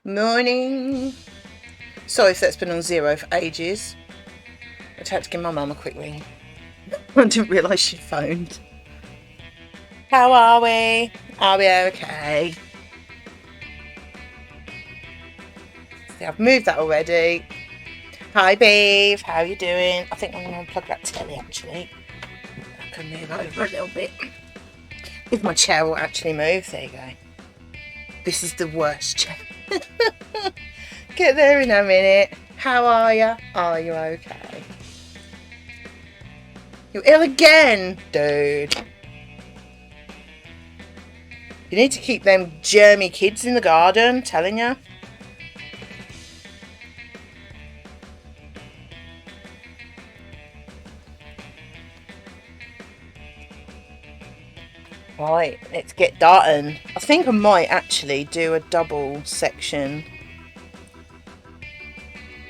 Morning. Sorry if that's been on zero for ages. I had to give my mum a quick ring. I didn't realise she phoned. How are we? Are we okay? See, I've moved that already. Hi, Beeve. How are you doing? I think I'm going to unplug that telly actually. I can move over a little bit. If my chair will actually move. There you go. This is the worst chair. Get there in a minute. How are you? Are you okay? You're ill again, dude. You need to keep them germy kids in the garden, telling you. Right, let's get darting. I think I might actually do a double section.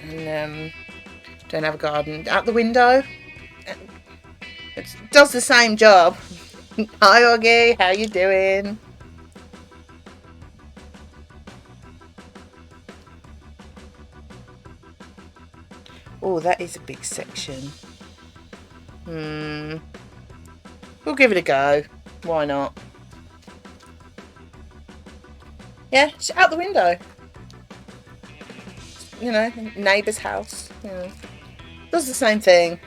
And don't have a garden. Out the window. It does the same job. Hi, Oggy. How you doing? Oh, that is a big section. We'll give it a go. Why not? Yeah, it's out the window. You know, neighbour's house. You know, does the same thing.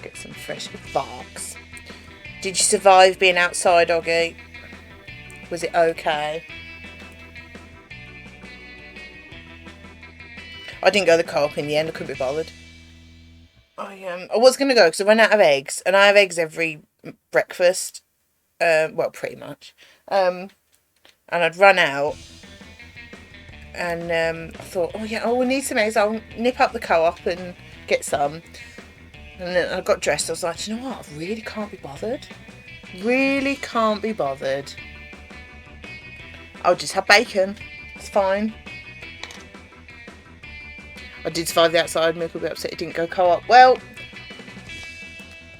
Get some fresh barks. Did you survive being outside, Oggy? Was it okay? I didn't go to the co-op in the end. I couldn't be bothered. I was going to go because I ran out of eggs, and I have eggs every breakfast. Well, pretty much. And I'd run out, and I thought, we need some eggs. I'll nip up the co-op and get some. And then I got dressed. I was like, you know what? I really can't be bothered. Really can't be bothered. I'll just have bacon. It's fine. I did survive the outside. Milk will be upset it didn't go co-op. Well,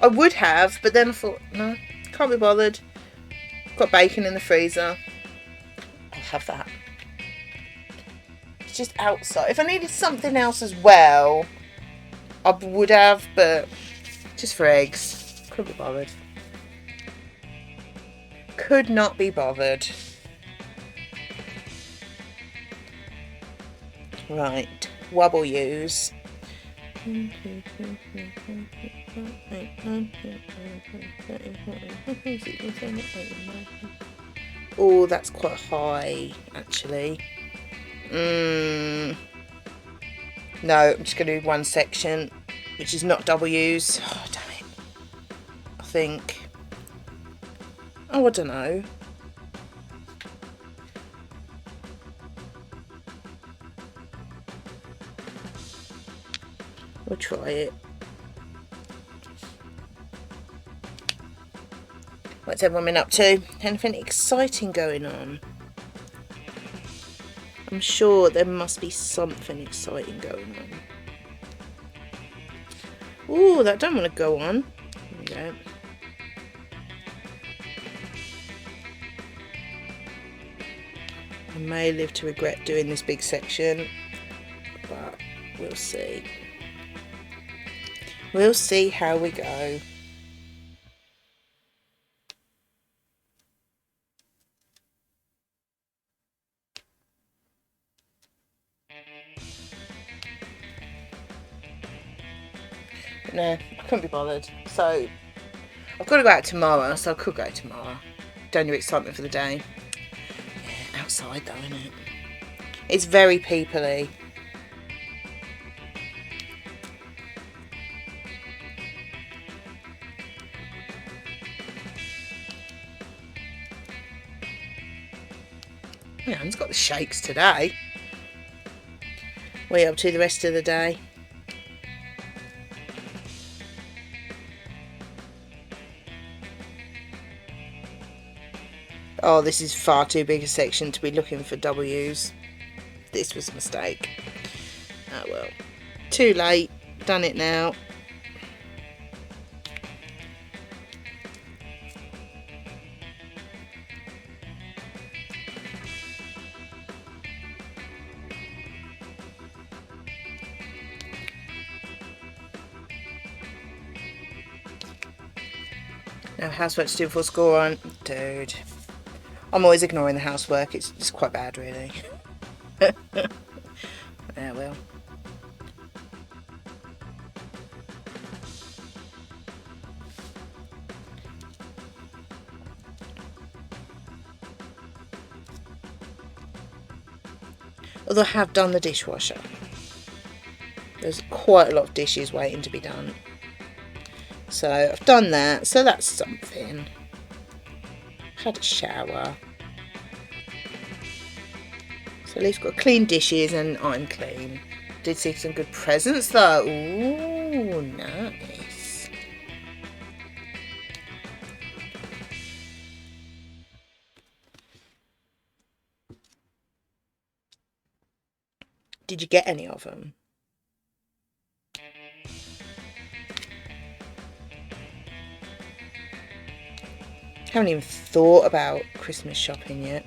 I would have, but then I thought, no, can't be bothered. Got bacon in the freezer. I'll have that. It's just outside. If I needed something else as well, I would have, but just for eggs. Couldn't be bothered. Could not be bothered. Right. Wobble use. Oh, that's quite high, actually. No, I'm just going to do one section, which is not double use. Oh, damn it. I think. Oh, I don't know. We'll try it. What's everyone been up to? Anything exciting going on? I'm sure there must be something exciting going on. Ooh, that don't want to go on. There we go. I may live to regret doing this big section, but we'll see. We'll see how we go. But no, I couldn't be bothered. So I've got to go out tomorrow, so I could go tomorrow. Don't your excitement for the day. Yeah, outside though, isn't it? It's very peoply. Yeah, Anne's got the shakes today. What are you up to the rest of the day? Oh, this is far too big a section to be looking for W's. this was a mistake. Oh well. Too late. Done it now. Now housework to do before school run. Dude. I'm always ignoring the housework. It's quite bad, really. Yeah, well. Although I have done the dishwasher. There's quite a lot of dishes waiting to be done. So I've done that. So that's something. Had a shower. So at least got clean dishes and I'm clean. Did see some good presents though. Ooh, nice. Did you get any of them? Haven't even thought about Christmas shopping yet.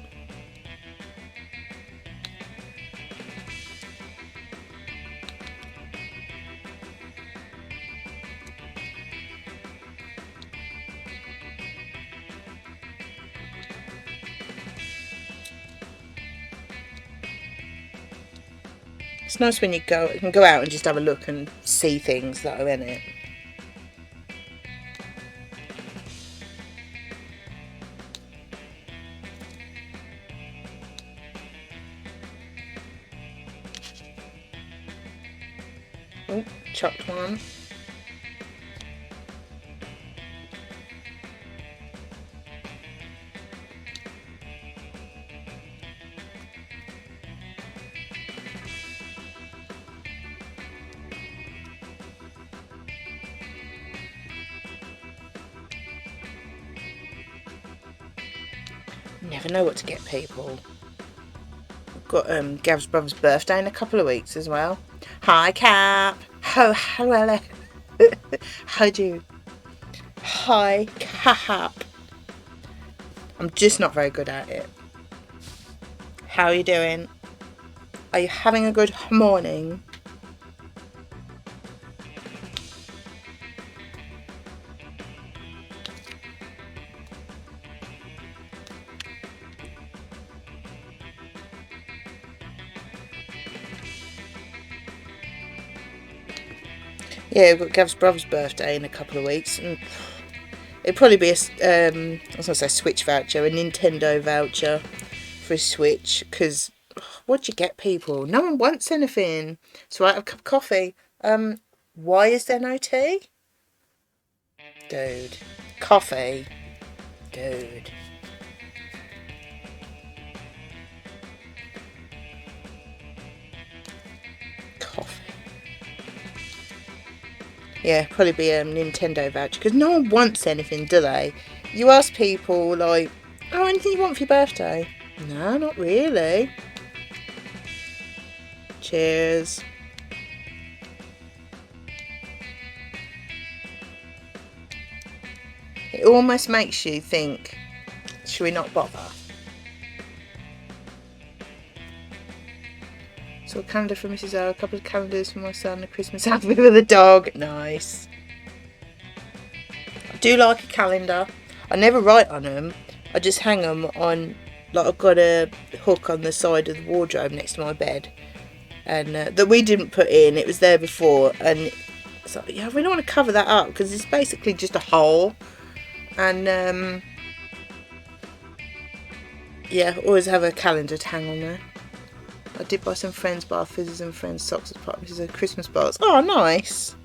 It's nice when you can go out and just have a look and see things that are in it. Oh, chopped one. Never know what to get people. I've got Gav's brother's birthday in a couple of weeks as well. Hi, Cap. Hello. How do you? Hi, Cap. I'm just not very good at it. How are you doing? Are you having a good morning? Yeah, we've got Gav's brother's birthday in a couple of weeks, and it'd probably be I was going to say Switch voucher, a Nintendo voucher for a Switch, because what'd you get people? No one wants anything. So I have a cup of coffee. Why is there no tea? Dude. Coffee. Dude. Coffee. Yeah, probably be a Nintendo voucher, because no one wants anything, do they? You ask people, like, oh, anything you want for your birthday? No, not really. Cheers. It almost makes you think, should we not bother? So a calendar for Mrs. O, a couple of calendars for my son, a Christmas outfit for the dog. Nice. I do like a calendar. I never write on them. I just hang them on, like I've got a hook on the side of the wardrobe next to my bed. And that we didn't put in, it was there before. And so, yeah, I really want to cover that up because it's basically just a hole. And yeah, always have a calendar to hang on there. I did buy some friends' bath fizzes and friends' socks as part of a Christmas box. Oh, nice.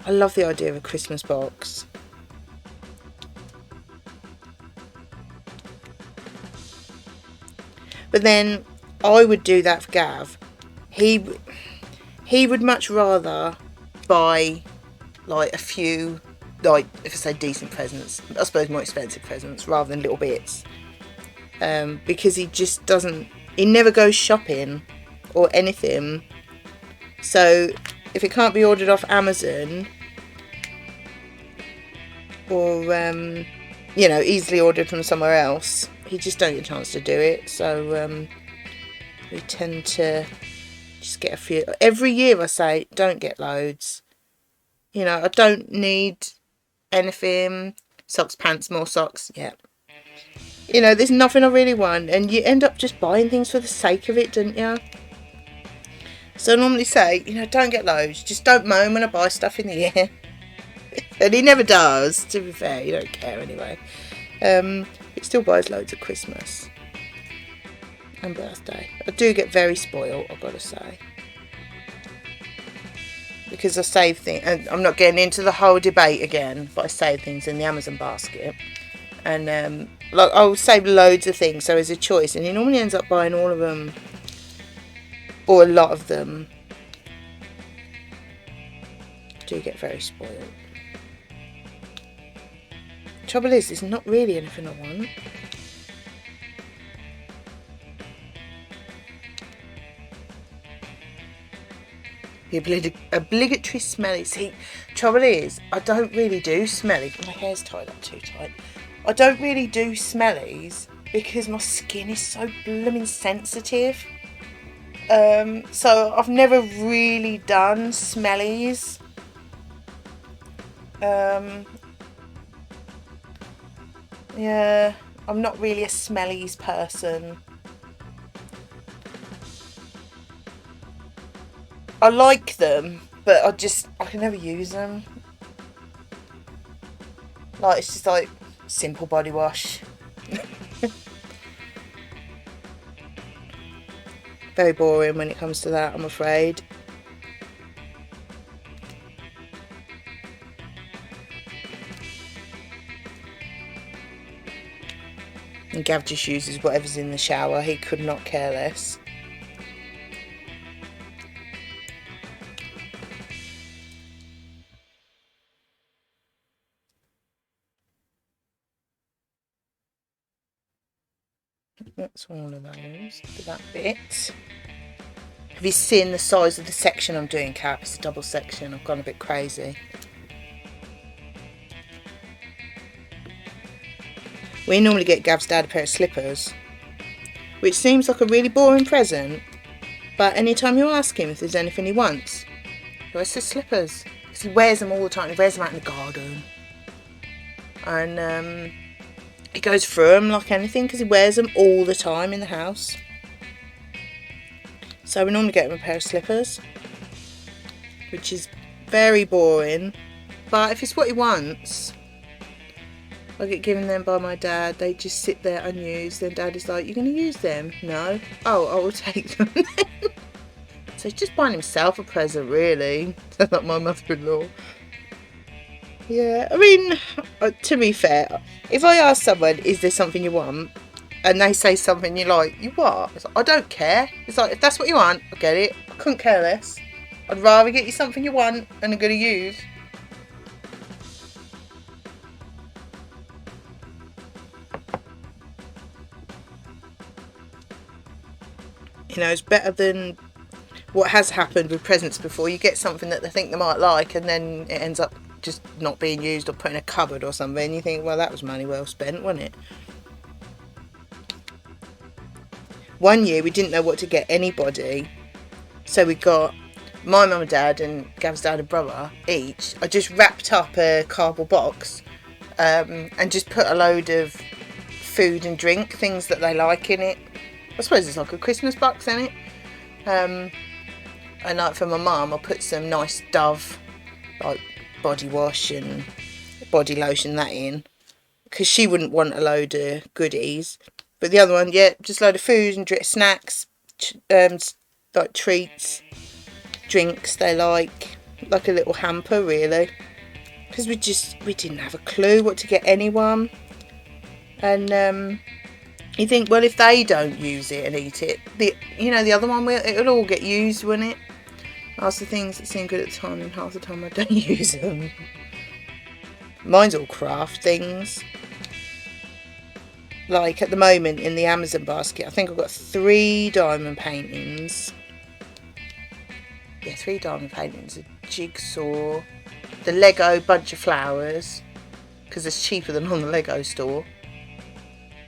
I love the idea of a Christmas box. But then I would do that for Gav. He would much rather buy like a few, like if I say decent presents, I suppose more expensive presents rather than little bits. Because he just doesn't, he never goes shopping. or anything. So if it can't be ordered off Amazon or easily ordered from somewhere else, he just don't get a chance to do it. So we tend to just get a few every year. I say don't get loads. I don't need anything. Socks, pants, more socks. Yeah. There's nothing I really want, and you end up just buying things for the sake of it, don't you? So I normally say, don't get loads. Just don't moan when I buy stuff in the year. And he never does, to be fair. He don't care anyway. He still buys loads at Christmas and birthday. I do get very spoiled, I've got to say. Because I save things, and I'm not getting into the whole debate again, but I save things in the Amazon basket. And I'll save loads of things, so as a choice. And he normally ends up buying all of them, or a lot of them. I do get very spoiled. Trouble is, there's not really anything I want. The obligatory smelly. See, trouble is, I don't really do smelly. My hair's tied up too tight. I don't really do smellies because my skin is so blooming sensitive. So I've never really done smellies. Yeah, I'm not really a smellies person. I like them, but I can never use them. Like, it's just like simple body wash. Very boring when it comes to that, I'm afraid. And Gav just uses whatever's in the shower. He could not care less. That's all of those for that bit. Have you seen the size of the section I'm doing, Cap? It's a double section. I've gone a bit crazy. We normally get Gav's dad a pair of slippers, which seems like a really boring present, but anytime you ask him if there's anything he wants, he always says slippers, because he wears them all the time. He wears them out in the garden, and he goes through them like anything, because he wears them all the time in the house. So we normally get him a pair of slippers, which is very boring, but if it's what he wants, I get given them by my dad. They just sit there unused. Then Dad is like, "You're going to use them?" "No." "Oh, I will take them then." So he's just buying himself a present, really. Like my mother-in-law. Yeah, I mean, to be fair, if I ask someone, "Is there something you want?" and they say something you like, "You what?" It's like, I don't care. It's like, if that's what you want, I'll get it. I couldn't care less. I'd rather get you something you want and are going to use. It's better than what has happened with presents before. You get something that they think they might like, and then it ends up just not being used or put in a cupboard or something. And you think, well, that was money well spent, wasn't it? One year we didn't know what to get anybody, so we got my mum and dad and Gav's dad and brother each. I just wrapped up a cardboard box and just put a load of food and drink, things that they like in it. I suppose it's like a Christmas box in it. And like for my mum, I put some nice Dove like body wash and body lotion that in, because she wouldn't want a load of goodies. But the other one, yeah, just a load of food and snacks, like treats, drinks they like a little hamper really. Because we didn't have a clue what to get anyone. And you think, well, if they don't use it and eat it, the other one it'll all get used, won't it? That's the things that seem good at the time, and half the time I don't use them. Mine's all craft things. Like at the moment in the Amazon basket, I think I've got 3 diamond paintings, Yeah, 3 diamond paintings, a jigsaw, the Lego bunch of flowers, because it's cheaper than on the Lego store.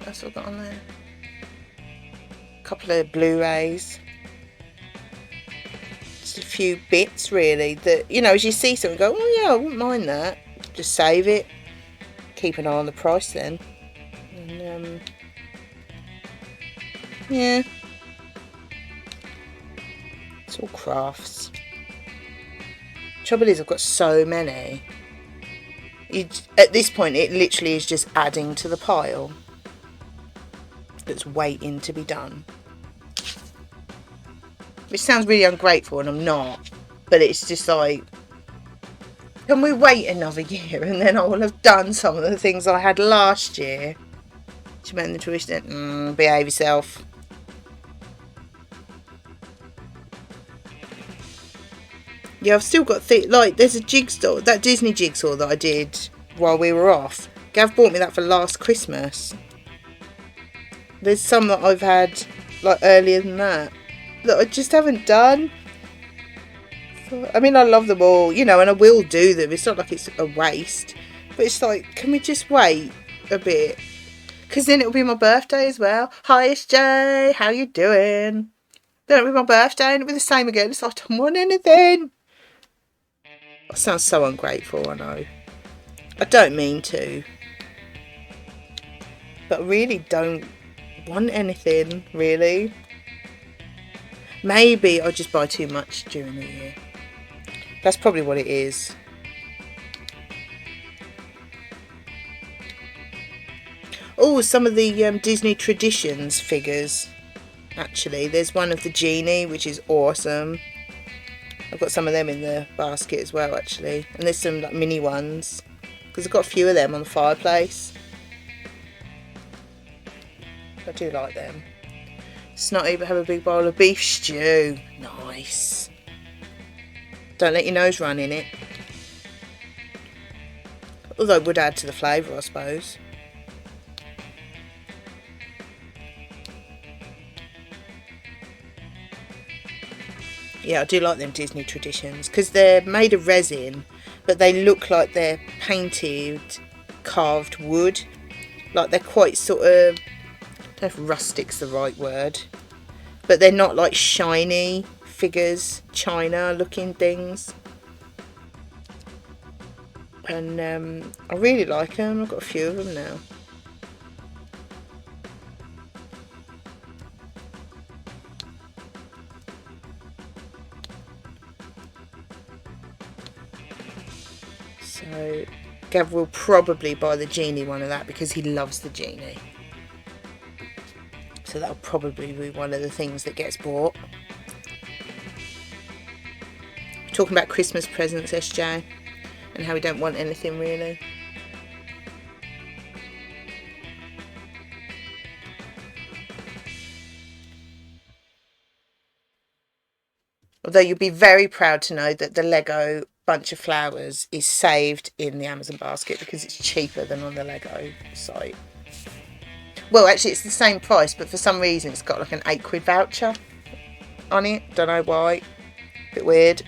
That's what I've got on there. A couple of Blu-rays. Just a few bits, really, that, you know, as you see something, go, oh yeah, I wouldn't mind that. Just save it. Keep an eye on the price then. And, yeah. It's all crafts. Trouble is, I've got so many. At this point, it literally is just adding to the pile that's waiting to be done. Which sounds really ungrateful, and I'm not. But it's just like, can we wait another year and then I will have done some of the things I had last year? She made the tuition. Behave yourself. Yeah, I've still got like there's a jigsaw, that Disney jigsaw that I did while we were off. Gav bought me that for last Christmas. There's some that I've had like earlier than that I just haven't done. I mean, I love them all, you know, and I will do them. It's not like it's a waste, but it's like, can we just wait a bit? Because then it'll be my birthday as well. Hi, SJ, how you doing? Then it'll be my birthday and it'll be the same again. It's like, I don't want anything. I sound so ungrateful, I know. I don't mean to. But I really don't want anything, really. Maybe I just buy too much during the year. That's probably what it is. Oh, some of the Disney Traditions figures. Actually, there's one of the genie, which is awesome. I've got some of them in the basket as well, actually. And there's some like mini ones, because I've got a few of them on the fireplace. I do like them. Snotty, but have a big bowl of beef stew. Nice. Don't let your nose run in it. Although it would add to the flavour, I suppose. Yeah, I do like them Disney Traditions because they're made of resin, but they look like they're painted, carved wood. Like they're quite sort of, I don't know if rustic's the right word, but they're not like shiny figures, china looking things. And I really like them. I've got a few of them now. So Gav will probably buy the genie one of that because he loves the genie. So that'll probably be one of the things that gets bought. Talking about Christmas presents, SJ, and how we don't want anything really. Although you'll be very proud to know that the Lego bunch of flowers is saved in the Amazon basket because it's cheaper than on the Lego site. Well, actually it's the same price, but for some reason it's got like an £8 voucher on it. Don't know why. Bit weird.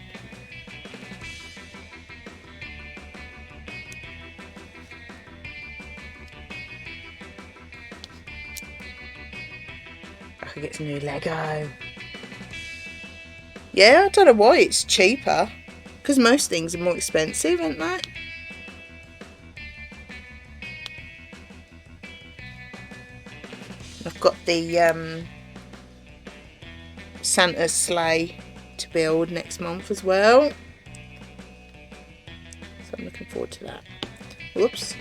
I could get some new Lego. Yeah, I don't know why it's cheaper. Because most things are more expensive, aren't they? I've got the Santa sleigh to build next month as well. So I'm looking forward to that. Whoops.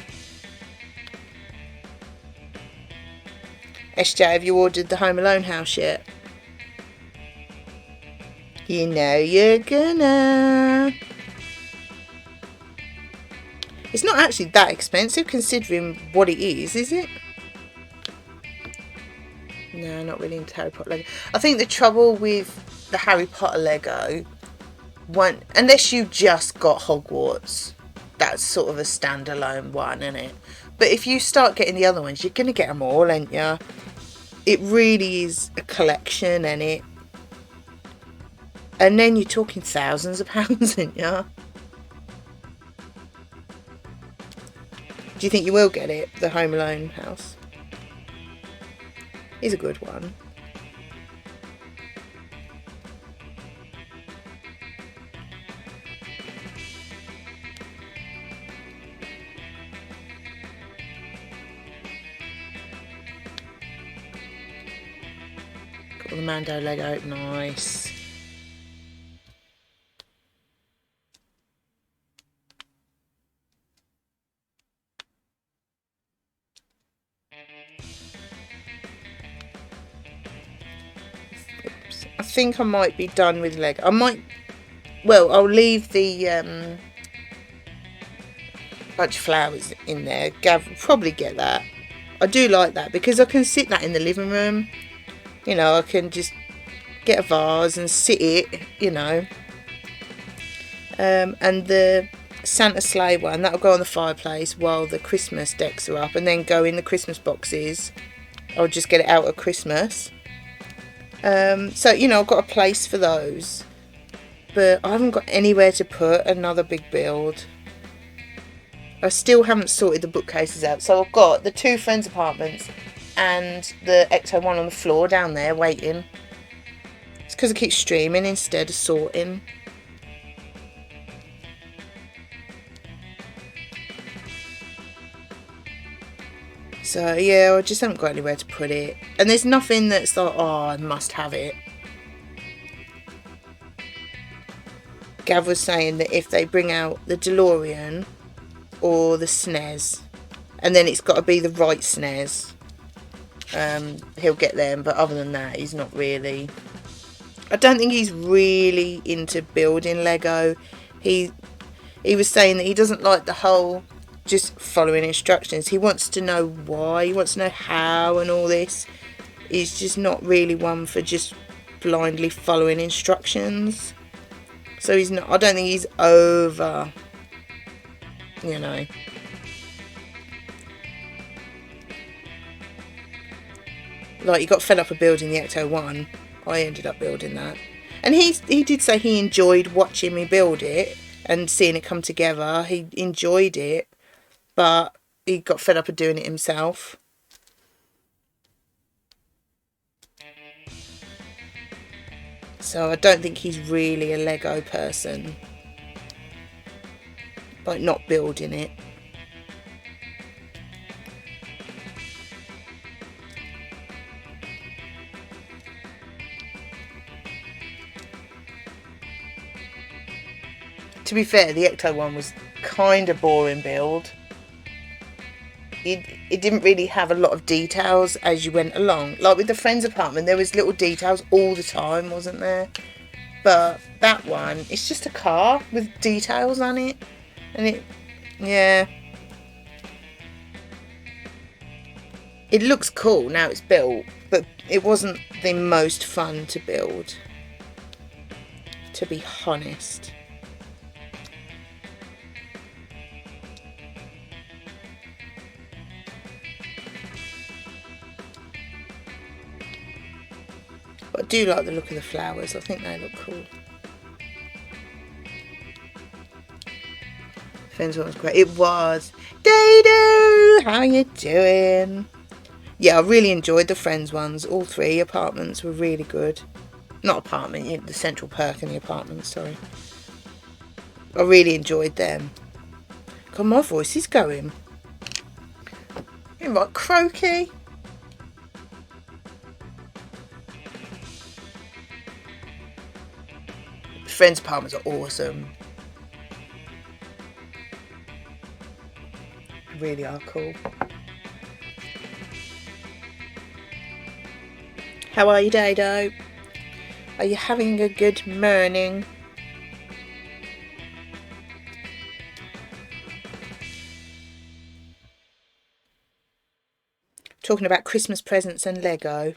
SJ, have you ordered the Home Alone house yet? You know you're gonna. It's not actually that expensive considering what it is it? No, not really into Harry Potter Lego. I think the trouble with the Harry Potter Lego, unless you just got Hogwarts, that's sort of a standalone one, isn't it? But if you start getting the other ones, you're going to get them all, ain't you? It really is a collection, ain't it? And then you're talking thousands of pounds, aren't you? Do you think you will get it, the Home Alone house? It's a good one. Got the Mando Lego, nice. Oops. I think I might be done with Lego. I'll leave the bunch of flowers in there. Gav will probably get that. I do like that because I can sit that in the living room. You know, I can just get a vase and sit it, you know. And the Santa sleigh one, that'll go on the fireplace while the Christmas decks are up, and then go in the Christmas boxes. I'll just get it out at Christmas. So, you know, I've got a place for those. But I haven't got anywhere to put another big build. I still haven't sorted the bookcases out. So I've got the 2 friends' apartments and the Ecto one on the floor down there waiting. It's because I keep streaming instead of sorting. So yeah, I just haven't got anywhere to put it. And there's nothing that's like, oh, I must have it. Gav was saying that if they bring out the DeLorean or the SNES, and then it's got to be the right SNES, he'll get them. But other than that, he's not really. I don't think he's really into building Lego. He was saying that he doesn't like the whole just following instructions. He wants to know why, he wants to know how and all this. He's just not really one for just blindly following instructions. So he's not, I don't think he's over, you know. Like, he got fed up of building the Ecto 1. I ended up building that. And he did say he enjoyed watching me build it and seeing it come together. He enjoyed it, but he got fed up of doing it himself. So I don't think he's really a Lego person. Like, not building it. To be fair, the Ecto one was kind of boring build. It didn't really have a lot of details as you went along. Like with the friend's apartment, there was little details all the time, wasn't there? But that one, it's just a car with details on it. And yeah. It looks cool now it's built, but it wasn't the most fun to build, to be honest. But I do like the look of the flowers. I think they look cool. Friends one was great. It was. Dado, how you doing? Yeah, I really enjoyed the Friends ones. All 3 apartments were really good. Not apartment, the Central Perk and the apartments, sorry. I really enjoyed them. God, my voice is going. You're right, croaky. Friends' apartments are awesome. Really are cool. How are you, Dado? Are you having a good morning? Talking about Christmas presents and Lego.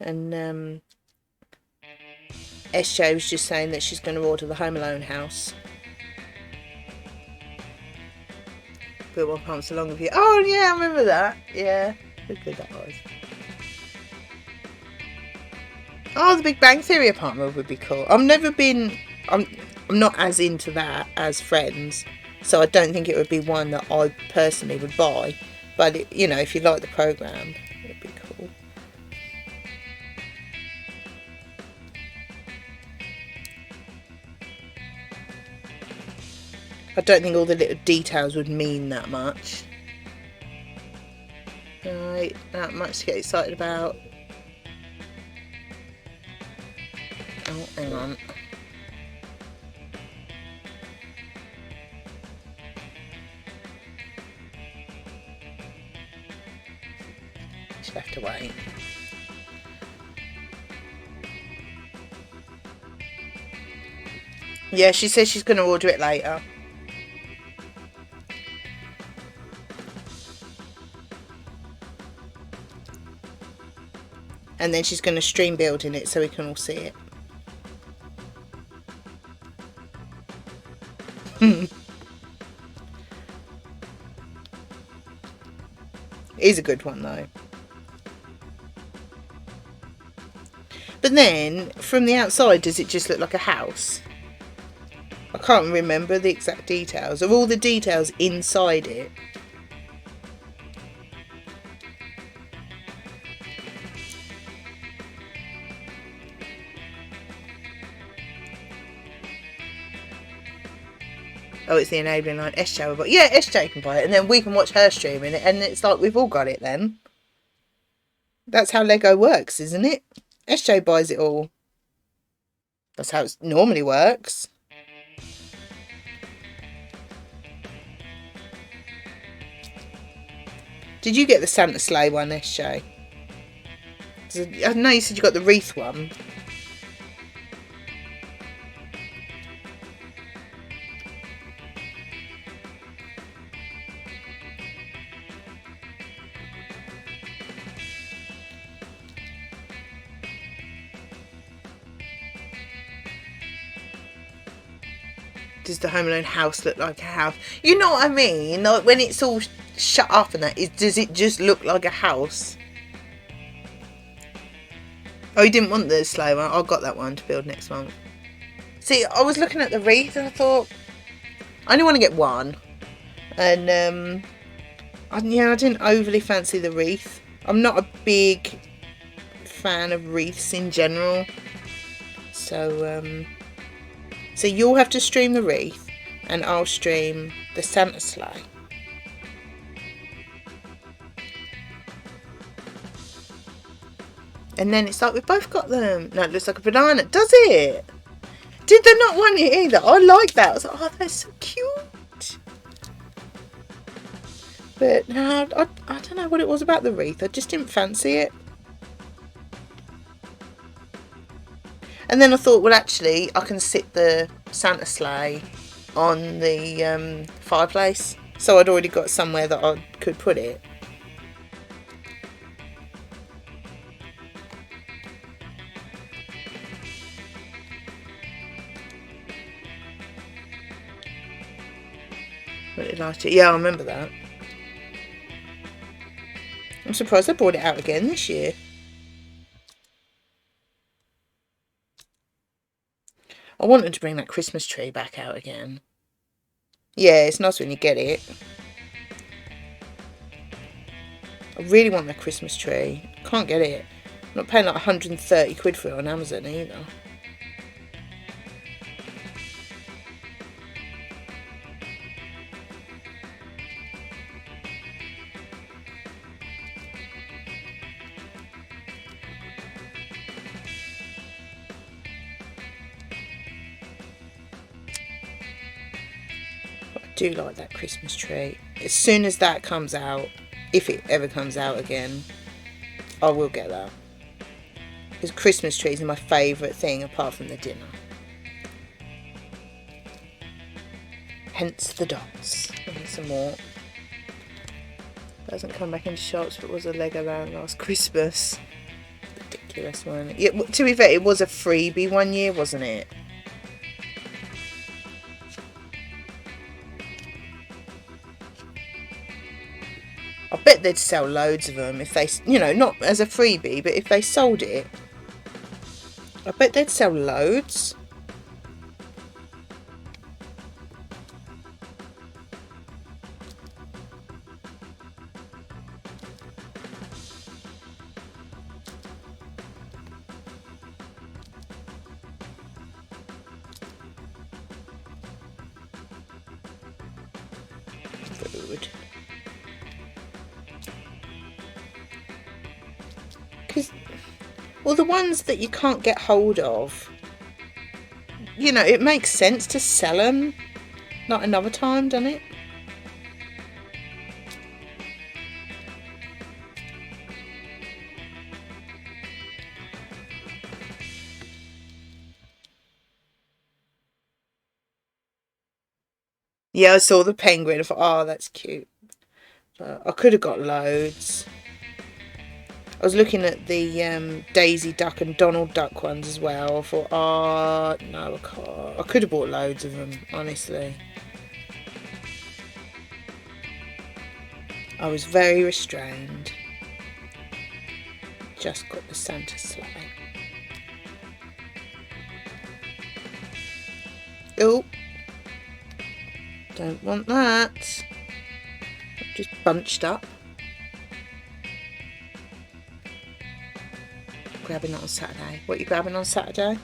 And SJ was just saying that she's going to order the Home Alone house. Put one pumps along with you. Oh yeah, I remember that. Yeah, look good that was. Oh, the Big Bang Theory apartment would be cool. I've never been. I'm not as into that as Friends, so I don't think it would be one that I personally would buy. But if you like the program, it'd be cool. I don't think all the little details would mean that much. Right, not much to get excited about. Oh, hang on. Just have to wait. Yeah, she says she's going to order it later. And then she's going to stream building it so we can all see it. It is a good one though. But then, from the outside, does it just look like a house? I can't remember the exact details. Are all the details inside it? Oh, it's the enabling line. SJ will buy it. Yeah, SJ can buy it, and then we can watch her streaming it, and it's like we've all got it then. That's how Lego works, isn't it? SJ buys it all. That's how it normally works. Did you get the Santa sleigh one, SJ? I know you said you got the wreath one. Does the Home Alone house look like a house? You know what I mean? Like when it's all shut up and that, does it just look like a house? Oh, you didn't want the sleigh one? I got that one to build next month. See, I was looking at the wreath and I thought, I only want to get one. And, I didn't overly fancy the wreath. I'm not a big fan of wreaths in general. So you'll have to stream the wreath and I'll stream the Santa sleigh. And then it's like we've both got them. No, it looks like a banana. Does it? Did they not want it either? I like that. I was like, oh, they're so cute. But no, I don't know what it was about the wreath. I just didn't fancy it. And then I thought, well, actually, I can sit the Santa sleigh on the fireplace. So I'd already got somewhere that I could put it. Really liked it. Yeah, I remember that. I'm surprised they brought it out again this year. I wanted to bring that Christmas tree back out again. Yeah, it's nice when you get it. I really want that Christmas tree. Can't get it. I'm not paying like 130 quid for it on Amazon either. Do like that Christmas tree. As soon as that comes out, if it ever comes out again, I will get that. Because Christmas trees are my favourite thing apart from the dinner. Hence the dots. I need some more. That hasn't come back into shops, but was a Legoland last Christmas. Ridiculous one. Yeah, to be fair, it was a freebie one year, wasn't it? I bet they'd sell loads of them if they, not as a freebie, but if they sold it. I bet they'd sell loads. Food. Because, well, the ones that you can't get hold of, you know, it makes sense to sell them. Not another time, doesn't it? Yeah, I saw the penguin. I thought, oh, that's cute. But I could have got loads. I was looking at the Daisy Duck and Donald Duck ones as well. I thought, oh, no, I can't. I could have bought loads of them, honestly. I was very restrained. Just got the Santa sleigh. Oh, don't want that. Just bunched up. Grabbing that on Saturday. What are you grabbing on Saturday?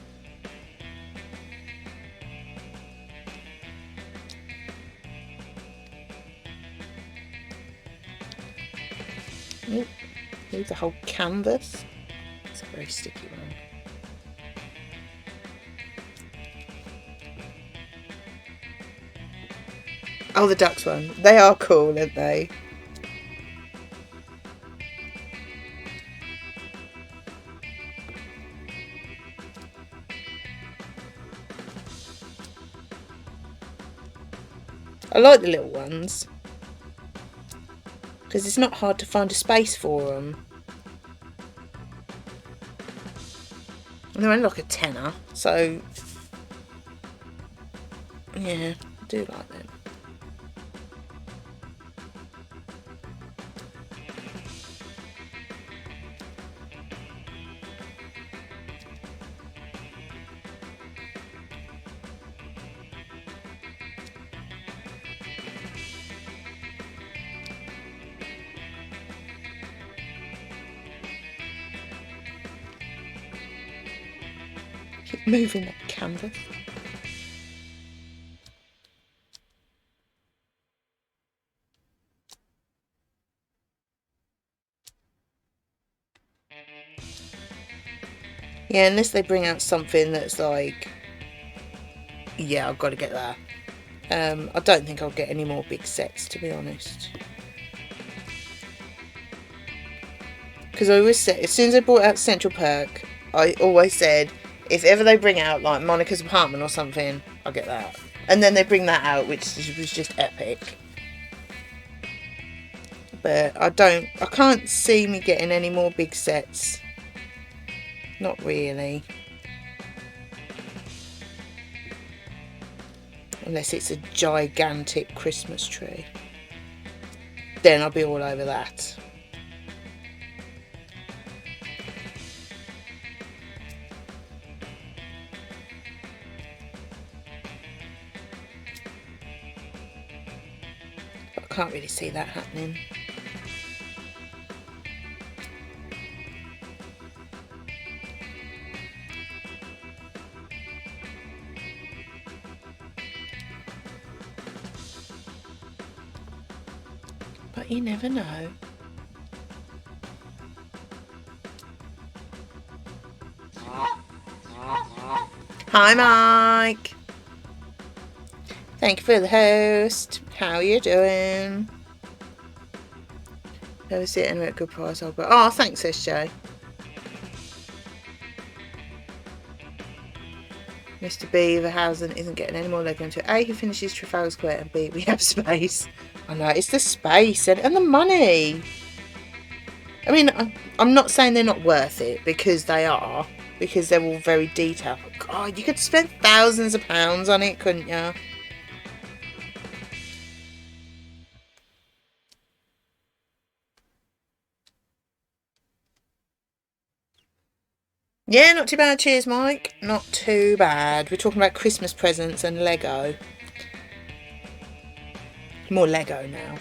Oh, here's a whole canvas. It's a very sticky one. Oh, the ducks one. They are cool, aren't they? I like the little ones because it's not hard to find a space for them. And they're only like a tenner, so yeah, I do like them. Keep moving that canvas. Yeah, unless they bring out something that's like, yeah, I've got to get that. I don't think I'll get any more big sets, to be honest. Because I always said, as soon as they brought out Central Perk, I always said, if ever they bring out like Monica's Apartment or something, I'll get that. And then they bring that out, which was just epic. But I can't see me getting any more big sets. Not really. Unless it's a gigantic Christmas tree. Then I'll be all over that. But I can't really see that happening. But you never know. Hi, Mike. Thank you for the host. How are you doing? Never see it anywhere at a good price. I'll go. Oh, thanks, SJ. Mr. Beaverhausen isn't getting any more leg until A, he finishes Trafalgar Square, and B, we have space. I know, it's the space and the money. I mean, I'm not saying they're not worth it, because they are, because they're all very detailed. But God, you could spend thousands of pounds on it, couldn't you? Yeah, not too bad. Cheers, Mike. Not too bad. We're talking about Christmas presents and Lego. More Lego now.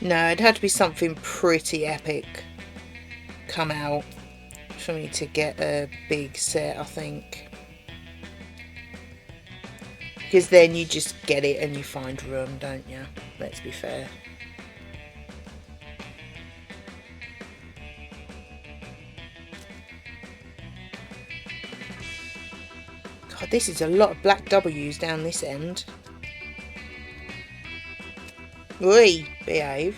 No, it had to be something pretty epic come out for me to get a big set, I think. Because then you just get it and you find room, don't you? Let's be fair. God, this is a lot of black W's down this end. Oi, behave.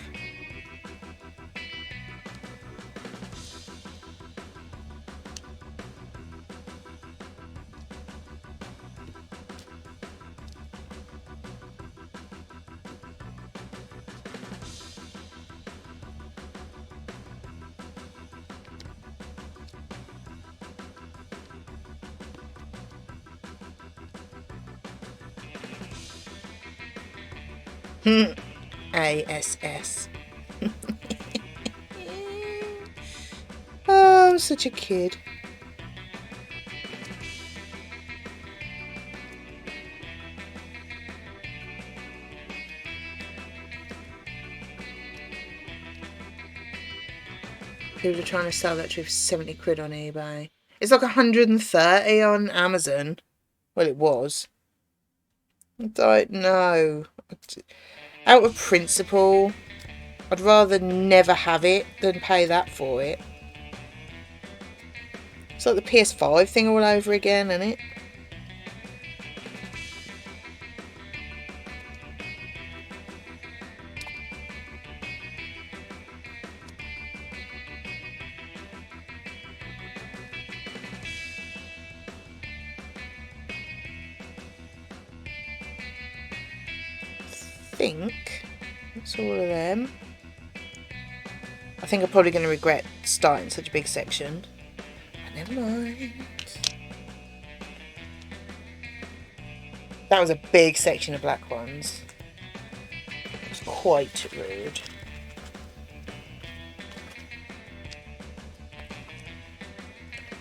ASS. Oh, I'm such a kid. People are trying to sell that for 70 quid on eBay. It's like 130 on Amazon. Well, it was. I don't know. Out of principle, I'd rather never have it than pay that for it. It's like the PS5 thing all over again, isn't it? I think that's all of them. I think I'm probably going to regret starting such a big section. But never mind. That was a big section of black ones. It's quite rude.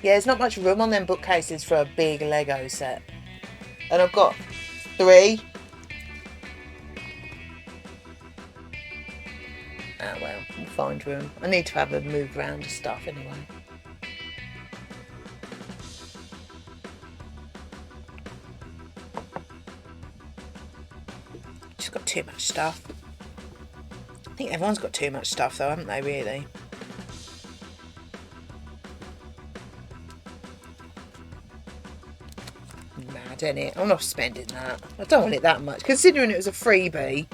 Yeah, there's not much room on them bookcases for a big Lego set. And I've got 3. Ah, well, we'll find room. I need to have a move around of stuff anyway. Just got too much stuff. I think everyone's got too much stuff though, haven't they, really? Mad, isn't it? I'm not spending that. I don't want it that much, considering it was a freebie.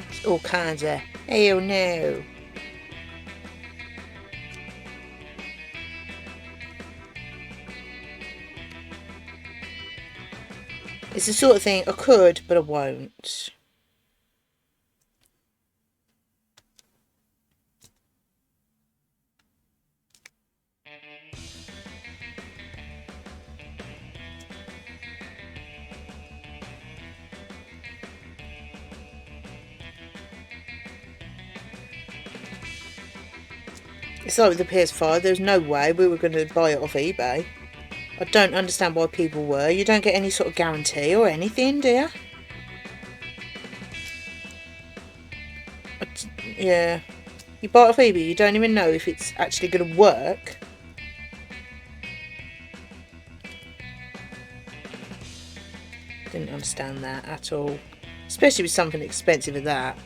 It's all kinds of, hell no. It's the sort of thing I could, but I won't. It's like with the PS5, there's no way we were going to buy it off eBay. I don't understand why people were. You don't get any sort of guarantee or anything, do you? Yeah. You buy it off eBay, you don't even know if it's actually going to work. Didn't understand that at all. Especially with something expensive as that.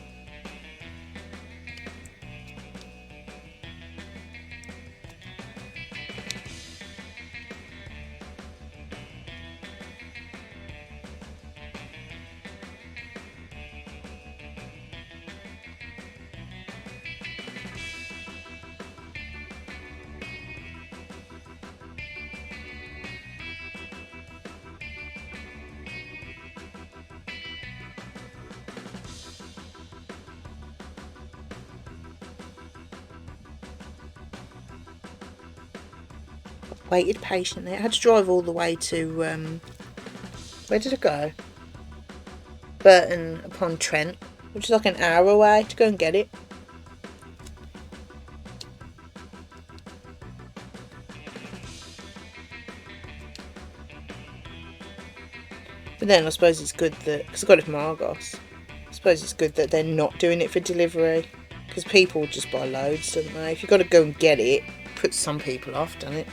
Waited patiently. I had to drive all the way to, where did I go? Burton upon Trent, which is like an hour away, to go and get it. But then I suppose it's good that, because I got it from Argos, I suppose it's good that they're not doing it for delivery, because people just buy loads, don't they? If you've got to go and get it, it puts some people off, doesn't it?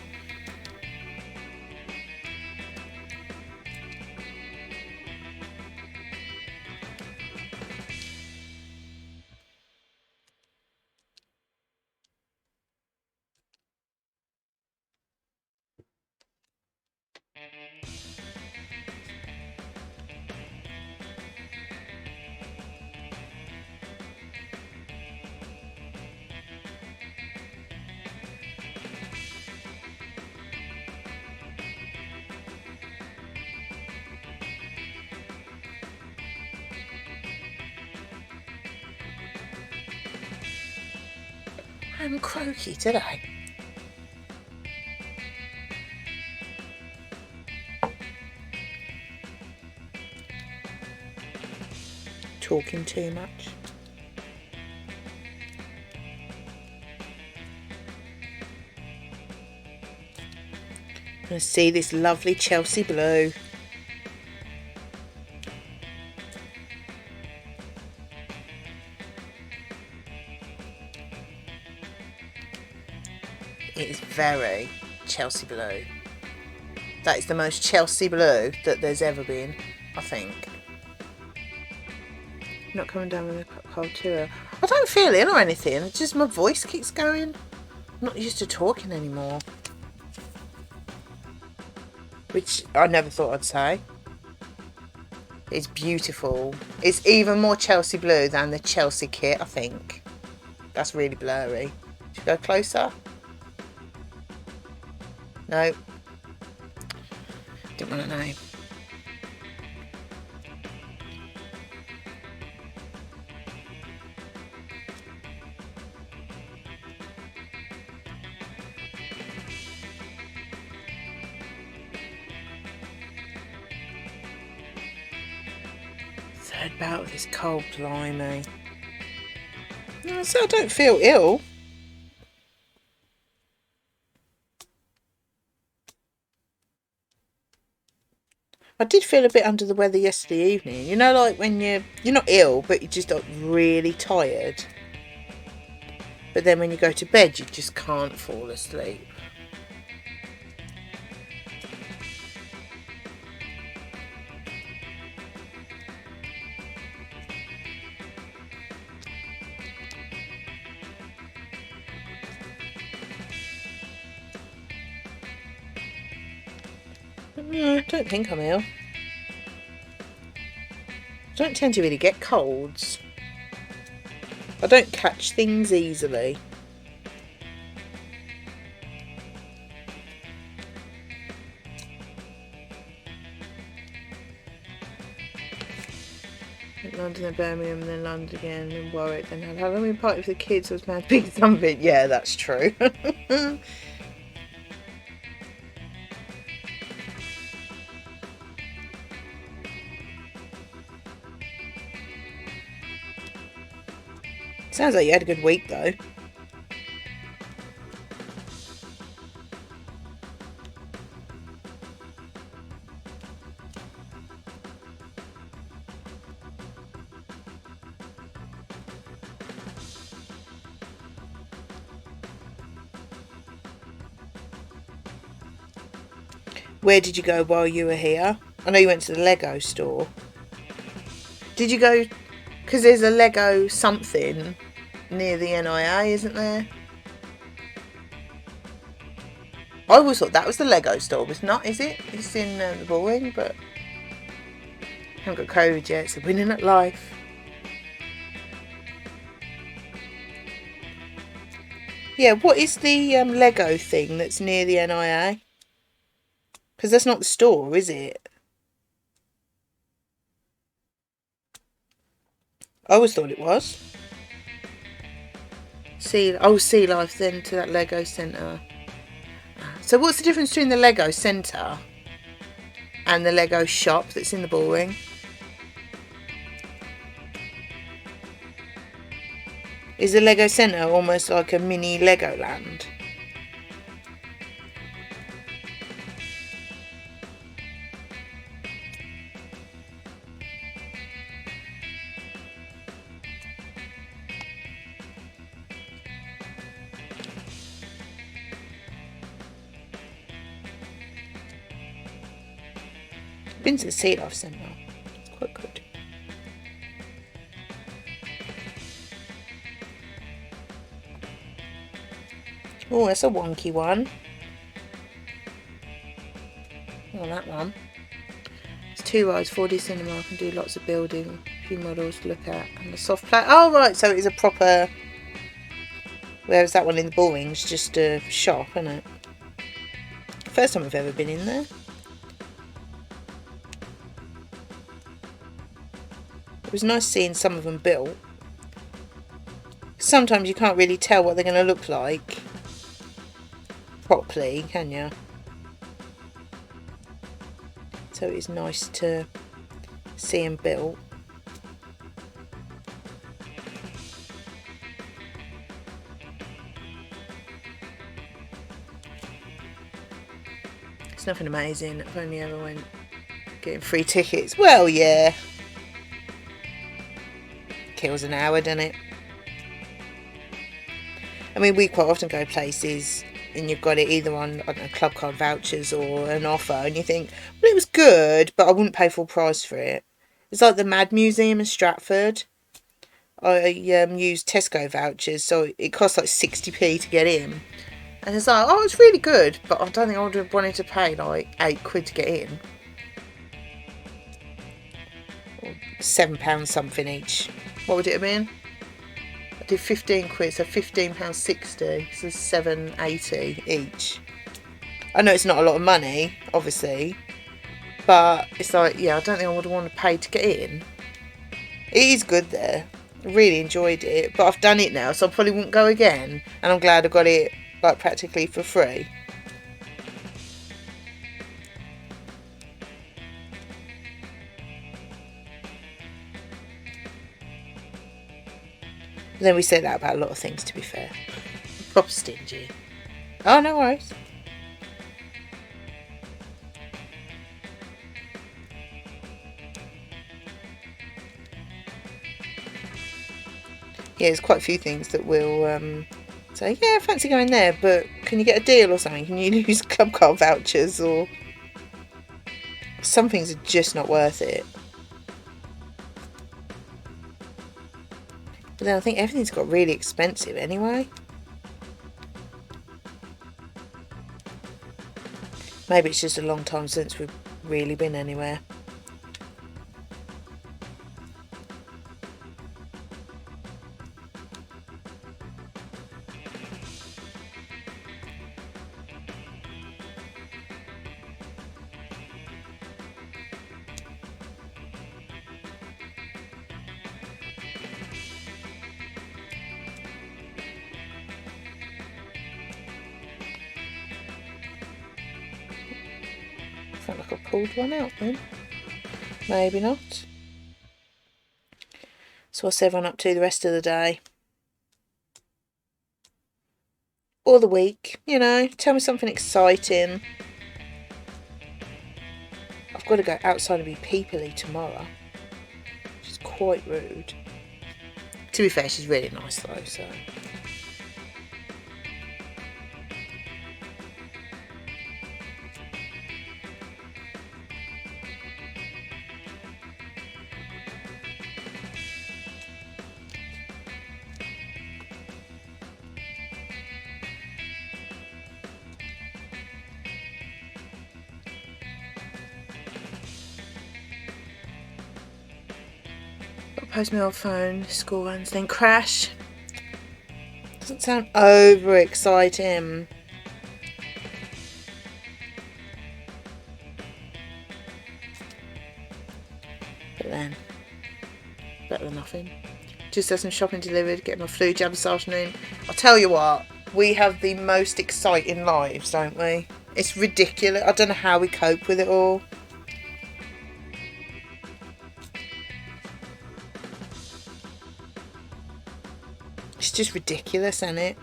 I'm croaky today. Talking too much. I'm going to see this lovely Chelsea blue. It is very Chelsea blue. That is the most Chelsea blue that there's ever been, I think. Not coming down with a cold too. I don't feel ill or anything. It's just my voice keeps going. I'm not used to talking anymore. Which I never thought I'd say. It's beautiful. It's even more Chelsea blue than the Chelsea kit, I think. That's really blurry. Should we go closer? No. Didn't want to know. Third bout of this cold, blimey. No, so I don't feel ill. I did feel a bit under the weather yesterday evening. You know, like when you're not ill, but you're just like really tired. But then when you go to bed, you just can't fall asleep. No, I don't think I'm ill. I don't tend to really get colds. I don't catch things easily. London, then Birmingham, then London again, then Warwick, then had a Halloween party with the kids. I was mad big something. Yeah, that's true. Sounds like you had a good week though. Where did you go while you were here? I know you went to the Lego store. Did you go... Because there's a Lego something near the NIA, isn't there? I always thought that was the Lego store, but it's not, is it? It's in the Bullring, but... I haven't got COVID yet, so winning at life. Yeah, what is the Lego thing that's near the NIA? Because that's not the store, is it? I always thought it was. Sea Life then to that Lego centre. So what's the difference between the Lego Centre and the Lego shop that's in the Bullring? Is the Lego Centre almost like a mini Legoland? Been to the Sea Life Centre. It's quite good. Oh, that's a wonky one. Oh, that one. It's 2 rides, 4D cinema. I can do lots of building, a few models to look at, and a soft play. Oh, right, so it is a proper. Whereas that one in the Bullring's just a shop, isn't it? First time I've ever been in there. It was nice seeing some of them built. Sometimes you can't really tell what they're going to look like properly, can you? So it's nice to see them built. It's nothing amazing. I've only ever went getting free tickets. Well, yeah. Kills an hour, doesn't it? I mean, we quite often go places and you've got it either on, I don't know, club card vouchers or an offer, and you think, well, it was good, but I wouldn't pay full price for it. It's like the Mad Museum in Stratford. I used Tesco vouchers, so it cost like 60p to get in. And it's like, oh, it's really good, but I don't think I would have wanted to pay like £8 to get in. Or £7 something each. What would it have been? I did 15 quid, so £15.60, so £7.80 each. I know it's not a lot of money, obviously, but it's like, yeah, I don't think I would want to pay to get in. It is good there. I really enjoyed it, but I've done it now, so I probably won't go again, and I'm glad I got it like practically for free. Then we say that about a lot of things, to be fair. Proper stingy. Oh, no worries. Yeah, there's quite a few things that will say, yeah, I fancy going there, but can you get a deal or something? Can you use club card vouchers? Or some things are just not worth it. But then I think everything's got really expensive anyway. Maybe it's just a long time since we've really been anywhere. Felt like I pulled one out then. Maybe not. So what's everyone up to the rest of the day? Or the week, you know, tell me something exciting. I've got to go outside and be peoply tomorrow, which is quite rude. To be fair, she's really nice though, so. Post my old phone, school runs, then crash. Doesn't sound over exciting. But then, better than nothing. Just had some shopping delivered, get my flu jab this afternoon. I'll tell you what, We have the most exciting lives, don't we? It's ridiculous. I don't know how we cope with it all. It's just ridiculous, isn't it?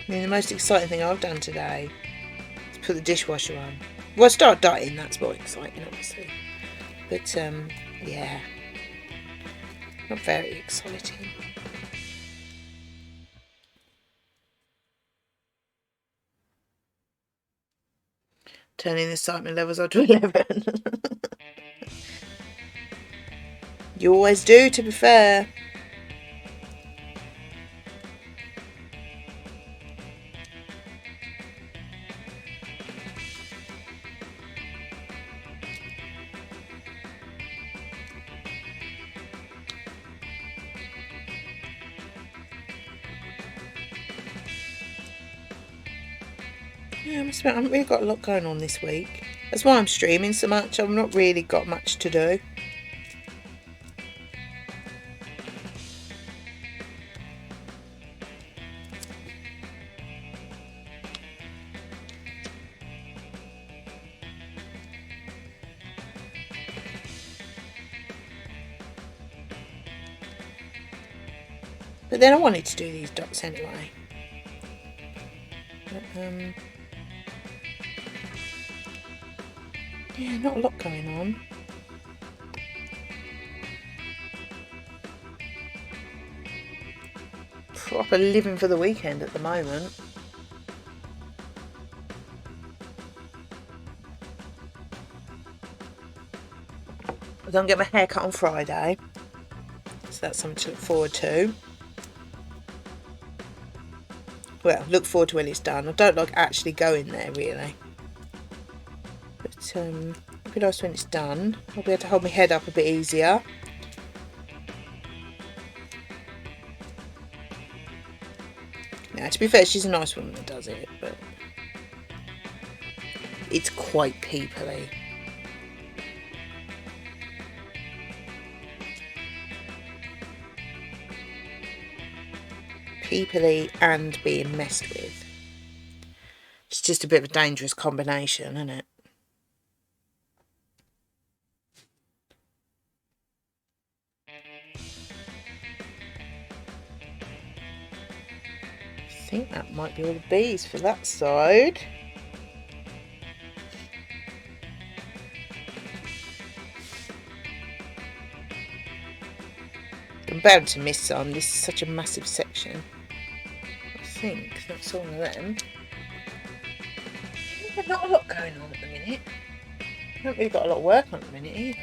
I mean, the most exciting thing I've done today is put the dishwasher on. Well, I start dieting, that's more exciting, obviously. But, yeah. Not very exciting. Turning the excitement levels up to 11. You always do, to be fair. Yeah, I must admit, I haven't really got a lot going on this week. That's why I'm streaming so much. I've not really got much to do. But then I wanted to do these dots anyway. But, yeah, not a lot going on. Proper living for the weekend at the moment. I don't get my hair cut on Friday, so that's something to look forward to. Well, look forward to when it's done. I don't like actually going there, really. But it'll be nice when it's done. I'll be able to hold my head up a bit easier. Now, to be fair, she's a nice woman that does it, but it's quite peoply. Peoply and being messed with. It's just a bit of a dangerous combination, isn't it? I think that might be all the bees for that side. I'm bound to miss some. This is such a massive section. I think that's all of them. There's not a lot going on at the minute. I haven't really got a lot of work on at the minute either.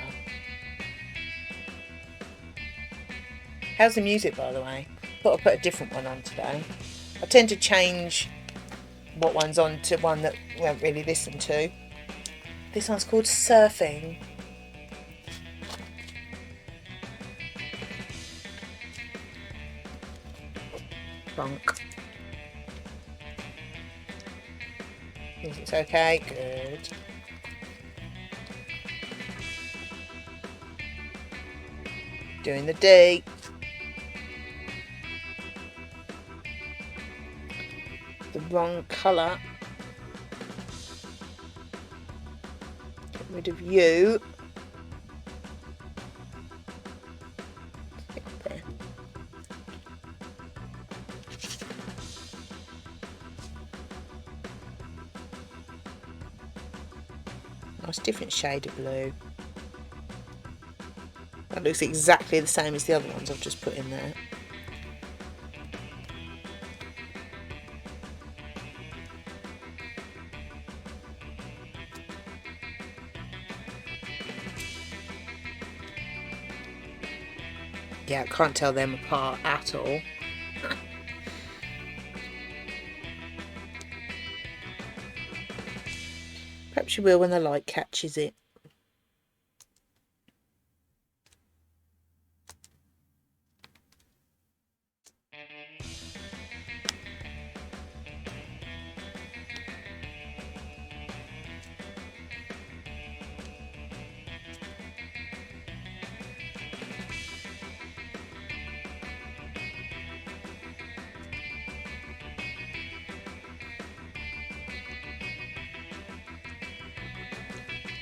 How's the music, by the way? Thought I'd put a different one on today. I tend to change what one's on to one that we won't really listen to. This one's called Surfing. Bonk. Music's okay, good. Doing the D. The wrong colour. Get rid of you. There. Nice different shade of blue. That looks exactly the same as the other ones I've just put in there. Yeah, I can't tell them apart at all. Perhaps she will when the light catches it.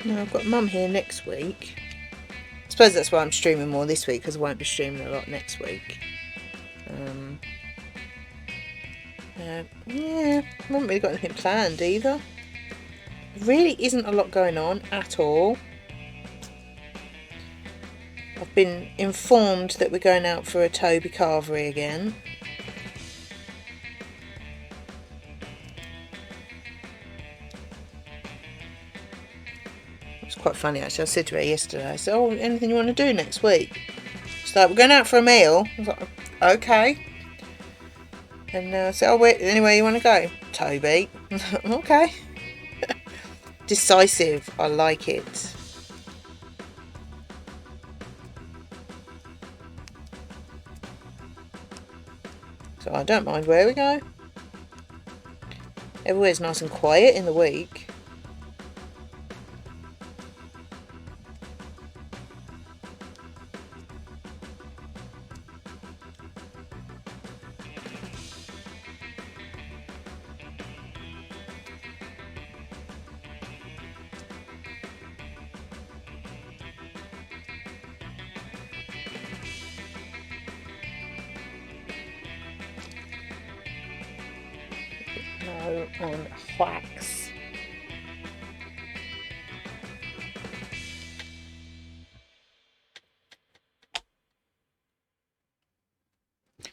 Now I've got Mum here next week. I suppose that's why I'm streaming more this week, because I won't be streaming a lot next week. Yeah, I haven't really got anything planned either. There really isn't a lot going on at all. I've been informed that we're going out for a Toby Carvery again. It's quite funny actually. I said to her yesterday, I said, "Oh, anything you want to do next week?" She's like, "We're going out for a meal." I was like, "Okay." And I said, "Oh, wait, anywhere you want to go?" "Toby." Okay. Decisive. I like it. So I don't mind where we go. Everywhere's nice and quiet in the week. No on wax.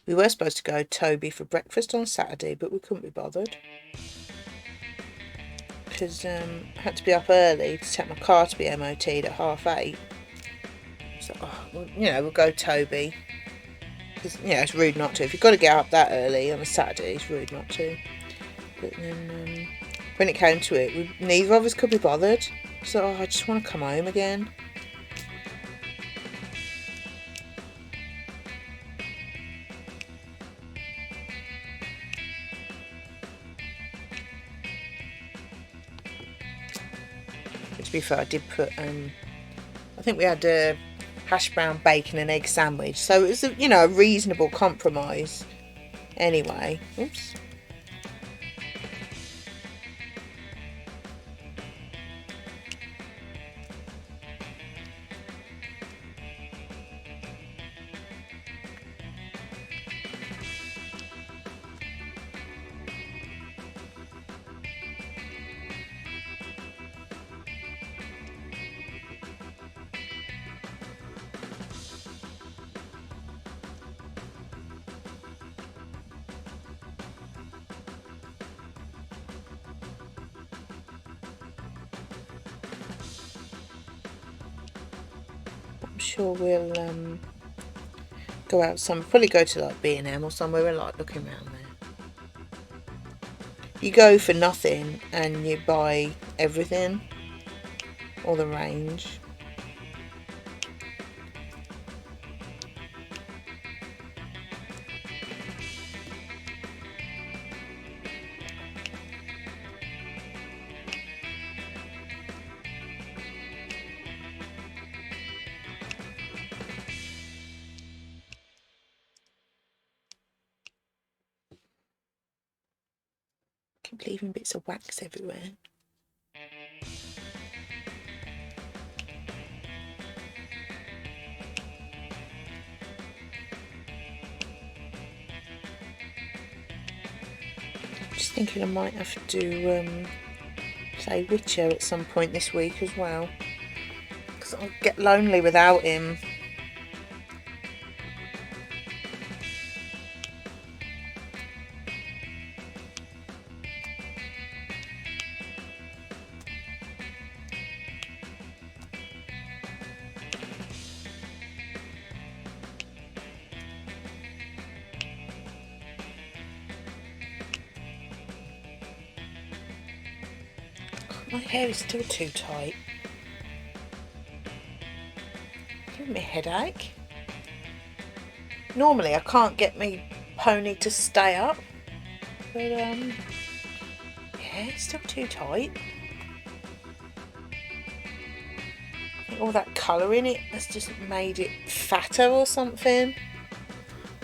We were supposed to go Toby for breakfast on Saturday, but we couldn't be bothered. Because I had to be up early to take my car to be MOT'd at 8:30. So, well, we'll go Toby. Because, it's rude not to. If you've got to get up that early on a Saturday, it's rude not to. But then, when it came to it, neither of us could be bothered. So, I just want to come home again. But to be fair, I did put, I think we had a hash brown, bacon and egg sandwich. So it was, a reasonable compromise. Anyway, oops. I'm sure we'll go out some, probably go to like B&M or somewhere and like looking around there. You go for nothing and you buy everything, or the range. Keep leaving bits of wax everywhere. Just thinking I might have to play Witcher at some point this week as well, because I'll get lonely without him. My hair is still too tight. Giving me a headache. Normally I can't get my pony to stay up. But yeah, it's still too tight. I think all that colour in it has just made it fatter or something.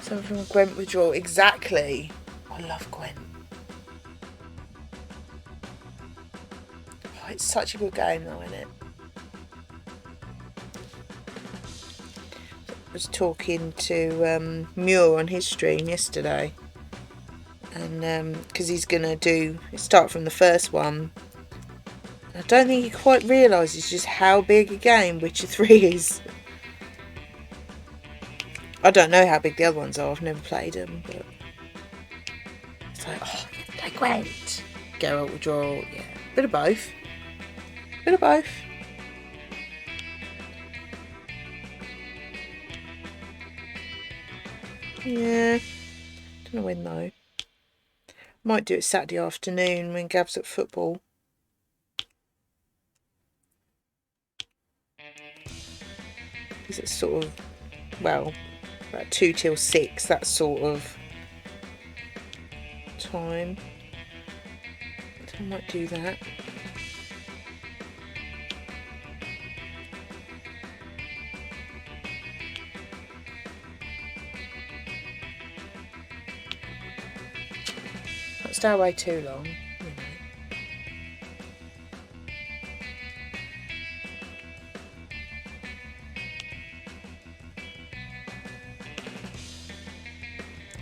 Something from Gwent Withdrawal. Exactly. I love Gwent. Oh, it's such a good game though, isn't it? I was talking to Muir on his stream yesterday. And because he's going to start from the first one. I don't think he quite realises just how big a game Witcher 3 is. I don't know how big the other ones are, I've never played them, but it's like, oh, they Gwent. Geralt Withdrawal, yeah. Bit of both. Bit of both. Yeah. Don't know when though. Might do it Saturday afternoon when Gab's at football. Because it's sort of, well, about 2 till 6, that sort of time. So I might do that. Not stay away too long.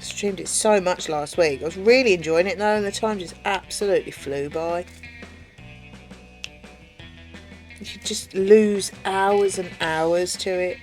Streamed it so much last week. I was really enjoying it though, and the time just absolutely flew by. You could just lose hours and hours to it.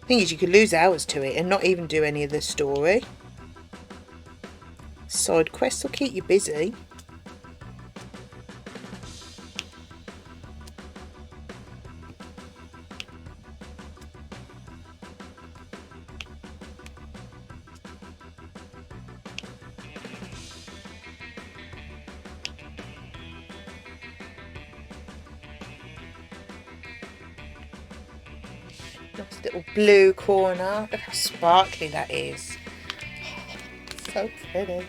Thing is, you could lose hours to it and not even do any of the story. Side quests will keep you busy. Nice little blue corner. Look how sparkly that is. So pretty.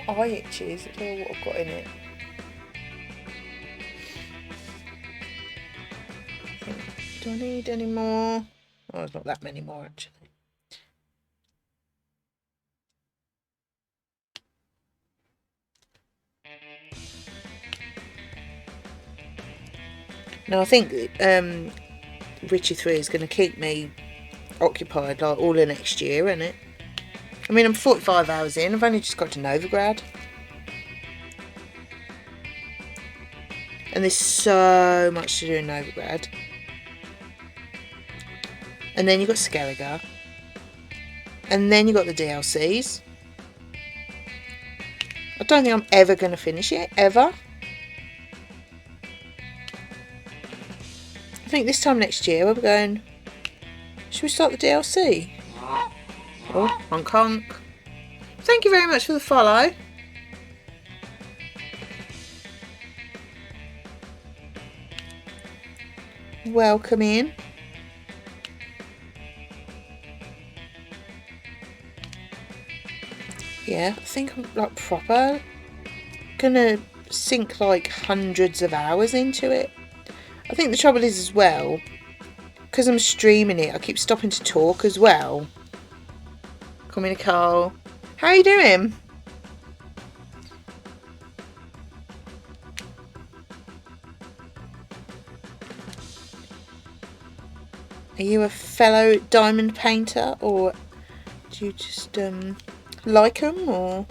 Oh, my eye itches. I don't know what I've got in it. Do I need any more? Oh, there's not that many more actually. Now I think Witcher 3 is going to keep me occupied like all the next year, isn't it? I mean, I'm 45 hours in. I've only just got to Novigrad. And there's so much to do in Novigrad. And then you've got Skellige. And then you've got the DLCs. I don't think I'm ever going to finish it, ever. I think this time next year we're going, should we start the DLC? Oh, honk honk. Thank you very much for the follow. Welcome in. Yeah, I think I'm like proper gonna sink like hundreds of hours into it. I think the trouble is as well, because I'm streaming it, I keep stopping to talk as well. Come in, Nicole. How are you doing? Are you a fellow diamond painter, or do you just like them, or?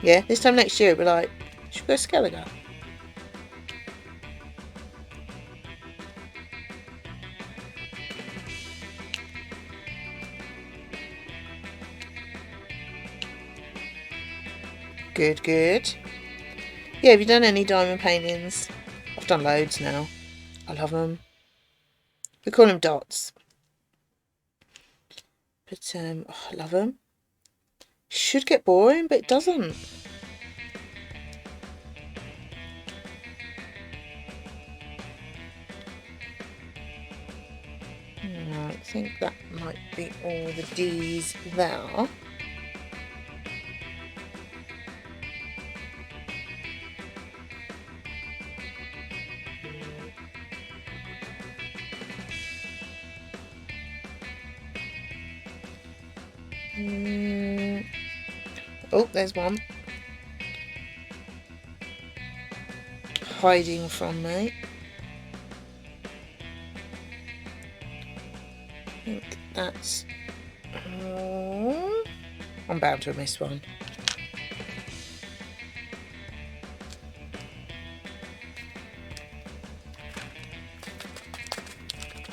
Yeah, this time next year we're like, should we go Skellige? Good, good. Yeah, have you done any diamond paintings? I've done loads now. I love them. We call them dots. But, oh, I love them. Should get boring, but it doesn't. I think that might be all the D's there. Oh, there's one. Hiding from me. I think that's... I'm bound to have missed one.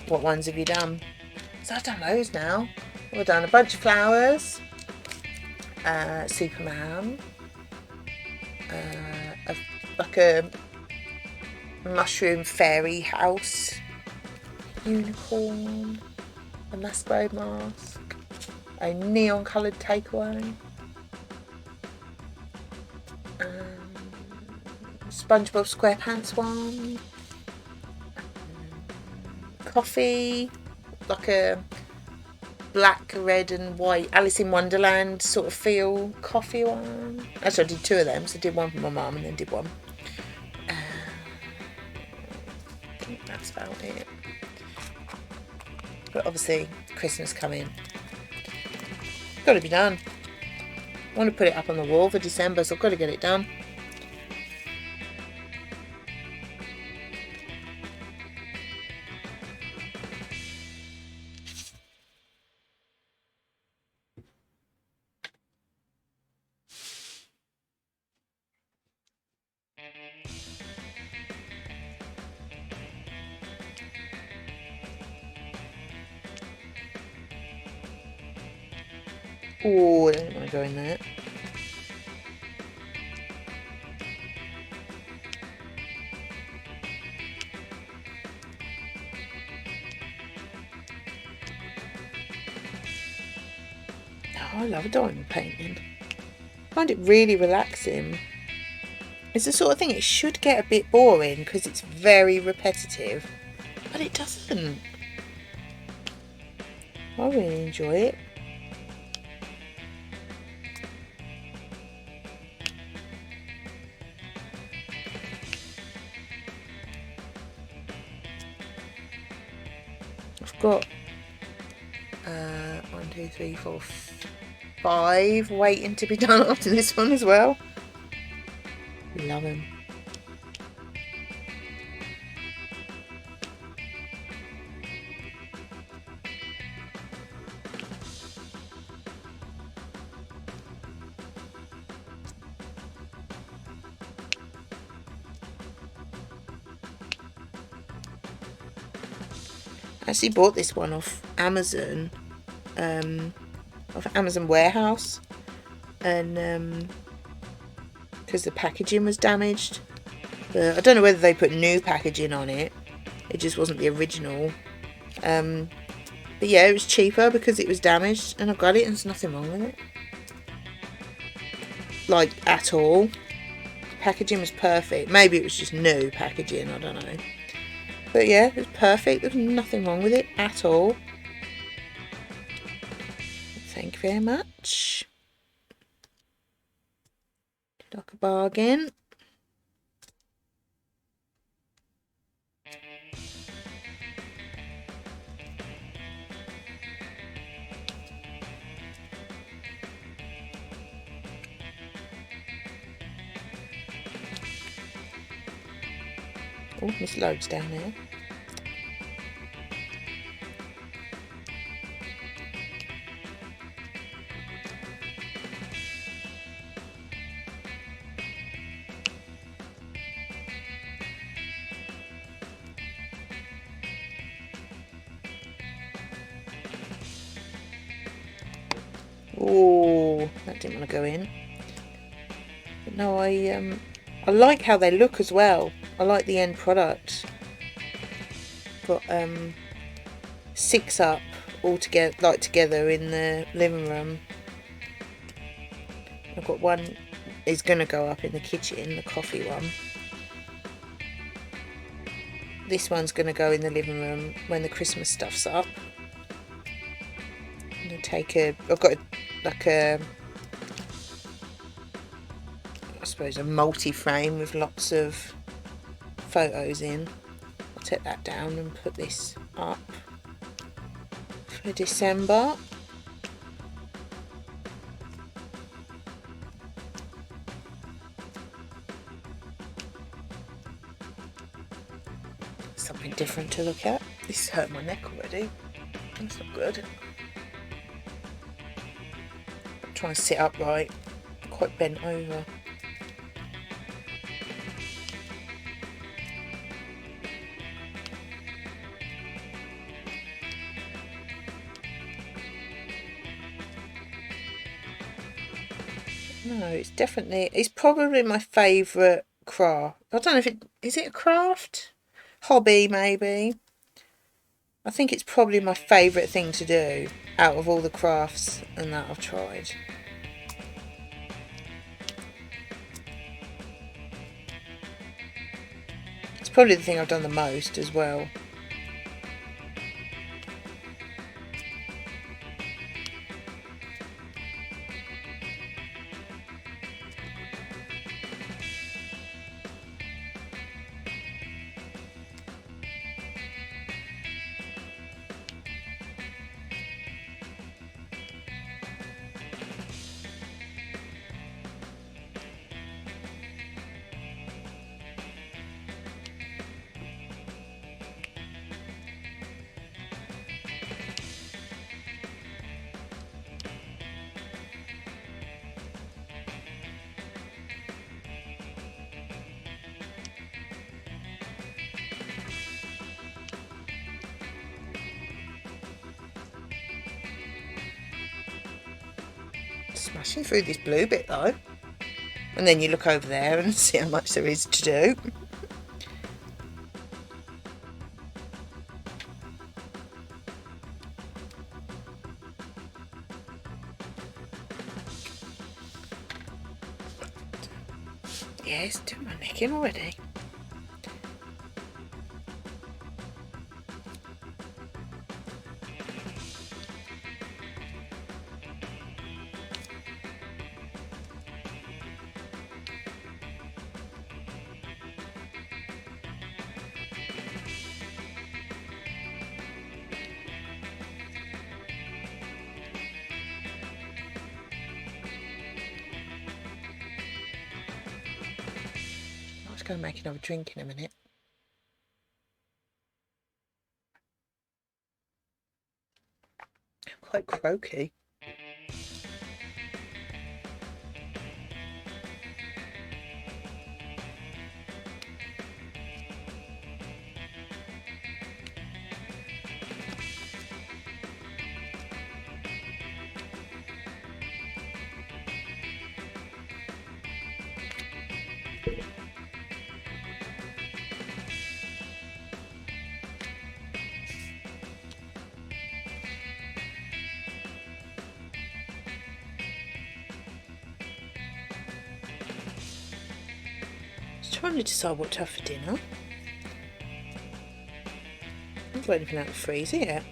What ones have you done? So I've done loads now. We've done a bunch of flowers, Superman, like a mushroom fairy house, unicorn, a masquerade mask, a neon coloured takeaway, SpongeBob SquarePants one, coffee, like a black, red and white Alice in Wonderland sort of feel coffee one. Actually, I did two of them, so I did one for my mum and then did one. I think that's about it. But obviously, Christmas coming. Got to be done. I want to put it up on the wall for December, so I've got to get it done. Oh, I don't want to go in there. Oh, I love diamond painting. I find it really relaxing. It's the sort of thing, it should get a bit boring because it's very repetitive, but it doesn't. I really enjoy it. I've got 1, 2, 3, 4, 5 waiting to be done after this one as well. Love them. I actually bought this one off Amazon, off Amazon Warehouse, and because the packaging was damaged. But I don't know whether they put new packaging on it. It just wasn't the original. But yeah, it was cheaper because it was damaged, and I got it and there's nothing wrong with it. Like, at all. The packaging was perfect. Maybe it was just new packaging, I don't know. But yeah, it was perfect. There was nothing wrong with it at all. Thank you very much. Like a bargain. Oh, there's loads down there. Oh, that didn't want to go in. No, I like how they look as well. I like the end product. Got 6 up all together, like together in the living room. I've got one is gonna go up in the kitchen, the coffee one. This one's gonna go in the living room when the Christmas stuff's up. I'm gonna take I've got like a, I suppose a multi-frame with lots of photos in. I'll take that down and put this up for December. Something different to look at. This hurt my neck already. That's not good. I'm trying to sit upright. I'm quite bent over. No, it's probably my favourite craft. I don't know if is it a craft? Hobby, maybe. I think it's probably my favourite thing to do out of all the crafts and that I've tried. It's probably the thing I've done the most as well. Smashing through this blue bit though. And then you look over there and see how much there is to do. Yeah, it's doing my neck in already. I'll just go and make another drink in a minute. Quite croaky. Trying to decide what to have for dinner. I haven't got anything out of the freezer yet.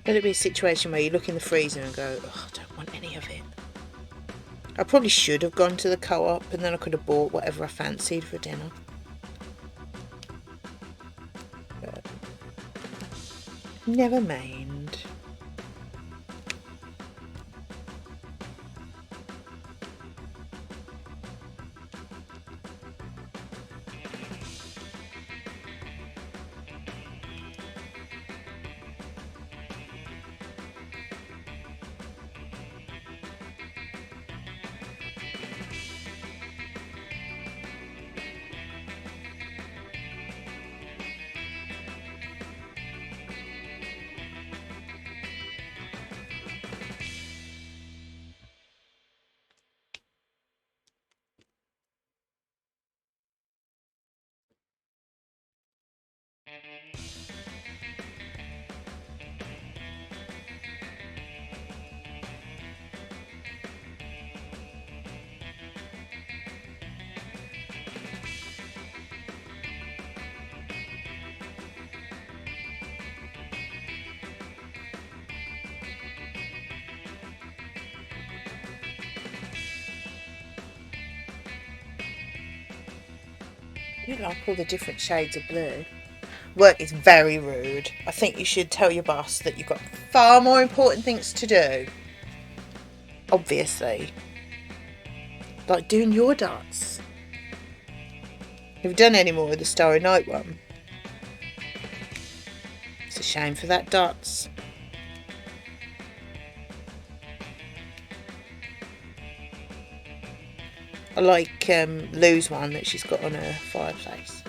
But it'd be a situation where you look in the freezer and go, oh, I don't want any of it. I probably should have gone to the Co-op and then I could have bought whatever I fancied for dinner. But never mind. do like all the different shades of blue. Work is very rude. I think you should tell your boss that you've got far more important things to do. Obviously. Like doing your dots. Have you done any more of the Starry Night one? It's a shame for that dots. I like Lou's one that she's got on her fireplace.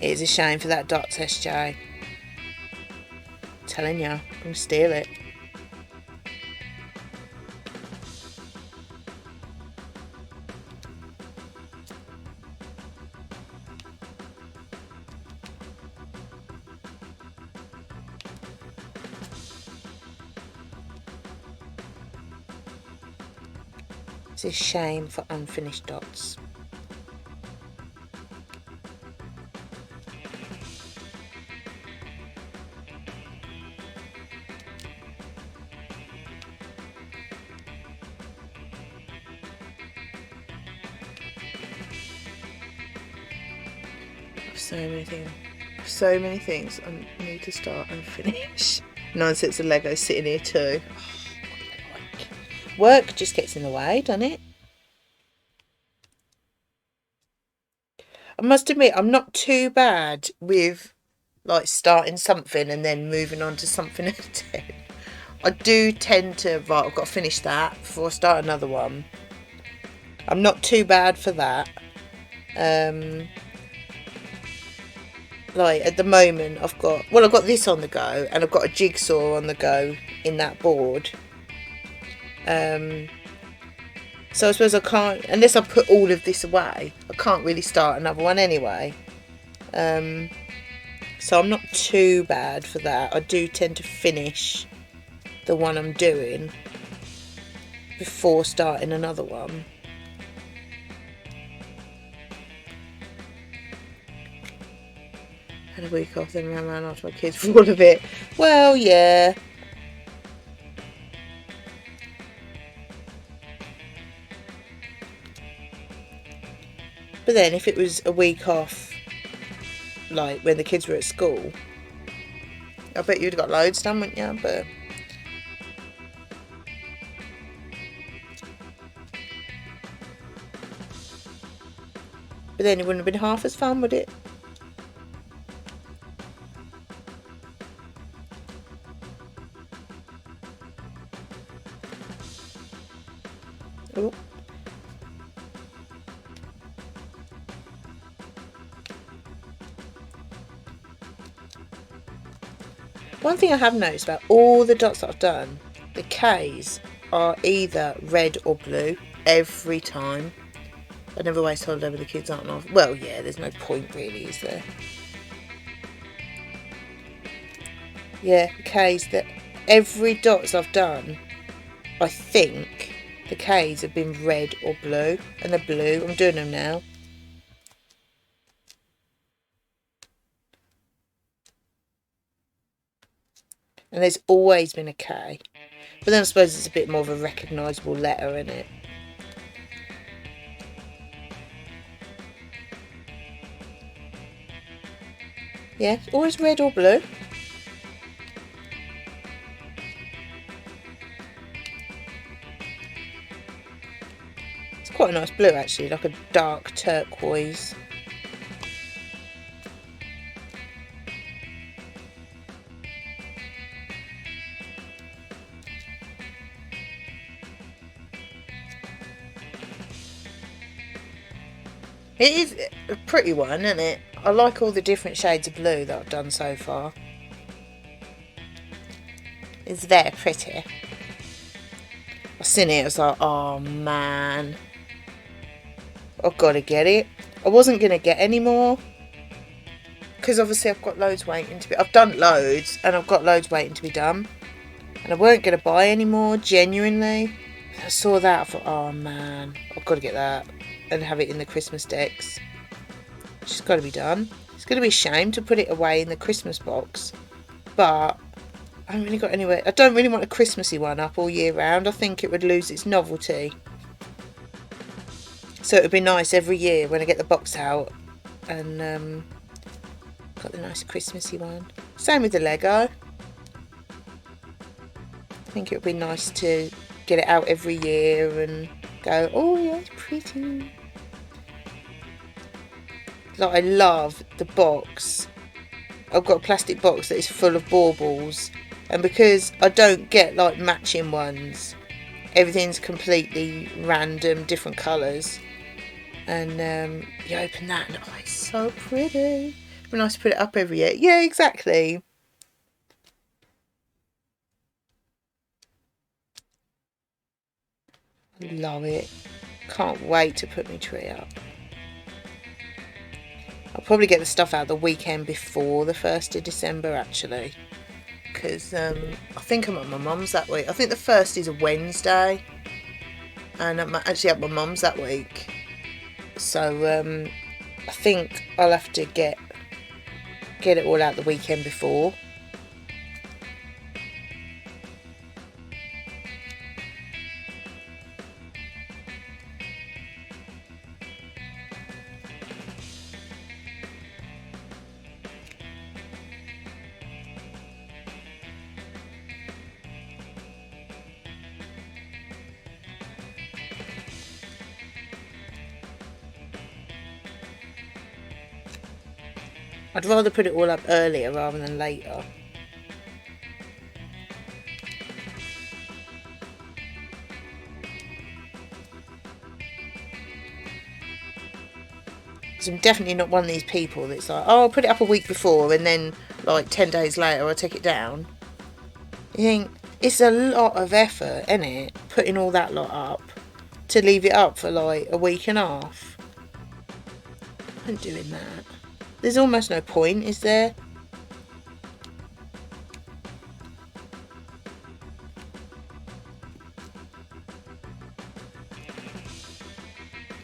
It is a shame for that dots, SJ. I'm telling you, I'm going to steal it. It's a shame for unfinished dots. So many things I need to start and finish. 9 sets of Lego sitting here too. Work just gets in the way, doesn't it? I must admit, I'm not too bad with like starting something and then moving on to something else. I do tend to, right, I've got to finish that before I start another one. I'm not too bad for that. Like at the moment I've got this on the go and I've got a jigsaw on the go in that board. So I suppose I can't, unless I put all of this away, I can't really start another one anyway. So I'm not too bad for that. I do tend to finish the one I'm doing before starting another one. Had a week off, then ran around after my kids for all of it. Well, yeah. But then if it was a week off, like when the kids were at school, I bet you'd have got loads done, wouldn't you? But then it wouldn't have been half as fun, would it? Oh. One thing I have noticed about all the dots that I've done, the K's are either red or blue every time. I never waste holiday with the kids, aren't I? Well, yeah, there's no point really, is there? Yeah, the K's, that every dots I've done, I think the K's have been red or blue, and they're blue. I'm doing them now. And there's always been a K. But then I suppose it's a bit more of a recognisable letter, isn't it? Yeah, always red or blue. It's quite a nice blue actually, like a dark turquoise. It is a pretty one, isn't it? I like all the different shades of blue that I've done so far. It's very pretty. I seen it, I was like, oh man, I've got to get it. I wasn't going to get any more because obviously I've got loads waiting to be... I've done loads and I've got loads waiting to be done. And I weren't going to buy any more, genuinely. I saw that, I thought, oh man, I've got to get that and have it in the Christmas decks. It's just got to be done. It's going to be a shame to put it away in the Christmas box, but I haven't really got anywhere. I don't really want a Christmassy one up all year round. I think it would lose its novelty. So it would be nice every year when I get the box out and got the nice Christmassy one. Same with the Lego. I think it would be nice to get it out every year and go, oh yeah, it's pretty. Like, I love the box. I've got a plastic box that is full of baubles, and because I don't get like matching ones, everything's completely random, different colours. And you open that and oh, it's so pretty. It'd be nice to put it up every year. Yeah, exactly. Love it. Can't wait to put my tree up. I'll probably get the stuff out the weekend before the 1st of December actually, because I think I'm at my mum's that week. I think the 1st is a Wednesday, and I'm actually at my mum's that week. So I think I'll have to get it all out the weekend before. I'd rather put it all up earlier rather than later. Because I'm definitely not one of these people that's like, oh, I'll put it up a week before and then like 10 days later I'll take it down. You think, it's a lot of effort, isn't it? Putting all that lot up to leave it up for like a week and a half. I'm doing that. There's almost no point, is there?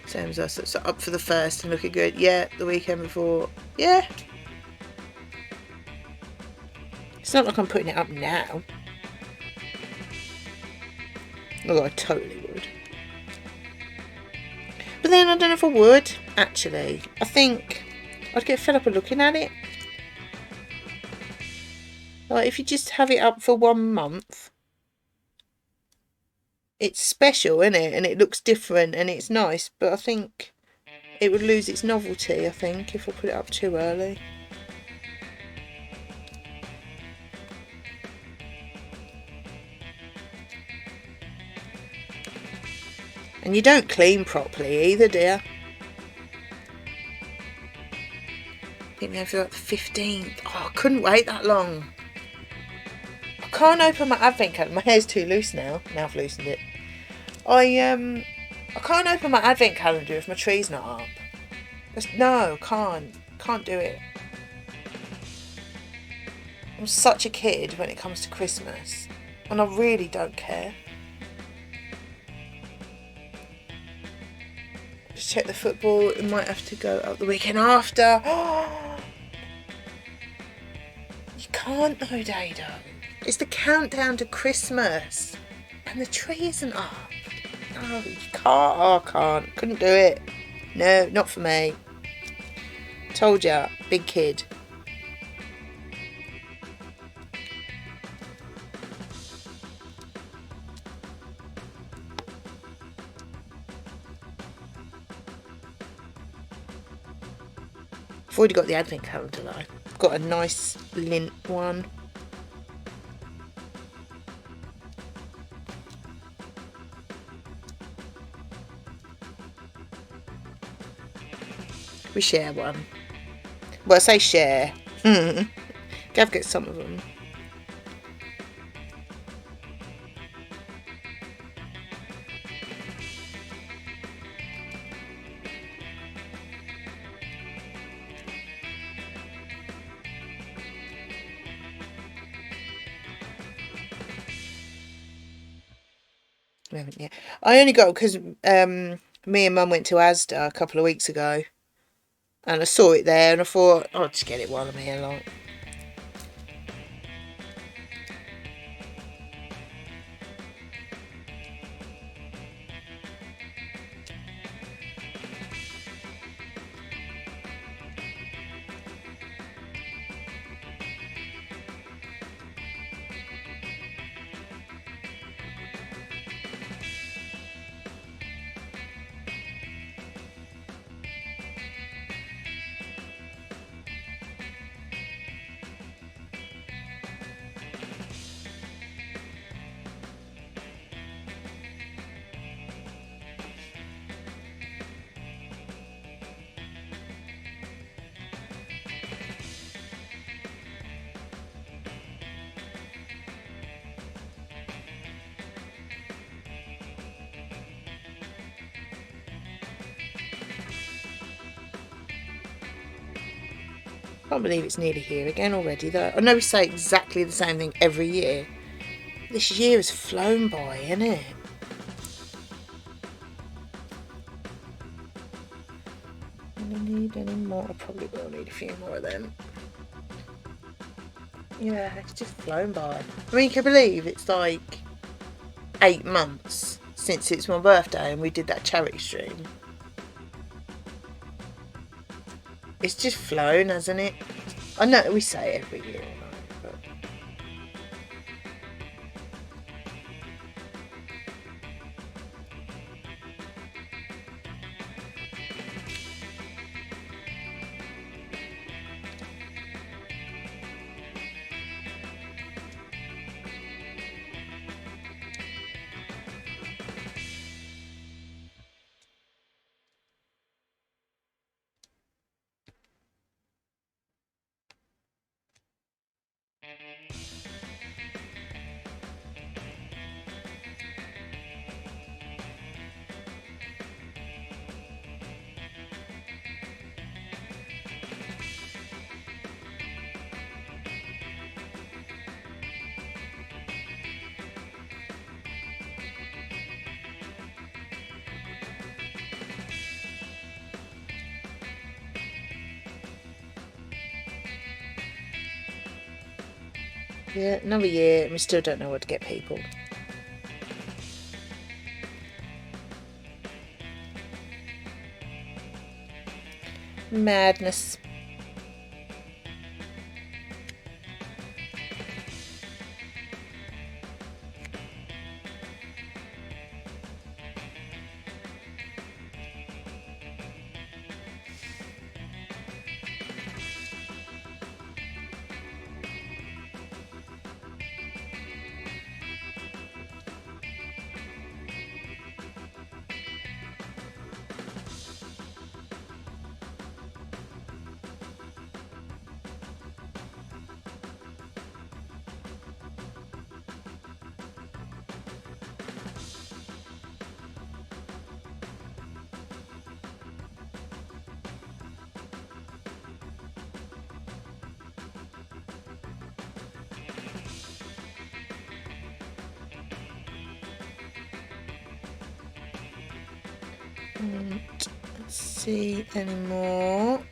Same as us. So up for the 1st and looking good. Yeah, the weekend before. Yeah. It's not like I'm putting it up now. Although I totally would. But then I don't know if I would, actually. I think I'd get fed up of looking at it. Like, if you just have it up for 1 month, it's special, isn't it? And it looks different and it's nice, but I think it would lose its novelty, I think, if I put it up too early. And you don't clean properly either, dear. I think we have to like the 15th. Oh, I couldn't wait that long. I can't open my advent calendar. My hair's too loose now. Now I've loosened it. I can't open my advent calendar if my tree's not up. No, can't do it. I'm such a kid when it comes to Christmas, and I really don't care. Just check the football. It might have to go out the weekend after. You can't though, Dado. It's the countdown to Christmas, and the tree isn't up. No, you can't. Oh, I can't. Couldn't do it. No, not for me. Told ya, big kid. I've already got the advent calendar though. I've got a nice lint one. We share one. Well, I say share. Gav gets some of them. We haven't yet. I only got because me and Mum went to Asda a couple of weeks ago, and I saw it there, and I thought, oh, I'll just get it while I'm here, like. Can't believe it's nearly here again already though. I know we say exactly the same thing every year. This year has flown by, hasn't it? Do I need any more? I probably will need a few more of them. Yeah, it's just flown by. I mean, can you believe it's like 8 months since it's my birthday and we did that charity stream? It's just flown, hasn't it? I know we say it every year, but yeah, another year and we still don't know what to get people. Madness. Let's see any more.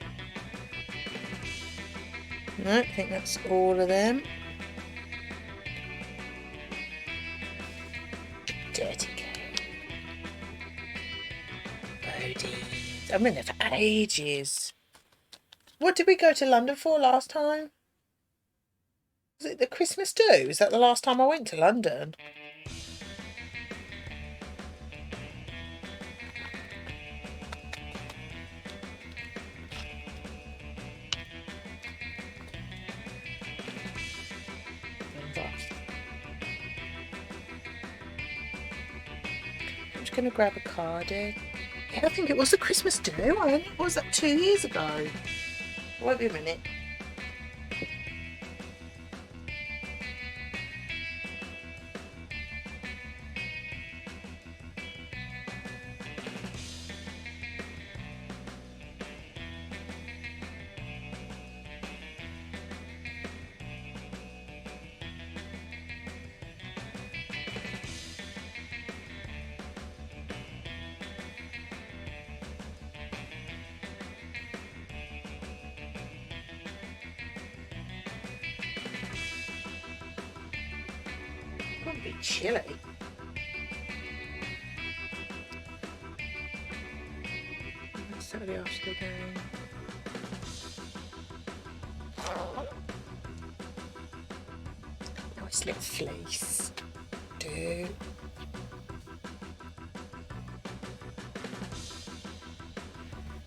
No, I think that's all of them. Dirty cat. Bodie. I've been there for ages. What did we go to London for last time? Was it the Christmas do? Is that the last time I went to London? I'm just going to grab a card in. Yeah, I think it was the Christmas do. What was that, 2 years ago? Won't be a minute. Can't be chilly. Saturday after the game. Nice little fleece. Do.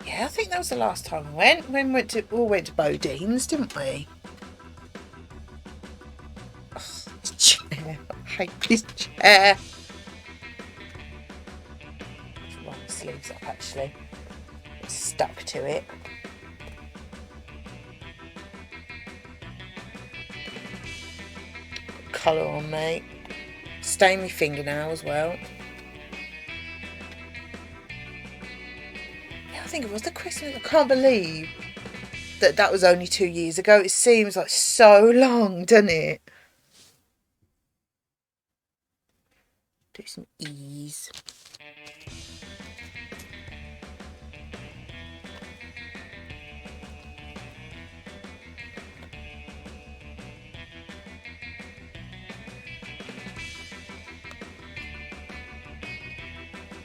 Yeah, I think that was the last time I went. When we all went to Bodine's, didn't we? Oh, this chair. I hate this chair. Roll the sleeves up actually. It's stuck to it. Colour on, mate. Stain my fingernail as well. Yeah, I think it was the Christmas. I can't believe that was only 2 years ago. It seems like so long, doesn't it? Do some ease.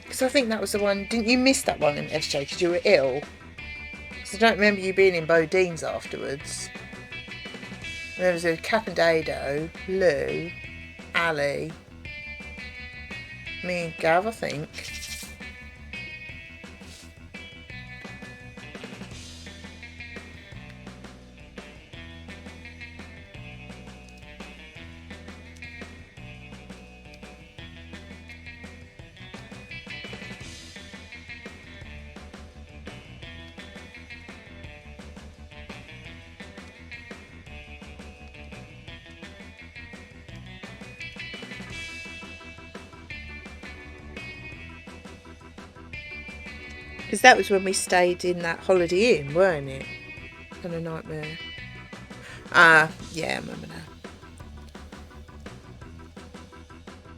Because I think that was the one. Didn't you miss that one in SJ because you were ill? Because I don't remember you being in Bodine's afterwards. There was a Cap and Dado, Lou, Ali, me and Gav, I think. Because that was when we stayed in that Holiday Inn, weren't it? On a nightmare. Yeah, I remember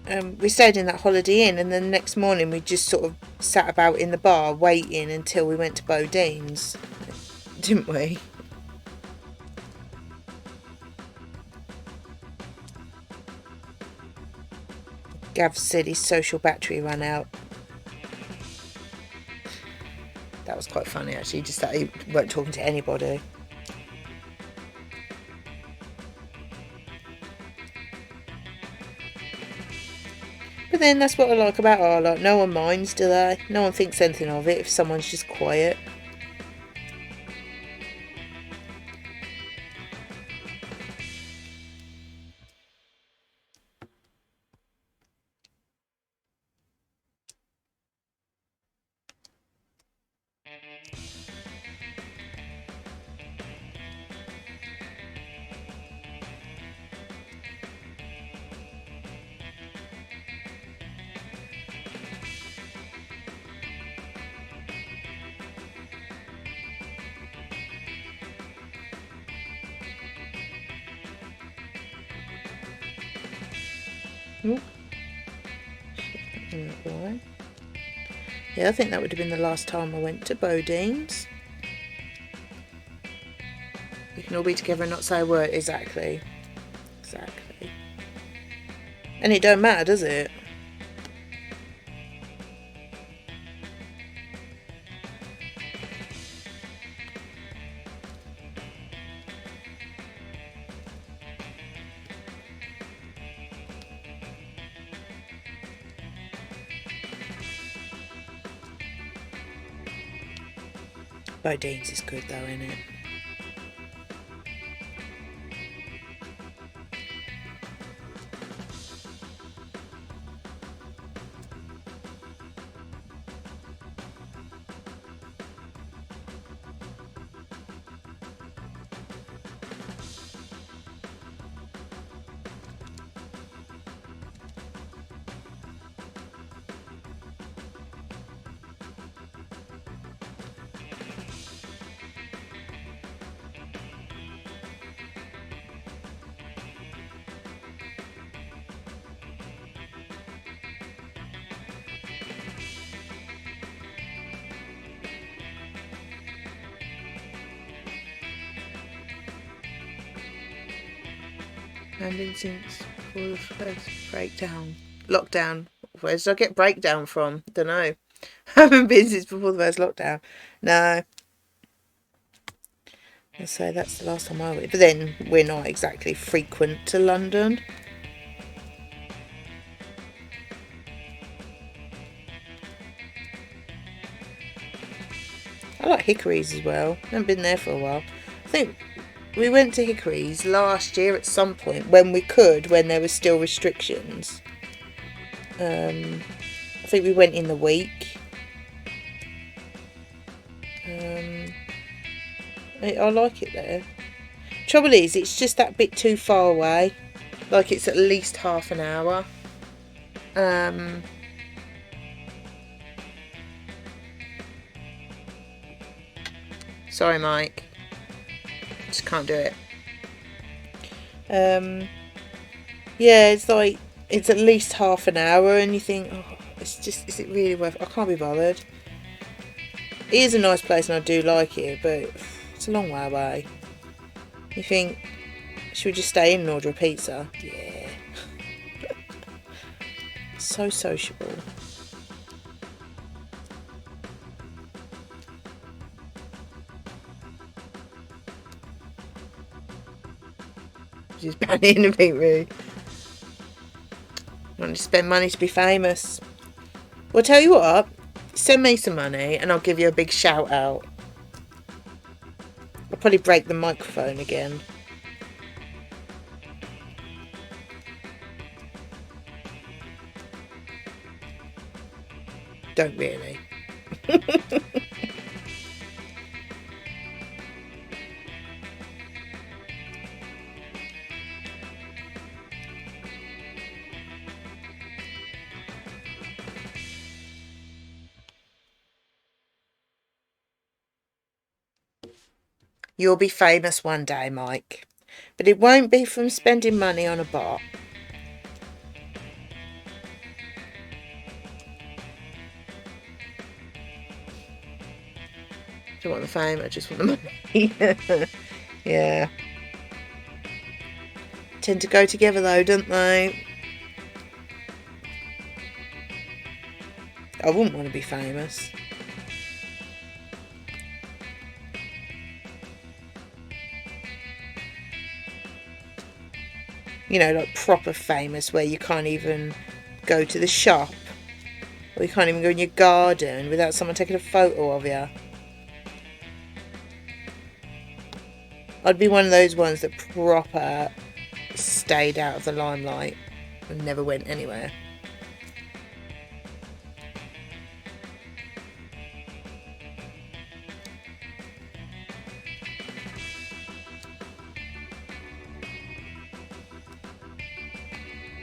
now. We stayed in that Holiday Inn, and then the next morning we just sort of sat about in the bar waiting until we went to Bodine's, didn't we? Gav said his social battery ran out. That was quite funny, actually, just that he weren't talking to anybody. But then that's what I like about our lot. No one minds, do they? No one thinks anything of it if someone's just quiet. Ooh. Yeah, I think that would have been the last time I went to Bodine's. We can all be together and not say a word. Exactly. Exactly. And it don't matter, does it? Bodine's is good though, isn't it? And been since before the first breakdown. Lockdown. Where did I get breakdown from? Don't know. Haven't been since before the first lockdown. No. So that's the last time I went. But then we're not exactly frequent to London. I like Hickory's as well. Haven't been there for a while. I think we went to Hickory's last year at some point when we could, when there were still restrictions. I think we went in the week. I like it there. Trouble is, it's just that bit too far away. Like it's at least half an hour. Sorry, Mike. Just can't do it. Yeah, it's like, it's at least half an hour and you think, oh, it's just, is it really worth, I can't be bothered. It is a nice place and I do like it, but it's a long way away. You think, should we just stay in and order a pizza? Yeah. So sociable. She's banning the pink room. I want to spend money to be famous. Well, tell you what, send me some money and I'll give you a big shout out. I'll probably break the microphone again. Don't really. You'll be famous one day, Mike. But it won't be from spending money on a bot. I don't want the fame, I just want the money. Yeah. Tend to go together though, don't they? I wouldn't want to be famous. You know, like proper famous where you can't even go to the shop. Or you can't even go in your garden without someone taking a photo of you. I'd be one of those ones that proper stayed out of the limelight and never went anywhere.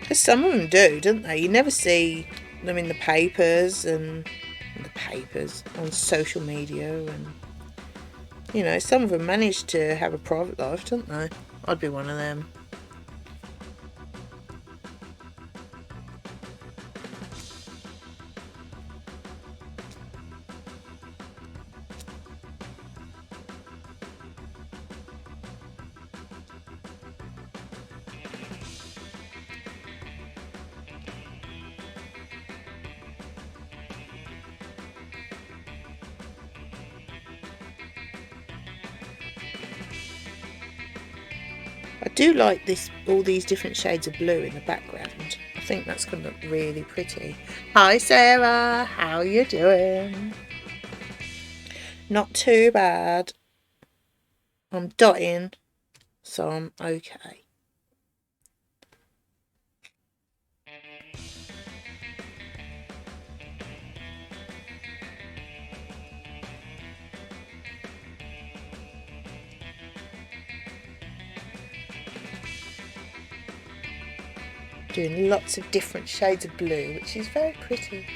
Because some of them do, don't they? You never see them in the papers and on social media, and you know, some of them manage to have a private life, don't they? I'd be one of them. I do like this, all these different shades of blue in the background. I think that's going to look really pretty. Hi Sarah, how you doing? Not too bad. I'm dotting, so I'm okay. Doing lots of different shades of blue, which is very pretty.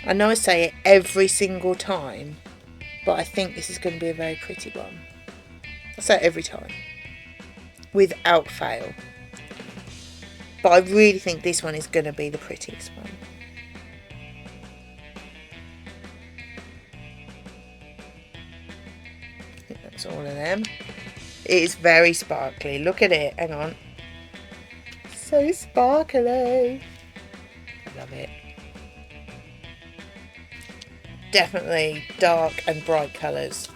I know I say it every single time, but I think this is going to be a very pretty one. I say it every time, without fail. But I really think this one is going to be the prettiest one. I think that's all of them. It is very sparkly. Look at it. Hang on. So sparkly. I love it. Definitely dark and bright colours.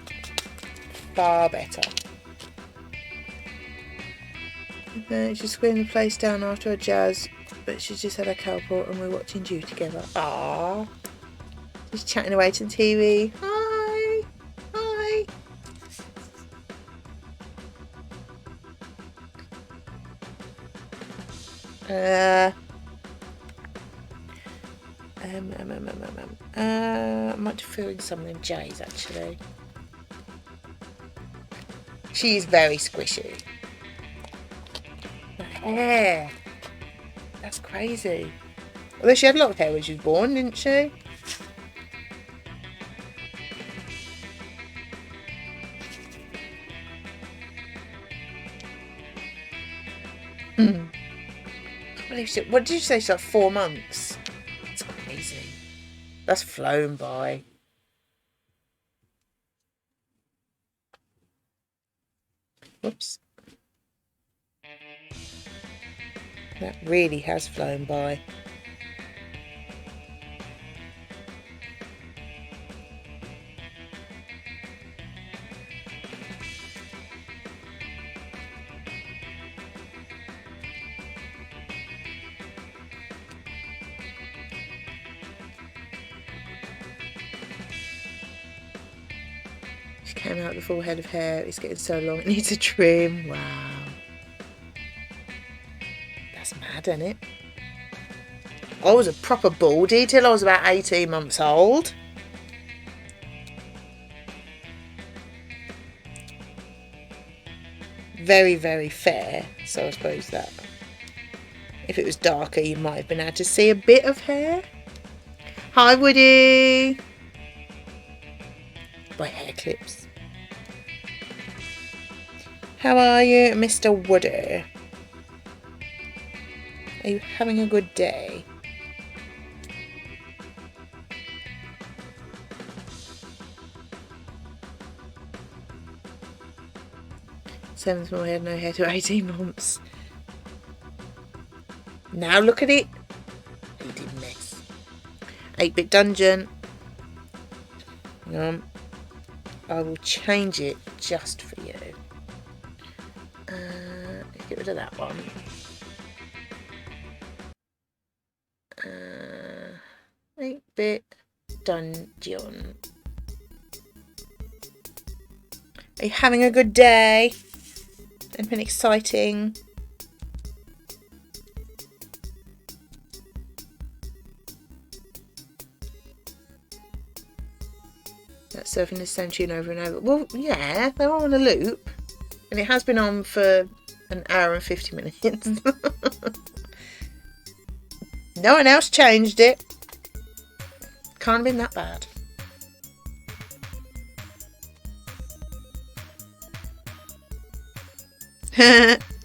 Far better. She's squeezing the place down after a jazz, but she's just had a Calport and we're watching Dew together. Aww. Just chatting away to the TV. Hi. Hi. I might fill in some of them J's actually. She's very squishy. Her hair. That's crazy. Although she had a lot of hair when she was born, didn't she? What did you say? She's like 4 months. It's crazy. That's flown by. Whoops. That really has flown by. She came out with a full head of hair. It's getting so long. It needs a trim. Wow. That's mad, isn't it? I was a proper baldy till I was about 18 months old. Very, very fair. So I suppose that if it was darker, you might have been able to see a bit of hair. Hi, Woody. My hair clips. How are you, Mr. Woody? Are you having a good day? Seven small hair, no hair to 18 months. Now look at it. You did mess. 8-bit dungeon. I will change it just for you. Get rid of that one. 8-bit dungeon. Are you having a good day? Anything exciting? That's surfing the same tune over and over. Well, yeah, they're all on a loop. And it has been on for an hour and 50 minutes. No one else changed it. Can't have been that bad.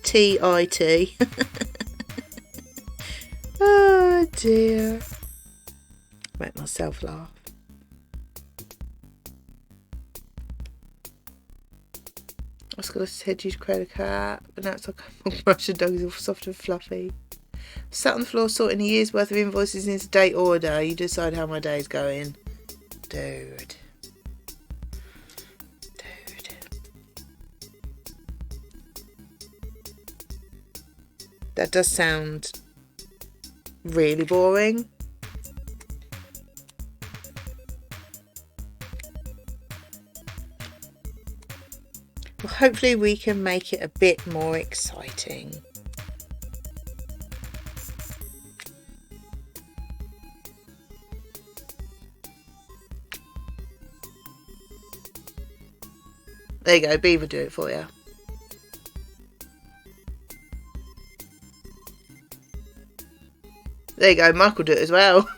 T-I-T. Oh dear. Make myself laugh. Oscar said you'd create a cat, but now it's like a Russian dog is all soft and fluffy. Sat on the floor sorting a year's worth of invoices into date order. You decide how my day's going. Dude. That does sound really boring. Well, hopefully we can make it a bit more exciting. There you go, Beaver do it for you. There you go, Mark will do it as well.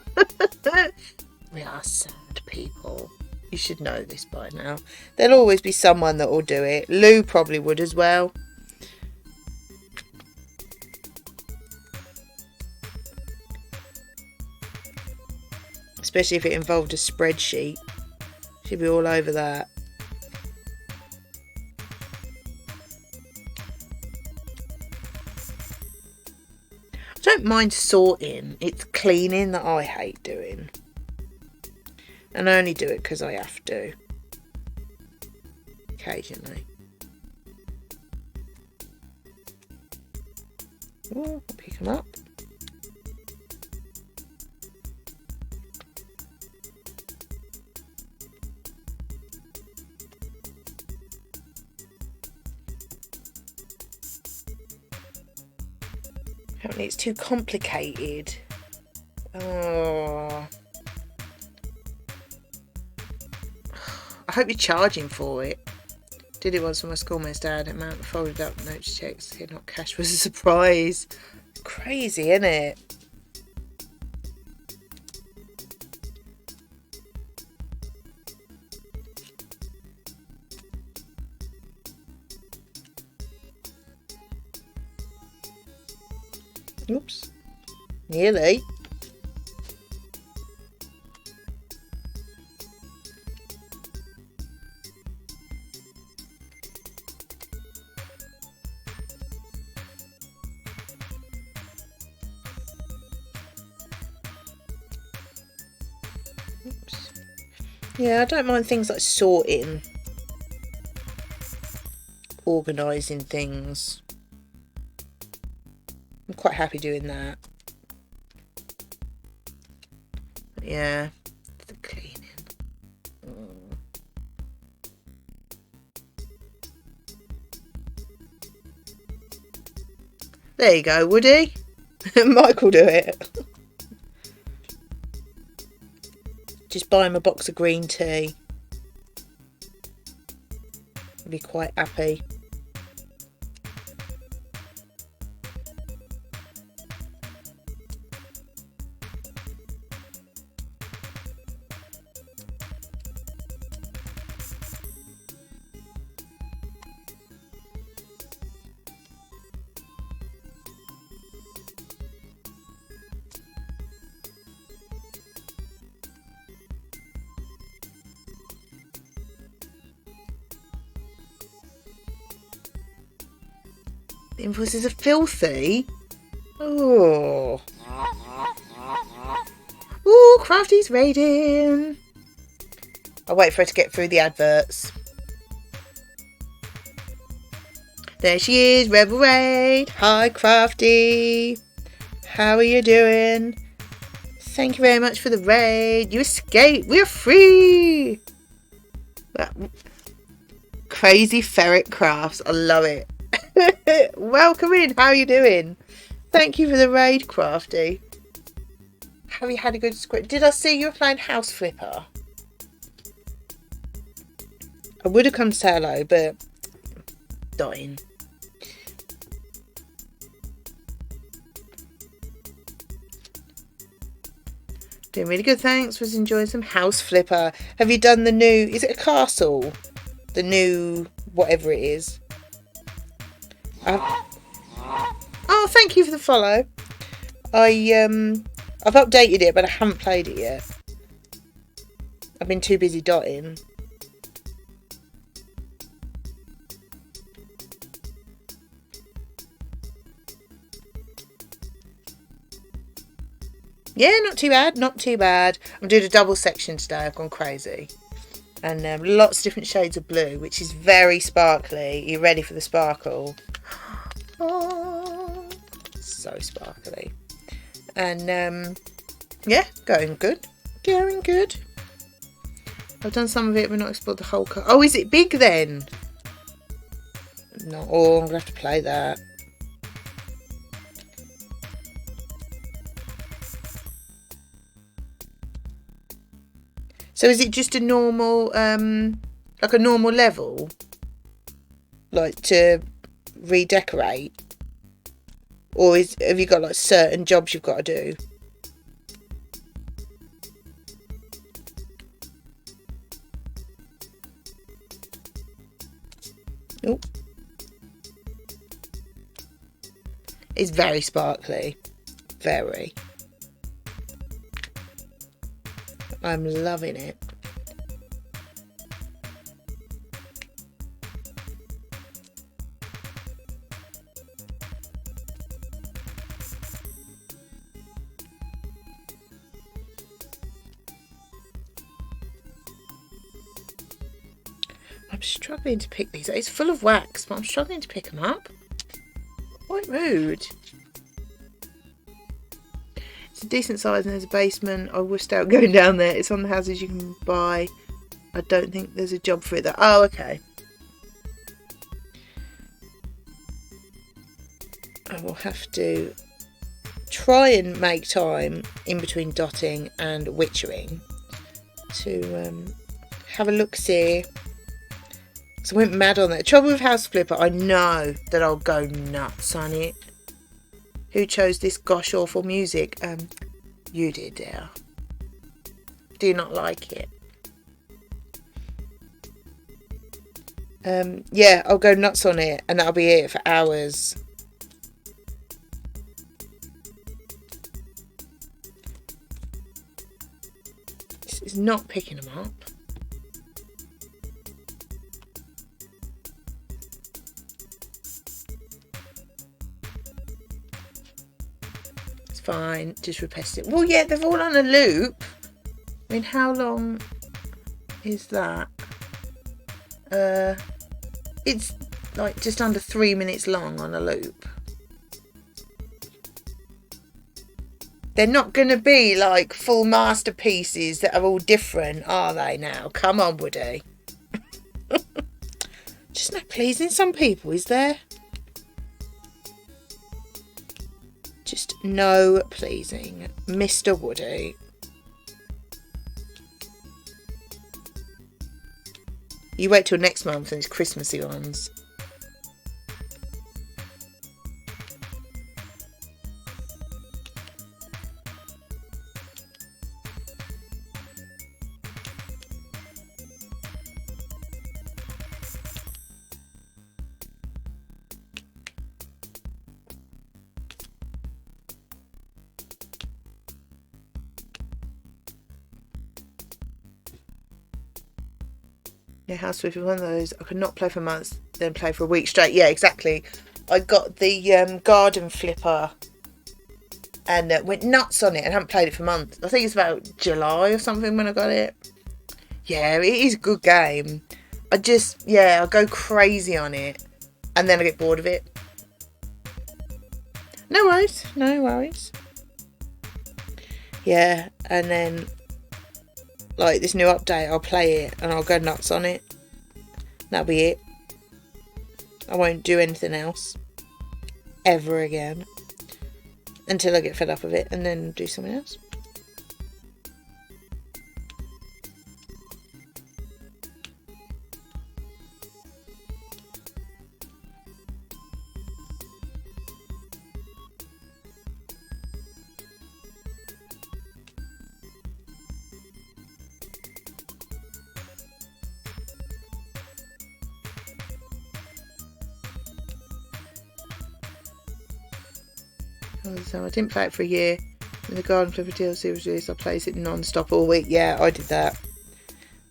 We are sad people. You should know this by now. There'll always be someone that will do it. Lou probably would as well. Especially if it involved a spreadsheet. She'd be all over that. I don't mind sorting. It's cleaning that I hate doing. And I only do it because I have to. Occasionally. Oh, I'll pick them up. Apparently it's too complicated. Oh. I hope you're charging for it. Did it once for my schoolmate's dad. Amount of folded up notes checks. Here, not cash was a surprise. It's crazy, isn't it? Oops. Nearly. Oops. Yeah, I don't mind things like sorting, organising things. I'm quite happy doing that. But yeah, the cleaning. There you go, Woody. Michael do it. Just buy him a box of green tea. He'll be quite happy. The invoices are filthy. Oh. Ooh, Crafty's raiding. I'll wait for her to get through the adverts. There she is, Rebel Raid. Hi, Crafty. How are you doing? Thank you very much for the raid. You escaped. We're free. Crazy Ferret Crafts. I love it. Welcome in. How are you doing? Thank you for the raid, Crafty. Have you had a good script? Did I see you were playing House Flipper? I would have come to say hello, but dying. Doing really good, thanks. Was enjoying some House Flipper. Have you done the new, is it a castle? The new whatever it is. Oh, thank you for the follow. I've updated it, but I haven't played it yet. I've been too busy dotting. Yeah, not too bad, not too bad. I'm doing a double section today. I've gone crazy. And lots of different shades of blue, which is very sparkly. Are you ready for the sparkle? Oh, so sparkly. And yeah, going good. Going good. I've done some of it, but not explored the whole car. Oh, is it big then? No, oh, I'm going to have to play that. So is it just a normal, like a normal level? Like to redecorate? Or have you got like certain jobs you've got to do? Oh. It's very sparkly. Very. I'm loving it. I'm struggling to pick these. It's full of wax, but I'm struggling to pick them up. Quite rude. It's a decent size and there's a basement. I wished out going down there. It's on the houses you can buy. I don't think there's a job for it there. Oh, okay. I will have to try and make time in between dotting and witchering to have a look-see. So I went mad on that. The trouble with House Flipper, I know that I'll go nuts on it. Who chose this gosh awful music? You did, dear. Do you not like it? Yeah, I'll go nuts on it and that'll be it for hours. not picking them up. It's fine, just repress it. Well, yeah, they're all on a loop. I mean, how long is that? It's like just under 3 minutes long on a loop. They're not going to be like full masterpieces that are all different, are they now? Come on, Woody. Just no pleasing some people, is there? Just no pleasing Mr. Woody. You wait till next month and it's Christmassy ones. Yeah, House Swift is one of those. I could not play for months, then play for a week straight. Yeah, exactly. I got the garden flipper and went nuts on it and haven't played it for months. I think it's about July or something when I got it. Yeah, it is a good game. I go crazy on it and then I get bored of it. No worries, no worries. Yeah, and then like this new update, I'll play it and I'll go nuts on it. That'll be it. I won't do anything else ever again until I get fed up of it and then do something else. So I didn't play it for a year. When the Garden Flipper DLC was released, I played it non-stop all week. Yeah, I did that.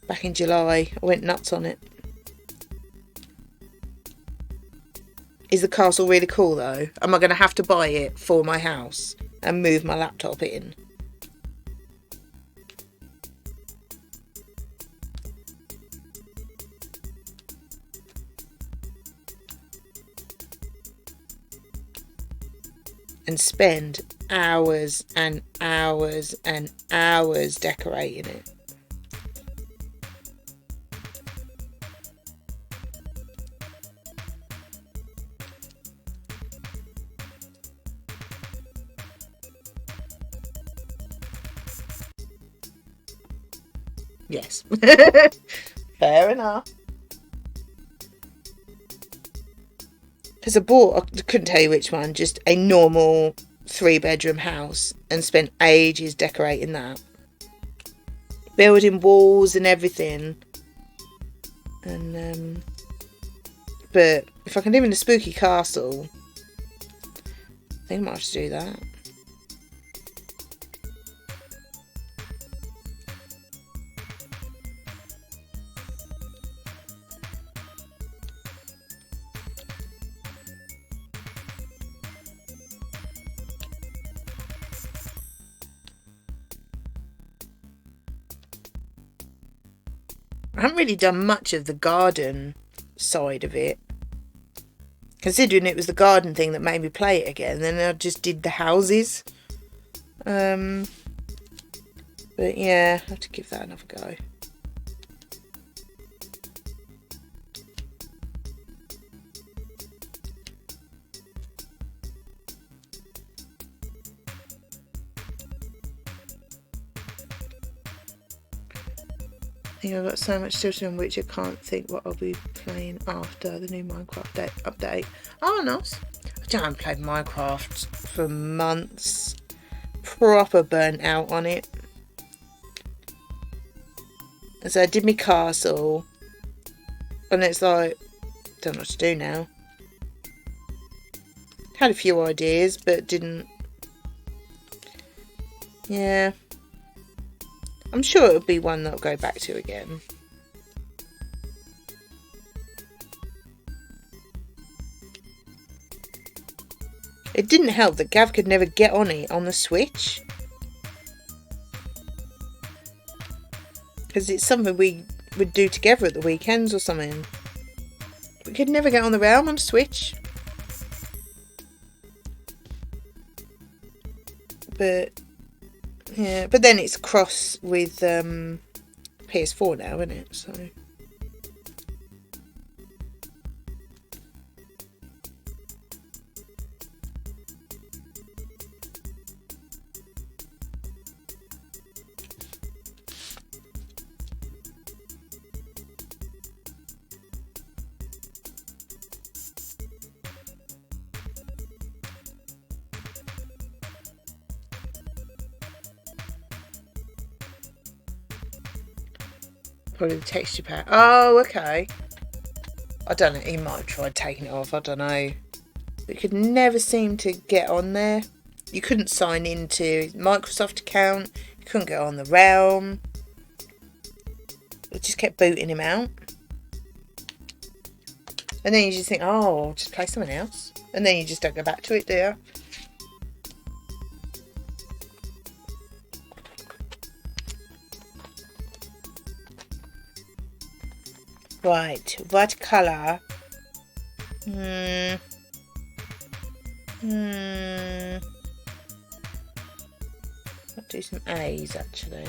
Back in July, I went nuts on it. Is the castle really cool though? Am I going to have to buy it for my house and move my laptop in? And spend hours and hours and hours decorating it. Yes. Fair enough. Because I couldn't tell you which one, just a normal 3-bedroom house and spent ages decorating that. Building walls and everything. And, but if I can live in a spooky castle, I think I might have to do that. I haven't really done much of the garden side of it. Considering it was the garden thing that made me play it again, then I just did the houses. But yeah, I have to give that another go. I think I've got so much still to do on which I can't think what I'll be playing after the new Minecraft update. Oh, nice. I haven't played Minecraft for months. Proper burnt out on it. And so I did my castle. And it's like, don't know what to do now. Had a few ideas, but didn't. Yeah. I'm sure it'll be one that I'll go back to again. It didn't help that Gav could never get on it on the Switch. Because it's something we would do together at the weekends or something. We could never get on the Realm on Switch. But yeah, but then it's cross with PS4 now, isn't it? So probably the texture pack. Oh, okay. I don't know. He might have tried taking it off. I don't know. We could never seem to get on there. You couldn't sign into Microsoft account. You couldn't get on the Realm. It just kept booting him out. And then you just think, oh, I'll just play something else. And then you just don't go back to it, do you? Right, what colour? I'll do some A's actually.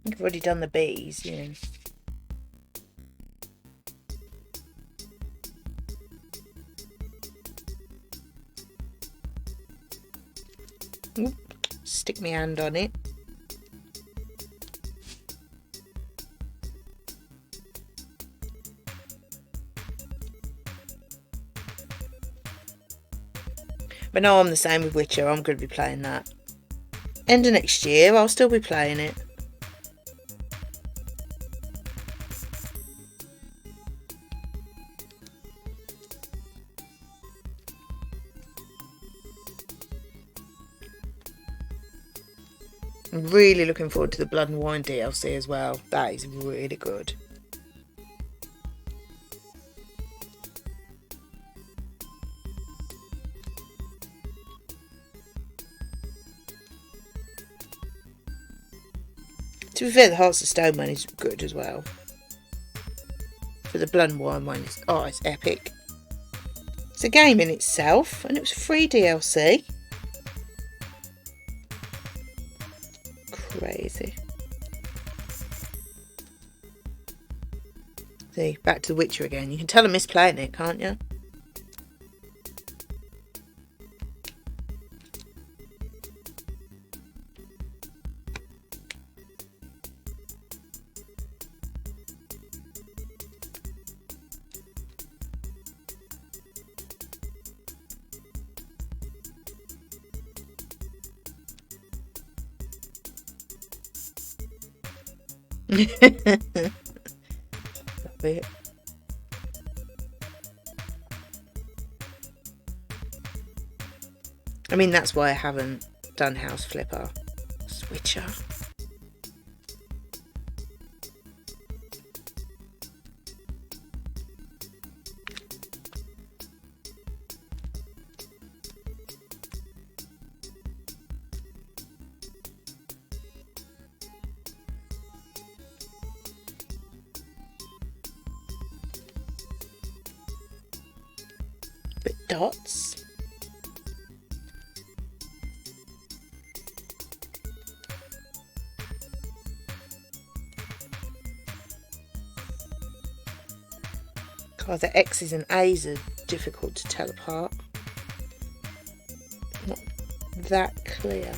I've already done the B's, yeah. Oop, stick my hand on it. But no, I'm the same with Witcher. I'm going to be playing that. End of next year, I'll still be playing it. I'm really looking forward to the Blood and Wine DLC as well. That is really good. To be fair, the Hearts of Stone one is good as well. But the Blood and Wine one is, oh, it's epic. It's a game in itself, and it was free DLC. Crazy. See, back to The Witcher again. You can tell I miss playing it, can't you? That bit. I mean, that's why I haven't done House Flipper. Switcher. Bit dots. God, the X's and A's are difficult to tell apart. Not that clear.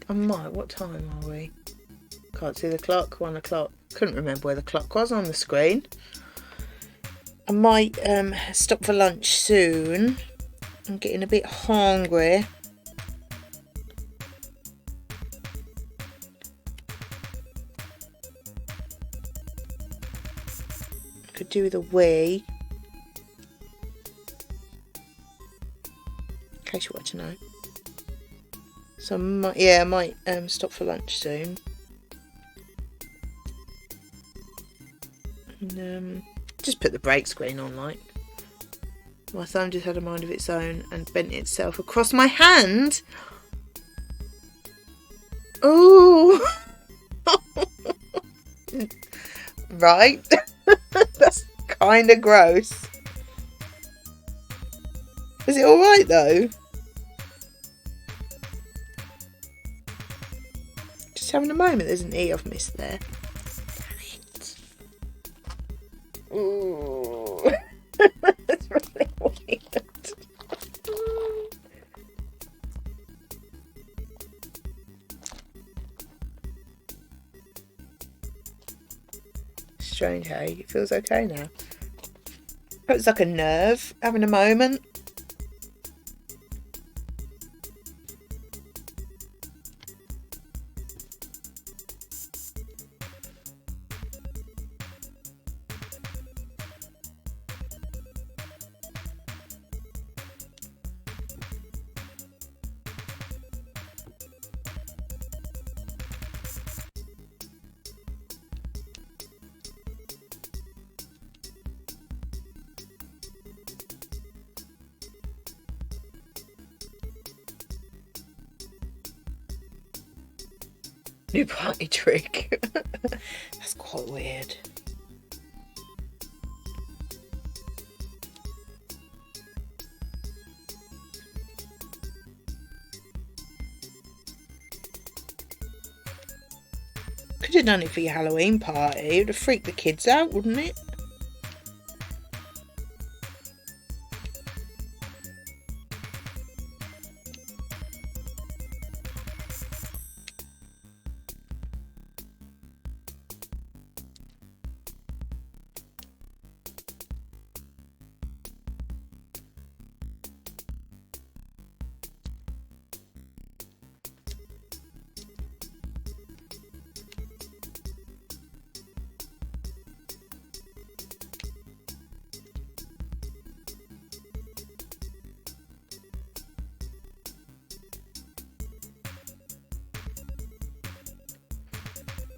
I might. What time are we? Can't see the clock. 1 o'clock. Couldn't remember where the clock was on the screen. I might stop for lunch soon. I'm getting a bit hungry. Could do with a wee. In case you want to know. So I might stop for lunch soon. And just put the brake screen on, like. My thumb just had a mind of its own and bent itself across my hand. Ooh. Right. That's kind of gross. Is it alright though? Just having a moment, there's an E I've missed there. Damn it. Ooh. That's really weird. Strange, hey? It feels okay now. It's like a nerve having a moment. New party trick. That's quite weird. Could have done it for your Halloween party. It would have freaked the kids out, wouldn't it?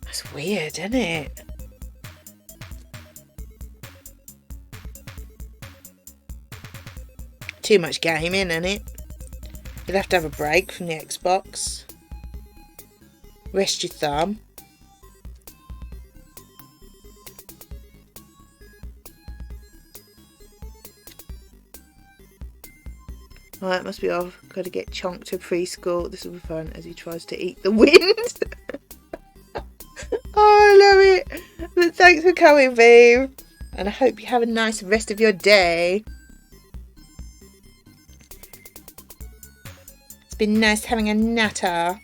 That's weird, isn't it? Too much gaming, isn't it? You'll have to have a break from the Xbox. Rest your thumb. Right, must be off. Got to get Chonk to preschool. This will be fun as he tries to eat the wind. Oh, I love it. But thanks for coming, babe. And I hope you have a nice rest of your day. It's been nice having a natter.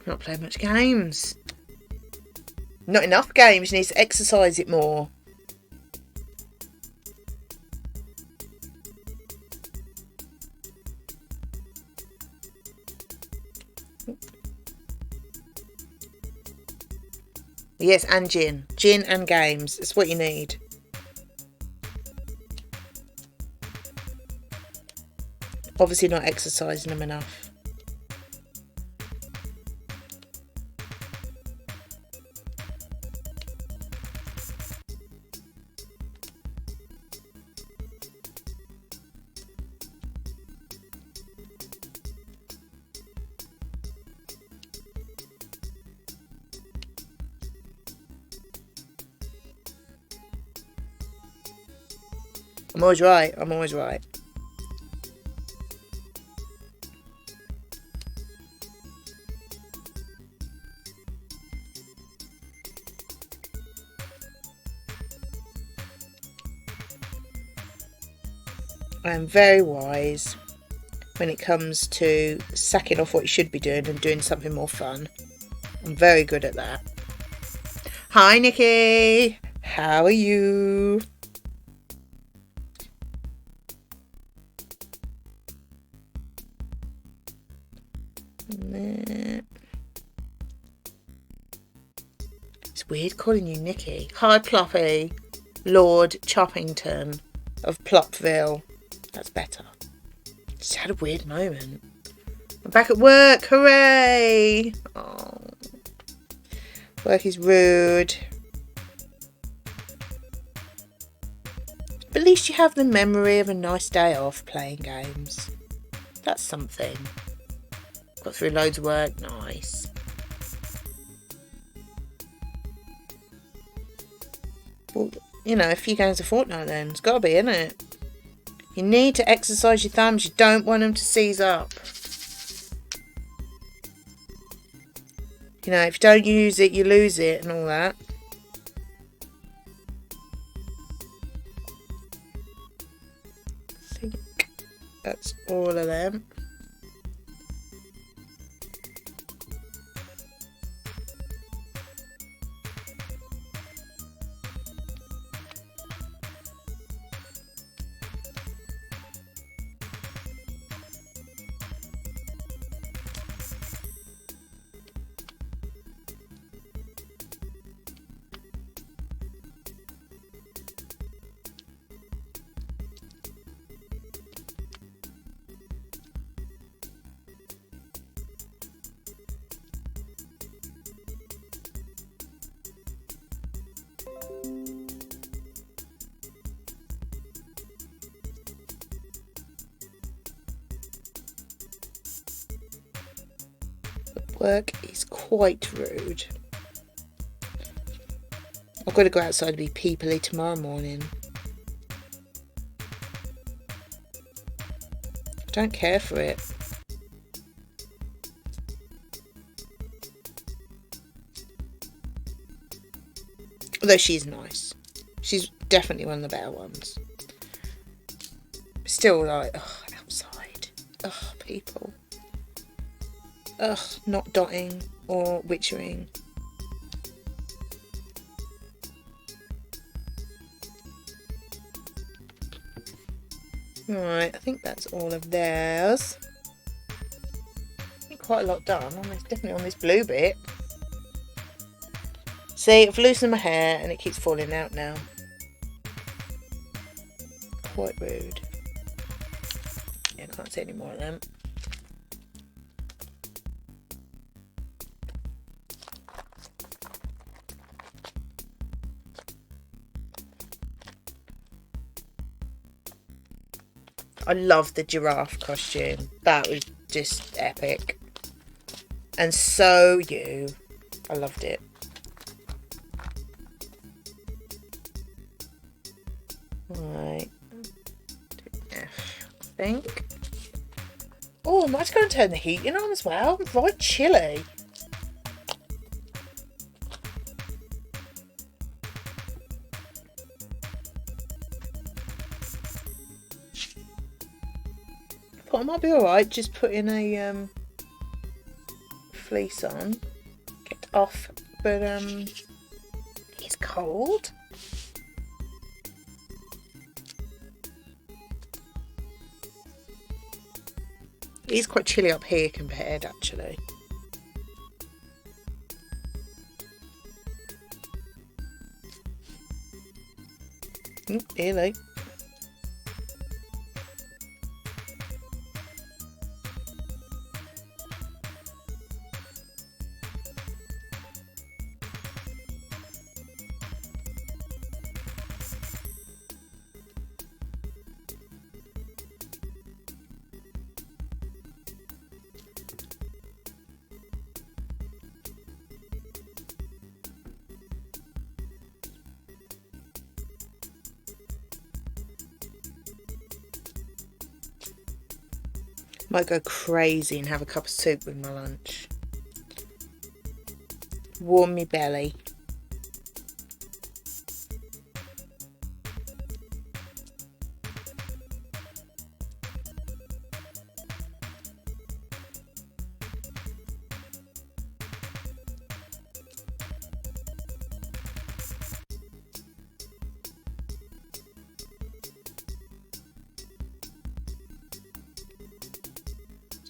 Not playing much games. Not enough games. You need to exercise it more. Yes, and gin. Gin and games. It's what you need. Obviously not exercising them enough. I'm always right. I'm always right. I am very wise when it comes to sacking off what you should be doing and doing something more fun. I'm very good at that. Hi, Nikki. How are you? It's weird calling you Nikki. Hi, Ploppy. Lord Choppington of Plopville. That's better. Just had a weird moment. I'm back at work. Hooray! Oh. Work is rude. But at least you have the memory of a nice day off playing games. That's something. Got through loads of work. Nice. Well, you know, a few games a fortnight then. It's got to be, innit? You need to exercise your thumbs. You don't want them to seize up. You know, if you don't use it, you lose it and all that. I think that's all of them. Work is quite rude. I've got to go outside and be peoply tomorrow morning. I don't care for it. Although she's nice. She's definitely one of the better ones. Still like, ugh, outside. Ugh, people. Ugh, not dotting or witchering. Right, I think that's all of theirs. Quite a lot done. Definitely on this blue bit. See, I've loosened my hair and it keeps falling out now. Quite rude. Yeah, I can't see any more of them. I love the giraffe costume. That was just epic. And so you. I loved it. Right. F, I think. Oh, I might go and turn the heating on as well. It's right chilly. I might be alright just putting a fleece on, get off, but it's cold. It's quite chilly up here compared, actually. Really. Might go crazy and have a cup of soup with my lunch. Warm me belly.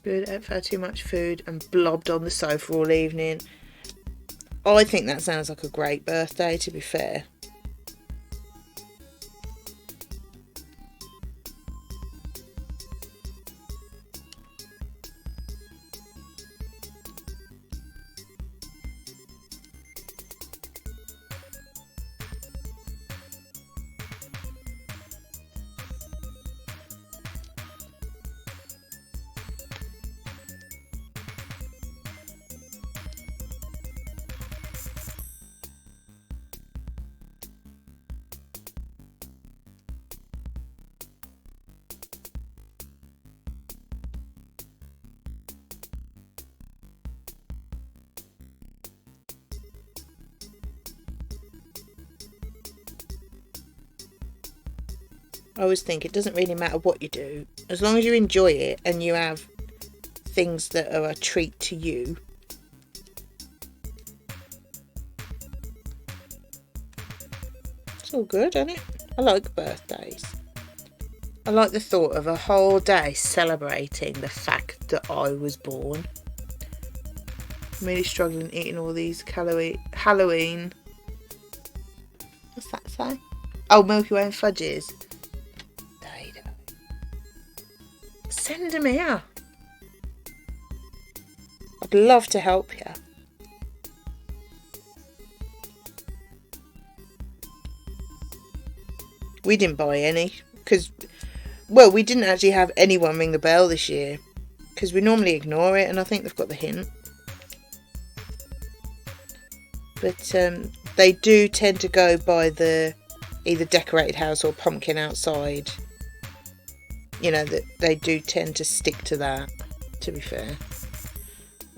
Good, ate far too much food and blobbed on the sofa all evening. I think that sounds like a great birthday, to be fair. I always think it doesn't really matter what you do, as long as you enjoy it and you have things that are a treat to you. It's all good, isn't it? I like birthdays. I like the thought of a whole day celebrating the fact that I was born. I'm really struggling eating all these Halloween. What's that say? Oh, Milky Way and fudges. Send them here. I'd love to help you. We didn't buy any because, well, we didn't actually have anyone ring the bell this year because we normally ignore it, and I think they've got the hint. But they do tend to go by the either decorated house or pumpkin outside. You know, that they do tend to stick to that, to be fair.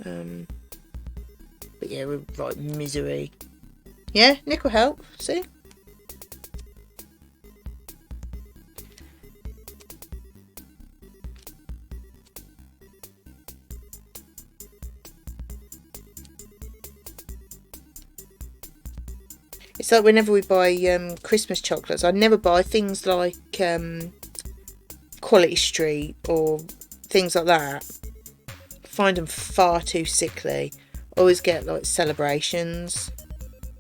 But yeah, we're right, misery. Yeah, Nick will help, see? It's like whenever we buy Christmas chocolates, I never buy things like Quality Street or things like that. I find them far too sickly. Always get like Celebrations.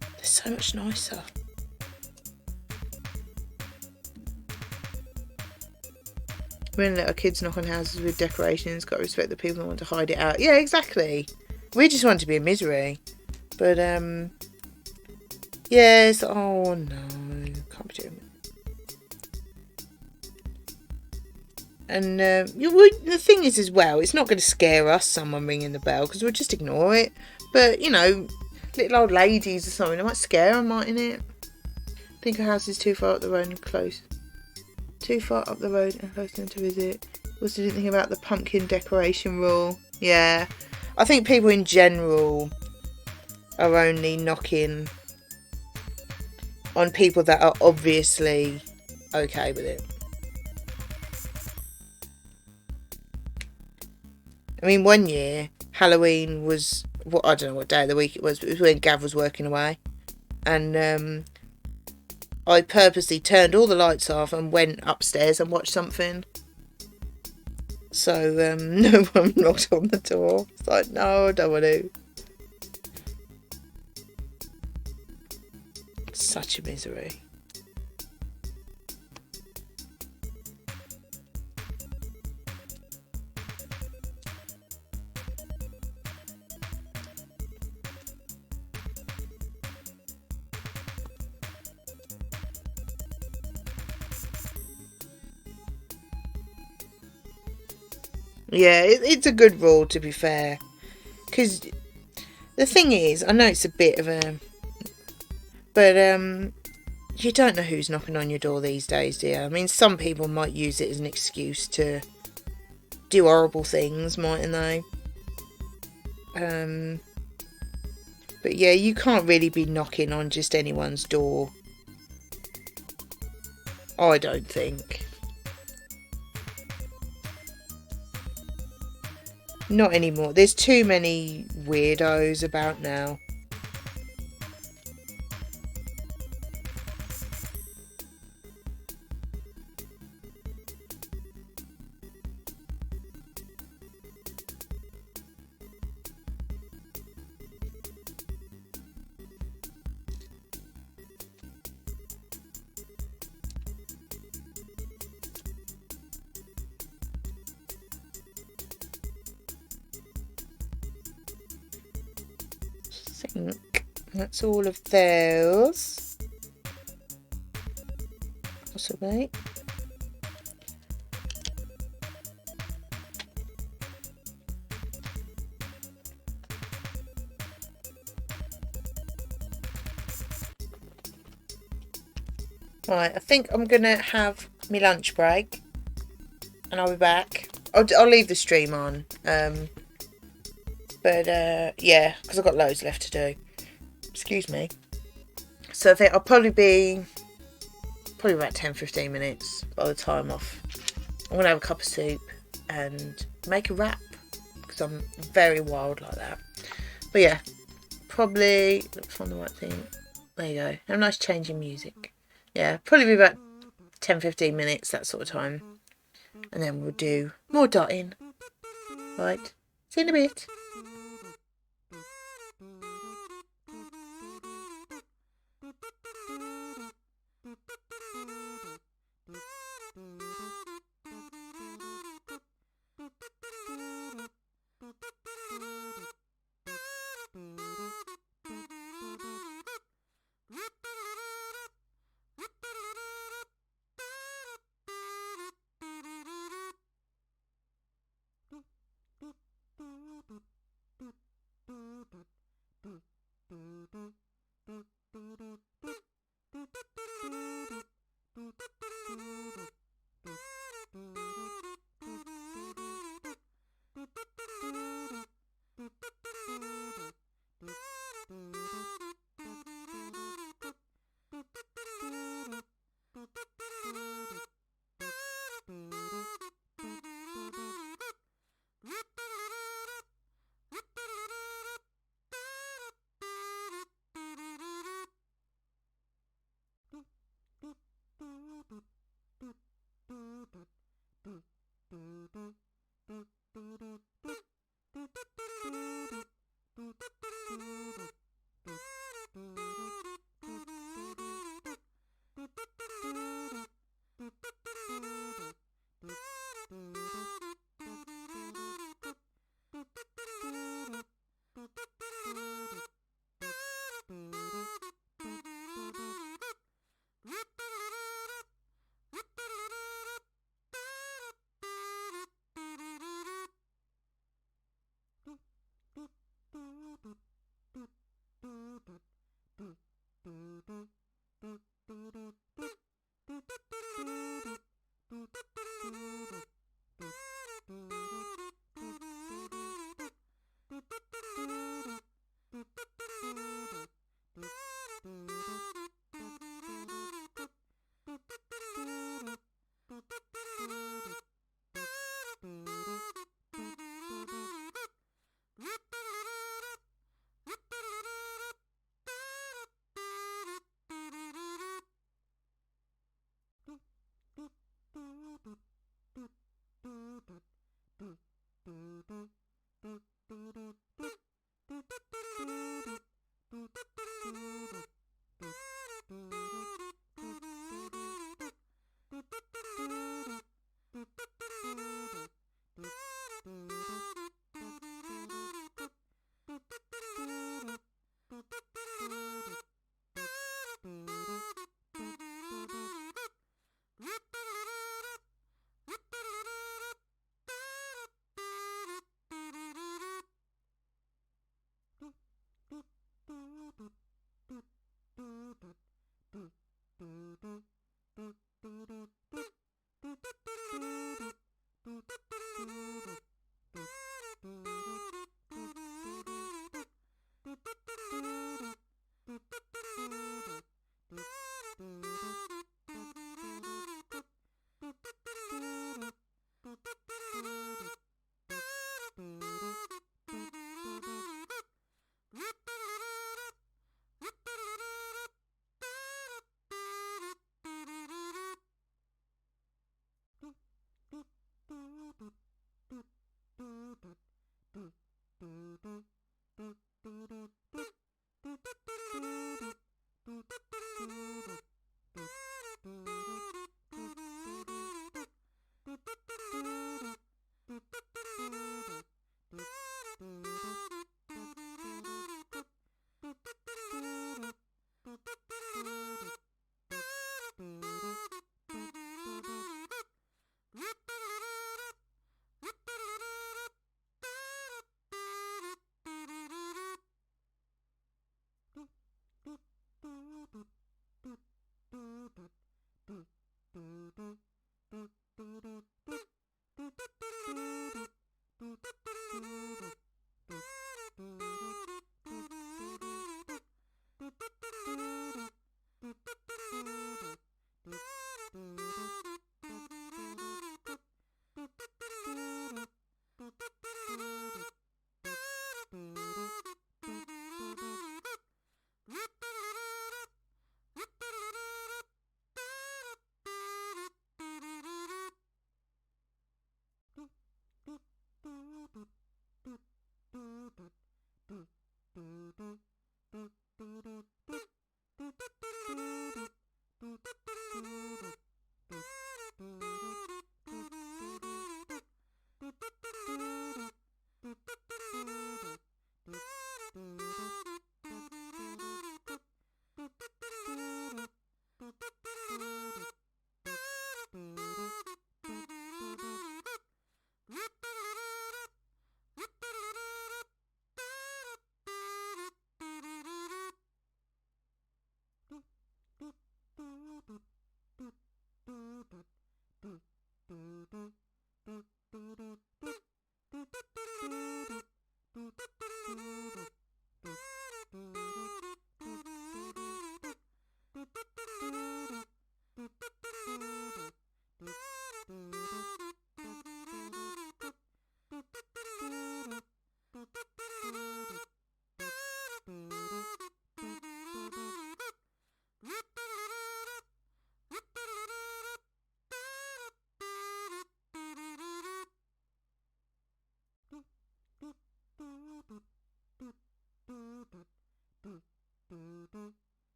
They're so much nicer. When little kids knock on houses with decorations, got to respect the people that want to hide it out. Yeah, exactly. We just want to be in misery. But yes, oh no, can't be doing it. And the thing is as well, it's not going to scare us, someone ringing the bell, because we'll just ignore it. But, you know, little old ladies or something, it might scare them, mightn't it? I think our house is too far up the road and close. Too far up the road and close enough to visit. Also didn't think about the pumpkin decoration rule. Yeah. I think people in general are only knocking on people that are obviously okay with it. I mean, one year, Halloween was, I don't know what day of the week it was, but it was when Gav was working away. And I purposely turned all the lights off and went upstairs and watched something. So no one knocked on the door. It's like, no, I don't want to. Such a misery. Yeah, it's a good rule, to be fair. Because the thing is, I know it's a bit of a... But you don't know who's knocking on your door these days, do you? I mean, some people might use it as an excuse to do horrible things, mightn't they? But yeah, you can't really be knocking on just anyone's door. I don't think. Not anymore. There's too many weirdos about now. think that's all of those. Possibly. Right, I think I'm gonna have my lunch break, and I'll be back. I'll leave the stream on, but yeah, because I've got loads left to do. Excuse me. So I think I'll probably be about 10-15 minutes by the time off. I'm gonna have a cup of soup and make a wrap because I'm very wild like that. But yeah, probably let's find the right thing. There you go. Have a nice change in music. Yeah, probably be about 10-15 minutes, that sort of time. And then we'll do more dotting. Right. See you in a bit.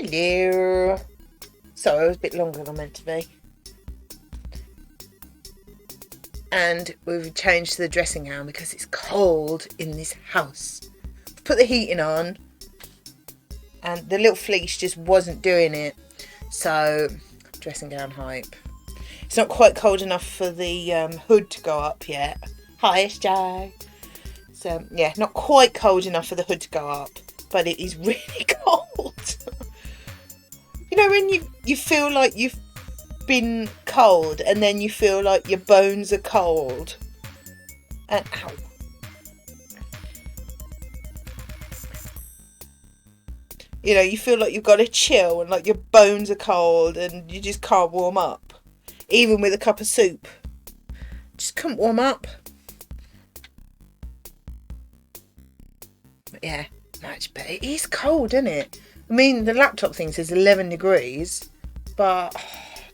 Hello. Sorry, I was a bit longer than I meant to be. And we've changed to the dressing gown because it's cold in this house. Put the heating on and the little fleece just wasn't doing it. So, dressing gown hype. It's not quite cold enough for the hood to go up yet. Hi, it's Jo. So, yeah, not quite cold enough for the hood to go up. But it is really cold. You know when you feel like you've been cold and then you feel like your bones are cold? And ow. You know, you feel like you've got a chill and like your bones are cold and you just can't warm up. Even with a cup of soup. Just couldn't warm up. But yeah, much better. It is cold, isn't it? I mean, the laptop thing says 11 degrees. But I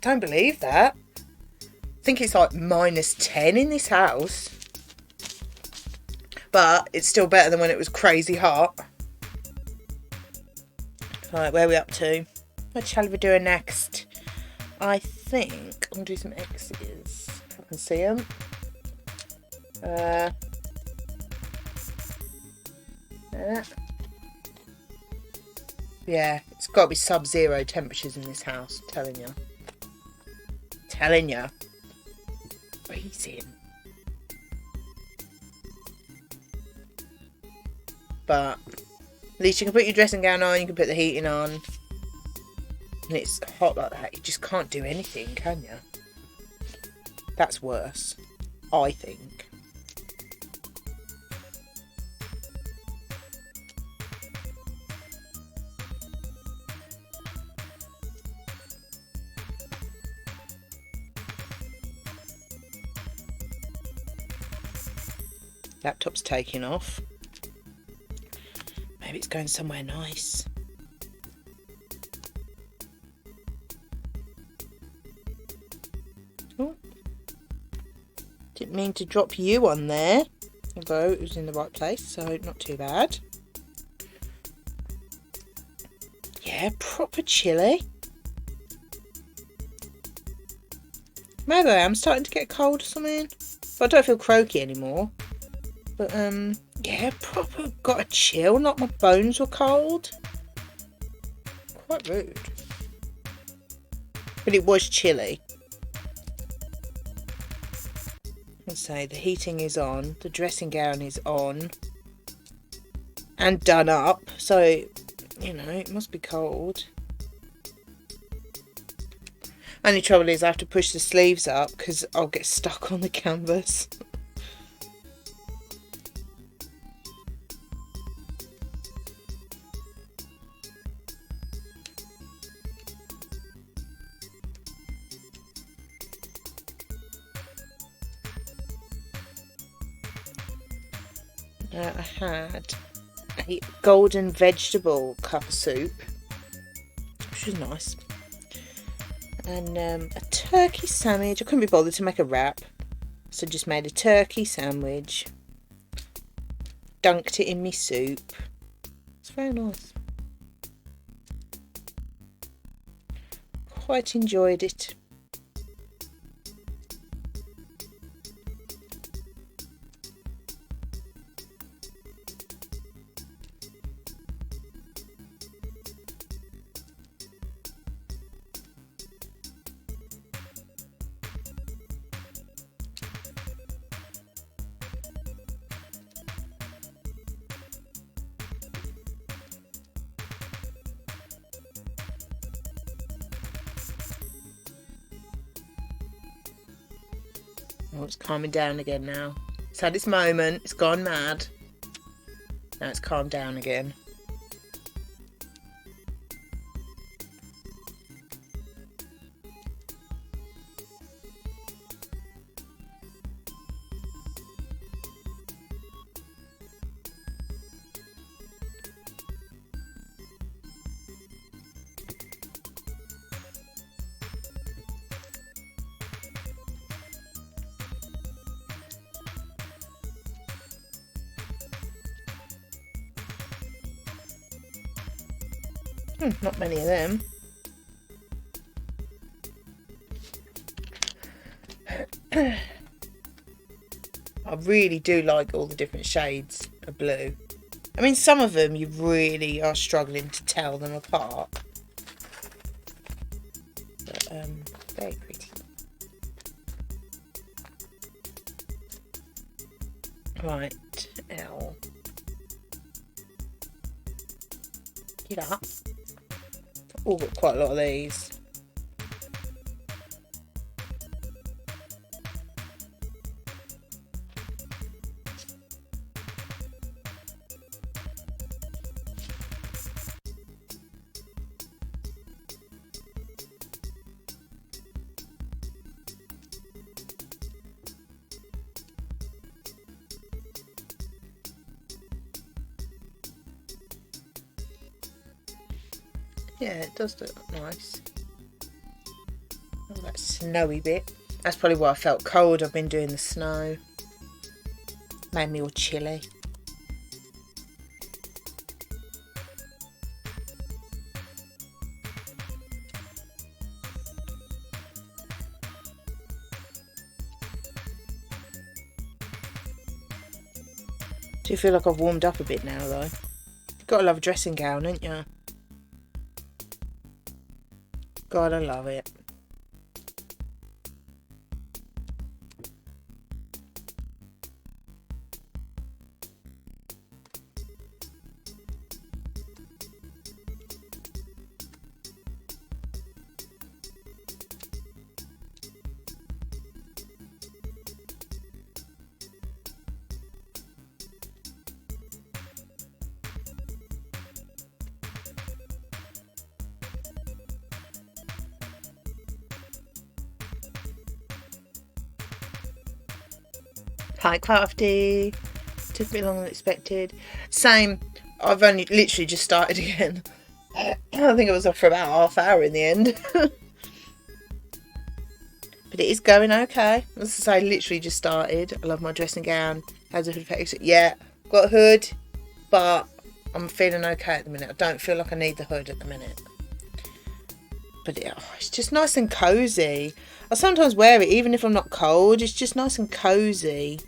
don't believe that. I think it's like -10 in this house. But it's still better than when it was crazy hot. Right, where are we up to? What shall we do next? I think I'm going to do some X's. If I can see them. Yeah, it's got to be sub-zero temperatures in this house. I'm telling you. Telling you. Freezing. But at least you can put your dressing gown on, you can put the heating on. And it's hot like that, you just can't do anything, can you? That's worse, I think. Laptop's taking off. Maybe it's going somewhere nice. Oh. Didn't mean to drop you on there. Although it was in the right place, so not too bad. Yeah, proper chilly. Maybe I am starting to get cold or something. But I don't feel croaky anymore. But, yeah, proper got a chill. Not my bones were cold. Quite rude. But it was chilly. Let's say the heating is on. The dressing gown is on. And done up. So, you know, it must be cold. Only trouble is I have to push the sleeves up because I'll get stuck on the canvas. I had a golden vegetable cup of soup, which was nice, and a turkey sandwich. I couldn't be bothered to make a wrap, so just made a turkey sandwich, dunked it in my soup. It's very nice. Quite enjoyed it. Oh, it's calming down again now. It's had its moment. It's gone mad. Now it's calmed down again. Not many of them. I really do like all the different shades of blue. I mean, some of them you really are struggling to tell them apart. But, very pretty. Right, L. Get up. Oh, got quite a lot of these. Yeah, it does look nice. Oh, that snowy bit. That's probably why I felt cold. I've been doing the snow. Made me all chilly. Do you feel like I've warmed up a bit now, though? You've got to love a dressing gown, haven't you? God, I love it. Hi Crafty. Took a bit longer than expected. Same. I've only literally just started again. I think I was off for about half hour in the end. But it is going okay. As I say, literally just started. I love my dressing gown. Has a hood effect. Yeah, got a hood, but I'm feeling okay at the minute. I don't feel like I need the hood at the minute. But it's just nice and cosy. I sometimes wear it even if I'm not cold. It's just nice and cosy.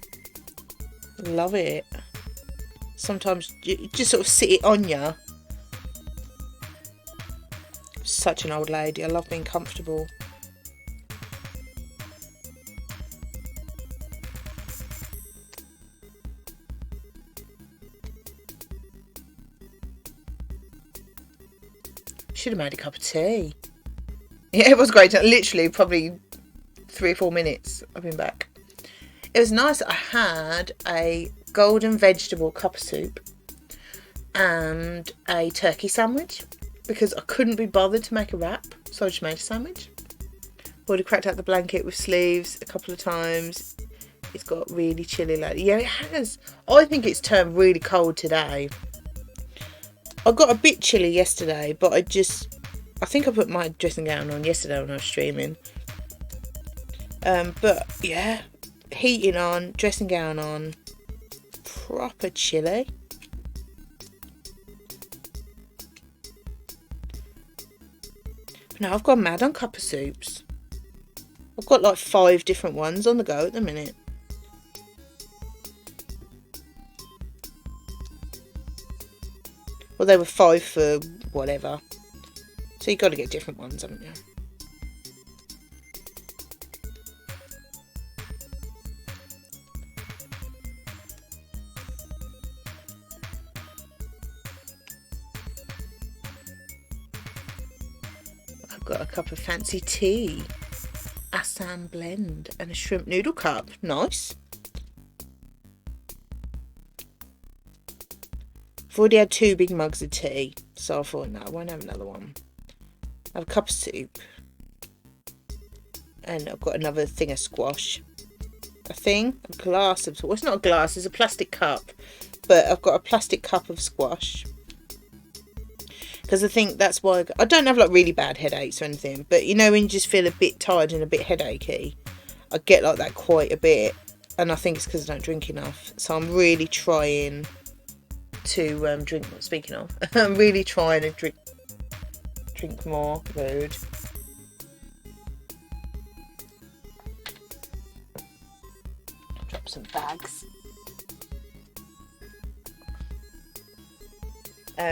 Love it. Sometimes you just sort of sit it on you. Such an old lady. I love being comfortable. Should have made a cup of tea. Yeah, it was great. Literally, probably 3 or 4 minutes I've been back. It was nice. I had a golden vegetable cup of soup and a turkey sandwich because I couldn't be bothered to make a wrap, so I just made a sandwich. Already cracked out the blanket with sleeves a couple of times. It's got really chilly lately. Yeah, it has. I think it's turned really cold today. I got a bit chilly yesterday, but I think I put my dressing gown on yesterday when I was streaming. But yeah, heating on, dressing gown on, proper chilly. But now I've gone mad on cup of soups. I've got like 5 different ones on the go at the minute. Well, they were 5 for whatever. So you've got to get different ones, haven't you? I've got a cup of fancy tea. Assam blend and a shrimp noodle cup. Nice. I've already had 2 big mugs of tea, so I thought, no, I won't have another one. I have a cup of soup. And I've got another thing of squash. A glass of... Well, it's not a glass, it's a plastic cup. But I've got a plastic cup of squash. Because I think that's why... I don't have like really bad headaches or anything. But you know when you just feel a bit tired and a bit headachy? I get like that quite a bit. And I think it's because I don't drink enough. So I'm really trying... to drink. Speaking of, I'm really trying to drink. Drink more. Rude. Drop some bags.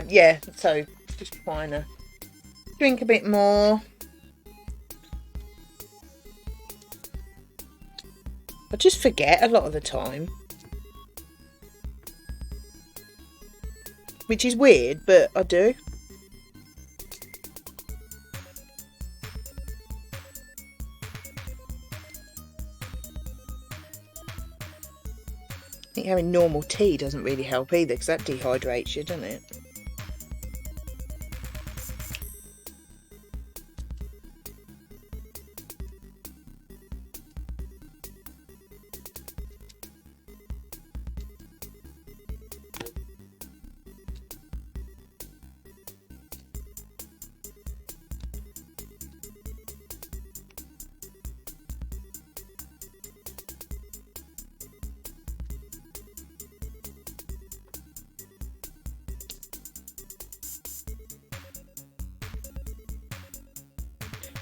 Yeah, so just trying to drink a bit more. I just forget a lot of the time. Which is weird, but I do. I think having normal tea doesn't really help either, because that dehydrates you, doesn't it?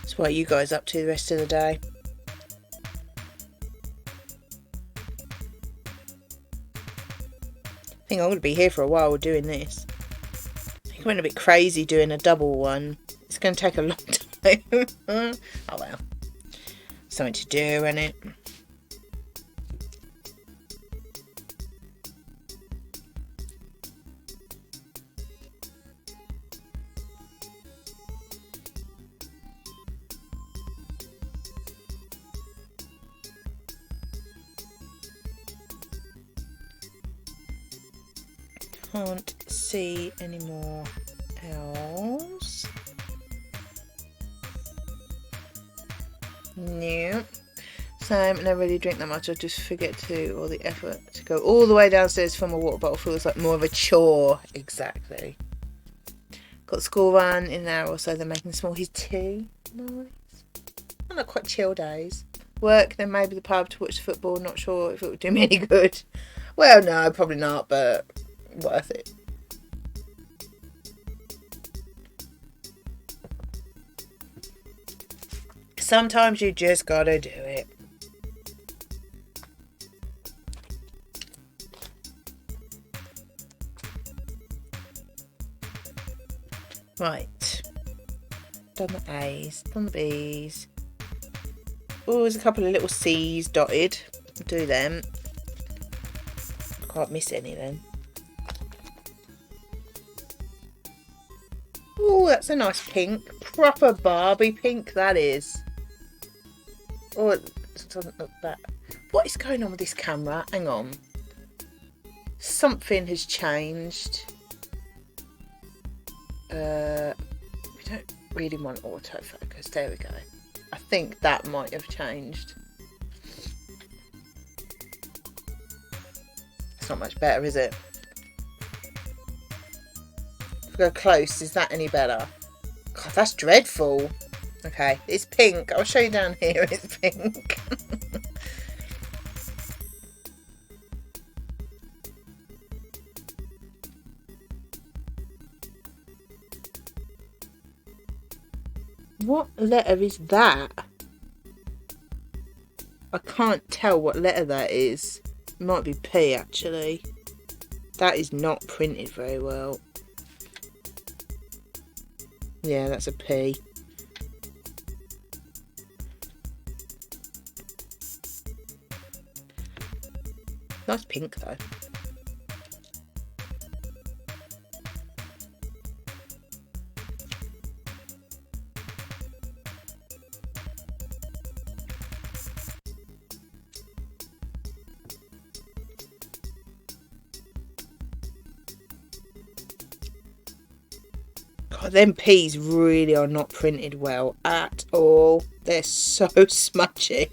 So what are you guys up to the rest of the day? I think I'm going to be here for a while doing this. I think I went a bit crazy doing a double one. It's going to take a long time. Oh well. Something to do, isn't it? Can't see any more else. No. Same, I never really drink that much. I just forget to, all the effort to go all the way downstairs from a water bottle feels like more of a chore. Exactly. Got school run in an hour or so, they're making smoothies too. Nice. I like quite chill days. Work, then maybe the pub to watch the football. Not sure if it would do me any good. Well, no, probably not, but worth it. Sometimes you just gotta do it. Right. Done the A's, done the B's. Oh, there's a couple of little C's dotted. I'll do them. I can't miss any then. Oh, that's a nice pink. Proper Barbie pink, that is. Oh, it doesn't look that. What is going on with this camera? Hang on. Something has changed. We don't really want autofocus. There we go. I think that might have changed. It's not much better, is it? If we go close, is that any better? God, that's dreadful. Okay, it's pink. I'll show you down here. It's pink. What letter is that? I can't tell what letter that is. It might be P, actually. That is not printed very well. Yeah, that's a P. Nice pink, though. God, them P's really are not printed well at all. They're so smudgy.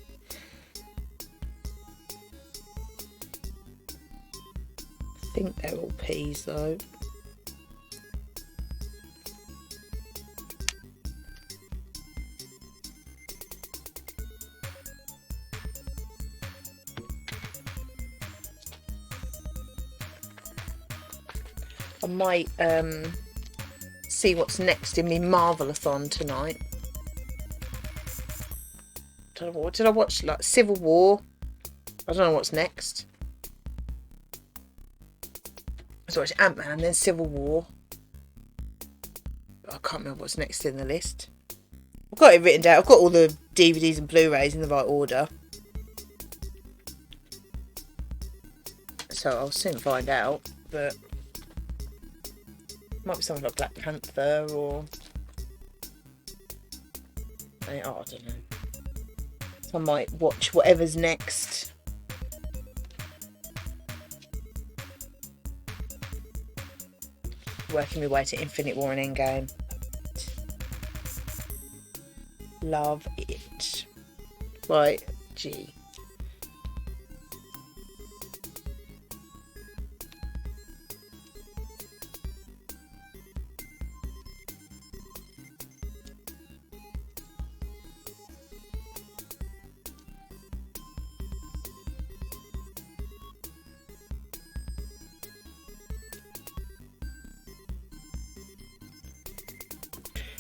I think they're all P's though. I might see what's next in my Marvel-a-thon tonight. What did I watch? Like Civil War. I don't know what's next. I watched Ant-Man, then Civil War. I can't remember what's next in the list. I've got it written down. I've got all the DVDs and Blu-rays in the right order. So I'll soon find out. But might be something like Black Panther or... I don't know. So I might watch whatever's next. Working my way to Infinite War and Endgame. Love it. Right, gee.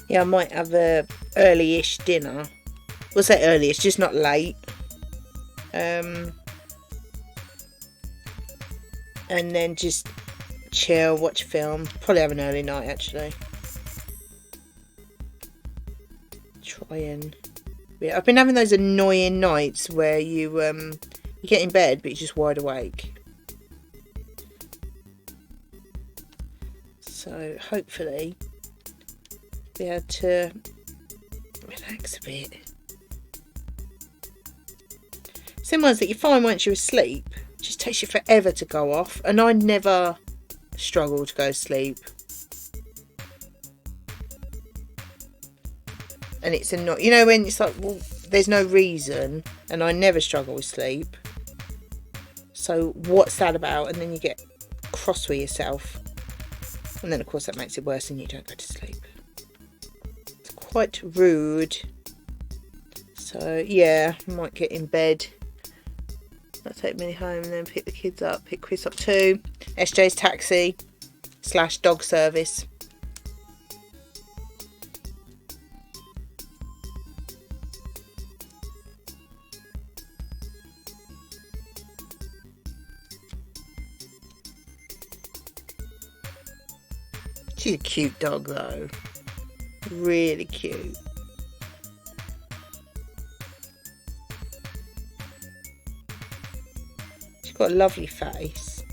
Yeah, I might have a early-ish dinner. We'll say early-ish, just not late. And then just chill, watch a film. Probably have an early night, actually. Try and... Yeah, I've been having those annoying nights where you get in bed, but you're just wide awake. So, hopefully... be able to relax a bit. Some ones that you find once you're asleep, it just takes you forever to go off, and I never struggle to go to sleep. And it's not, you know, when it's like, well, there's no reason, and I never struggle with sleep. So what's that about? And then you get cross with yourself, and then of course that makes it worse, and you don't go to sleep. Quite rude. So yeah, I might get in bed. I'll take Millie home and then pick the kids up. Pick Chris up too. SJ's taxi / dog service. She's a cute dog though. Really cute. She's got a lovely face.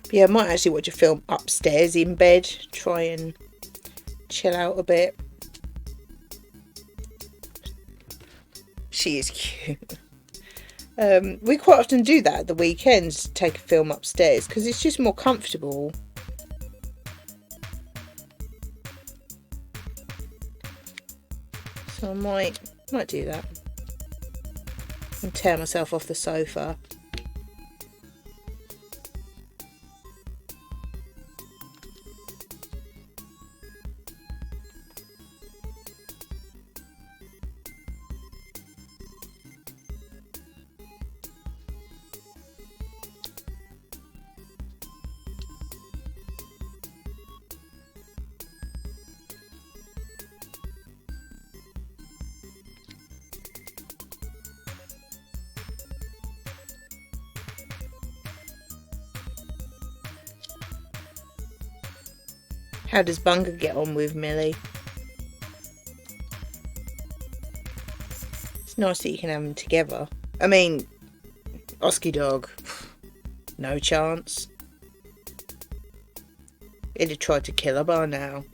But yeah, I might actually watch a film upstairs in bed. Try and chill out a bit. She is cute. We quite often do that at the weekends. Take a film upstairs because it's just more comfortable. So I might do that. And tear myself off the sofa. How does Bunga get on with Millie? It's nice that you can have them together. I mean, Oski dog, no chance. He'd have tried to kill her by now.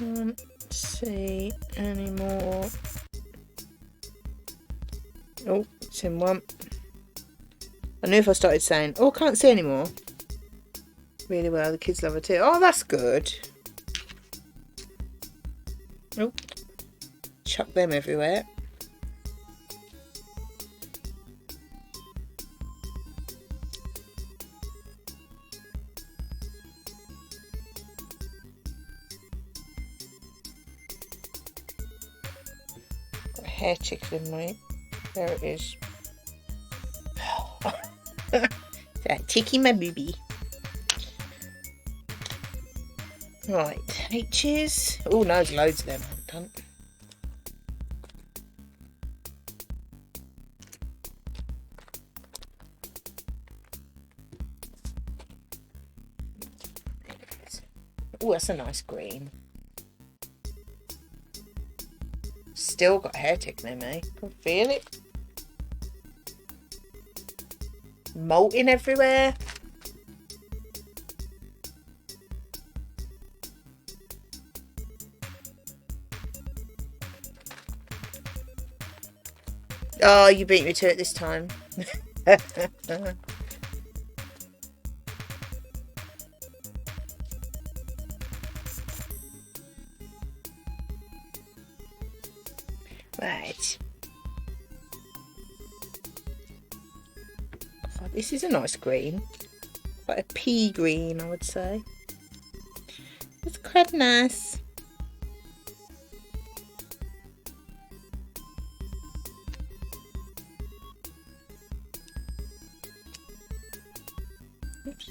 Can't see any more. Oh, it's in one. I knew if I started saying, oh, I can't see anymore. Really well, the kids love it too. Oh, that's good. Oh, chuck them everywhere. Got a hair chicken in my. There it is. That tickling my booby. Right, H's. Oh, no, there's loads of them. I'm done. Oh, that's a nice green. Still got hair tickling me. I can feel it. Molting everywhere. Oh, you beat me to it this time. Right. Oh, this is a nice green. Quite a pea green, I would say. It's quite nice. Oops.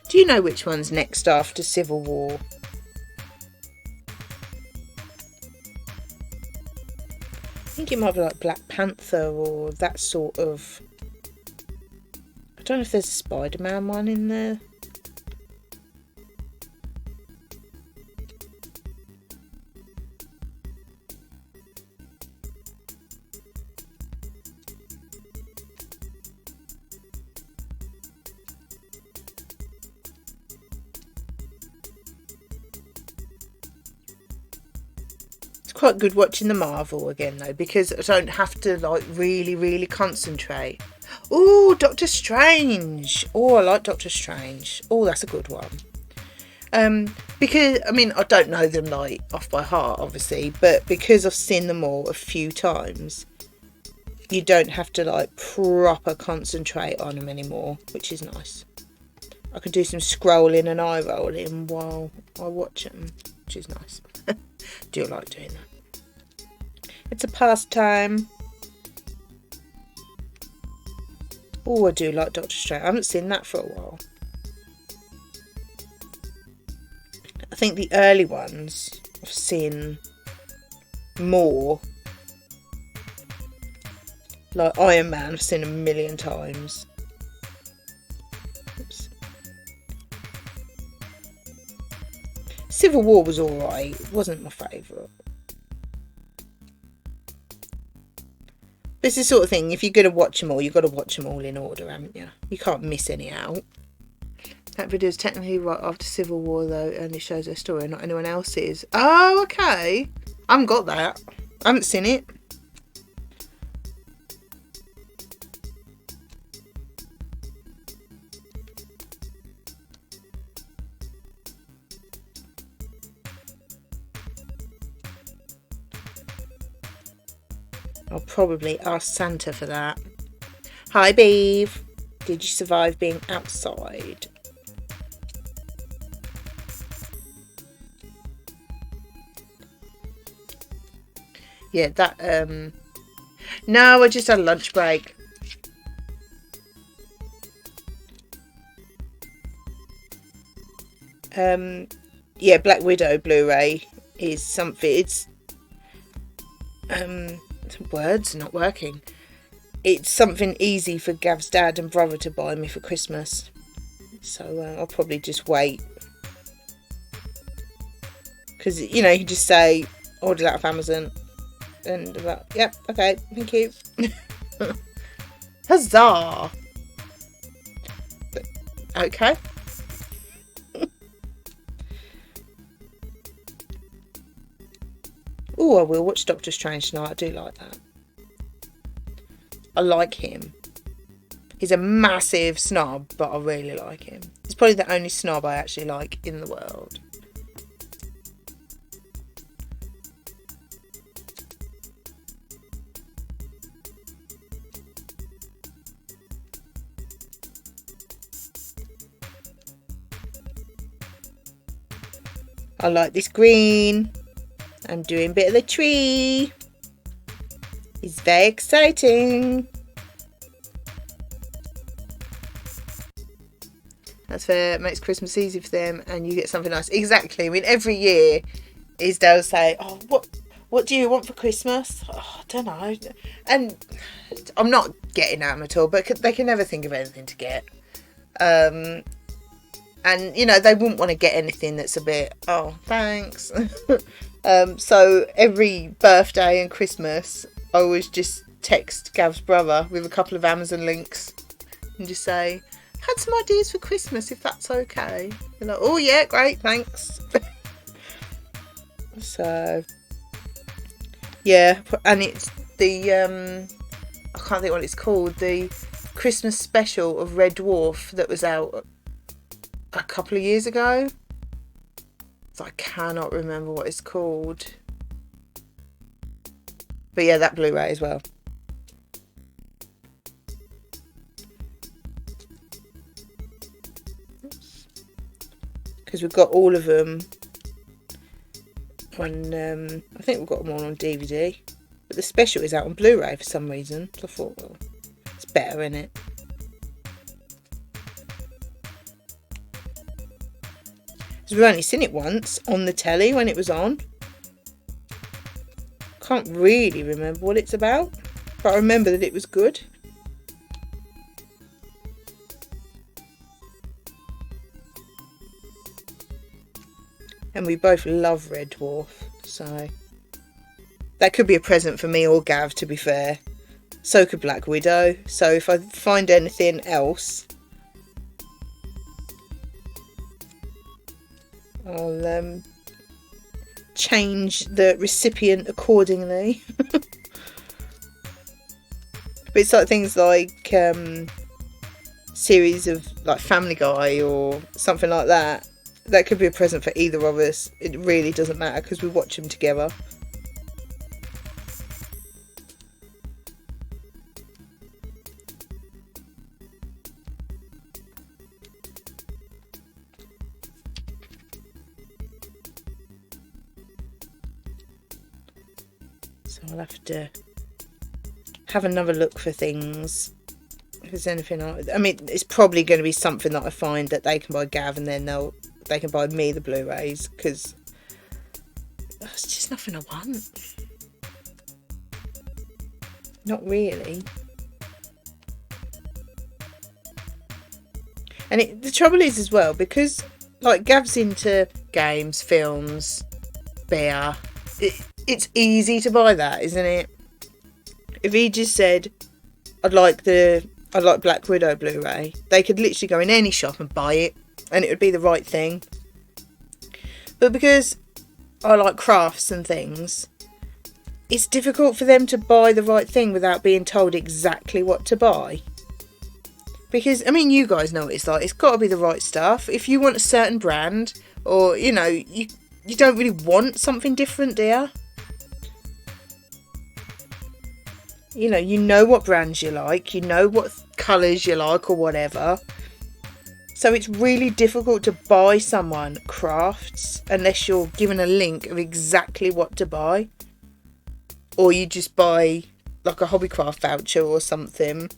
Do you know which one's next after Civil War? I think it might be like Black Panther or that sort of. I don't know if there's a Spider-Man one in there. Quite good watching the Marvel again though, because I don't have to like really concentrate. Oh, Doctor Strange. Oh, I like Doctor Strange. Oh, that's a good one. Because I mean I don't know them like off by heart obviously, but because I've seen them all a few times, you don't have to like proper concentrate on them anymore, which is nice. I can do some scrolling and eye rolling while I watch them, which is nice. Do like doing that. It's a pastime. Oh, I do like Doctor Strange. I haven't seen that for a while. I think the early ones I've seen more. Like Iron Man, I've seen a million times. Oops. Civil War was alright. It wasn't my favourite. It's the sort of thing, if you're going to watch them all, you've got to watch them all in order, haven't you? You can't miss any out. That video is technically right after Civil War, though, and it shows their story, not anyone else's. Oh, okay. I haven't got that. I haven't seen it. I'll probably ask Santa for that. Hi, babe. Did you survive being outside? Yeah, that, no, I just had a lunch break. Yeah, Black Widow Blu-ray is something, it's, words are not working. It's something easy for Gav's dad and brother to buy me for Christmas. So I'll probably just wait. Because, you know, you can just say, order that off Amazon. And about, yep, okay, thank you. Huzzah! Okay. Oh, I will watch Doctor Strange tonight. I do like that. I like him. He's a massive snob, but I really like him. He's probably the only snob I actually like in the world. I like this green. I'm doing a bit of the tree. It's very exciting. That's fair. It makes Christmas easy for them, and you get something nice. Exactly. I mean, every year, his dad will say, "Oh, what do you want for Christmas?" Oh, I don't know. And I'm not getting at them at all, but they can never think of anything to get. And, you know, they wouldn't want to get anything that's a bit, oh, thanks. So every birthday and Christmas, I always just text Gav's brother with a couple of Amazon links and just say, had some ideas for Christmas, if that's okay. They're like, oh, yeah, great, thanks. So, yeah, and it's the, I can't think what it's called, the Christmas special of Red Dwarf that was out a couple of years ago. So I cannot remember what it's called. But yeah, that Blu-ray as well. Because we've got all of them on, I think we've got them all on DVD. But the special is out on Blu-ray for some reason. So I thought, well, it's better, isn't it? We've only seen it once on the telly when it was on. Can't really remember what it's about, but I remember that it was good. And we both love Red Dwarf, so that could be a present for me or Gav, to be fair. So could Black Widow. So if I find anything else, I'll change the recipient accordingly. But it's like things like series of like Family Guy or something like that. That could be a present for either of us. It really doesn't matter because we watch them together. I'll have to have another look for things. If there's anything, I mean, it's probably going to be something that I find that they can buy Gav, and then they can buy me the Blu-rays, because it's just nothing I want. Not really. And the trouble is as well, because like Gav's into games, films, beer. It's easy to buy that, isn't it? If he just said, I'd like Black Widow Blu-ray, they could literally go in any shop and buy it, and it would be the right thing. But because I like crafts and things, it's difficult for them to buy the right thing without being told exactly what to buy. Because, I mean, you guys know what it's like. It's got to be the right stuff. If you want a certain brand, or, you know, you don't really want something different, do you? You know what brands you like, you know what colours you like or whatever. So it's really difficult to buy someone crafts unless you're given a link of exactly what to buy. Or you just buy like a Hobbycraft voucher or something.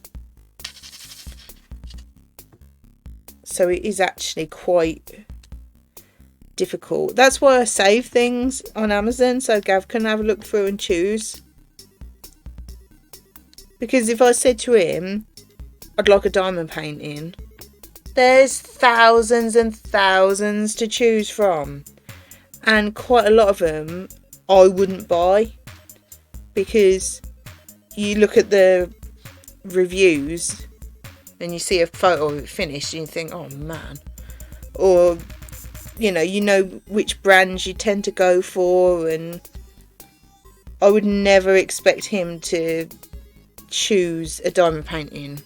So it is actually quite difficult. That's why I save things on Amazon so Gav can have a look through and choose. Because if I said to him, I'd like a diamond painting, there's thousands and thousands to choose from. And quite a lot of them I wouldn't buy. Because you look at the reviews and you see a photo of it finished and you think, oh man. Or, you know which brands you tend to go for, and I would never expect him to choose a diamond painting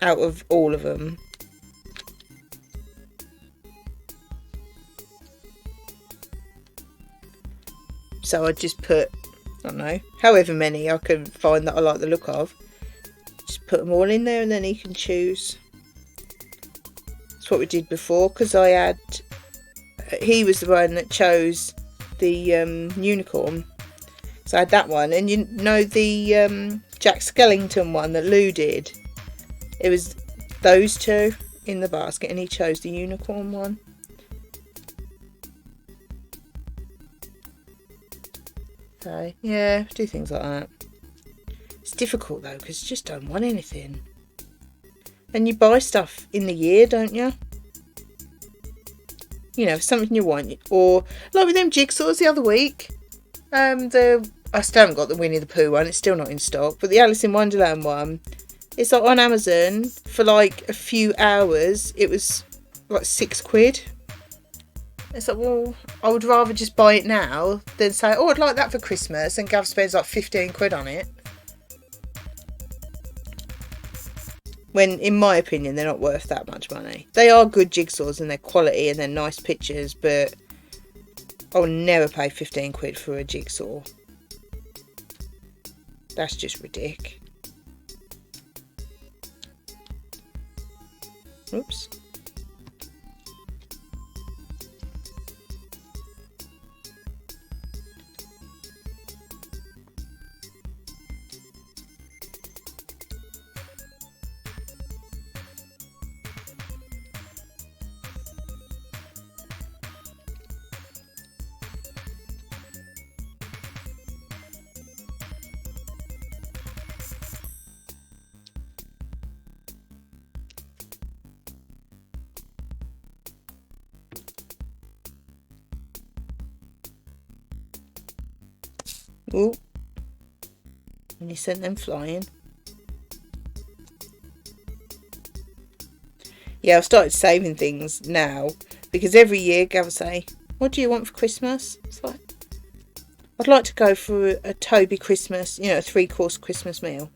out of all of them. So I just put, I don't know, however many I can find that I like the look of. Just put them all in there and then he can choose. That's what we did before, because he was the one that chose the unicorn. So I had that one, and you know the Jack Skellington one that Lou did? It was those two in the basket and he chose the unicorn one. So, yeah, do things like that. It's difficult though, because you just don't want anything. And you buy stuff in the year, don't you? You know, something you want. Or, like with them jigsaws the other week. I still haven't got the Winnie the Pooh one, it's still not in stock. But the Alice in Wonderland one, it's like on Amazon for like a few hours. It was like £6. It's like, well, I would rather just buy it now than say, oh, I'd like that for Christmas, and Gav spends like £15 on it. When, in my opinion, they're not worth that much money. They are good jigsaws and they're quality and they're nice pictures, but I'll never pay £15 for a jigsaw. That's just ridiculous. Oops. Ooh. And he sent them flying. Yeah, I've started saving things now, because every year Gav will say, what do you want for Christmas? It's like, I'd like to go for a Toby Christmas, a 3-course Christmas meal.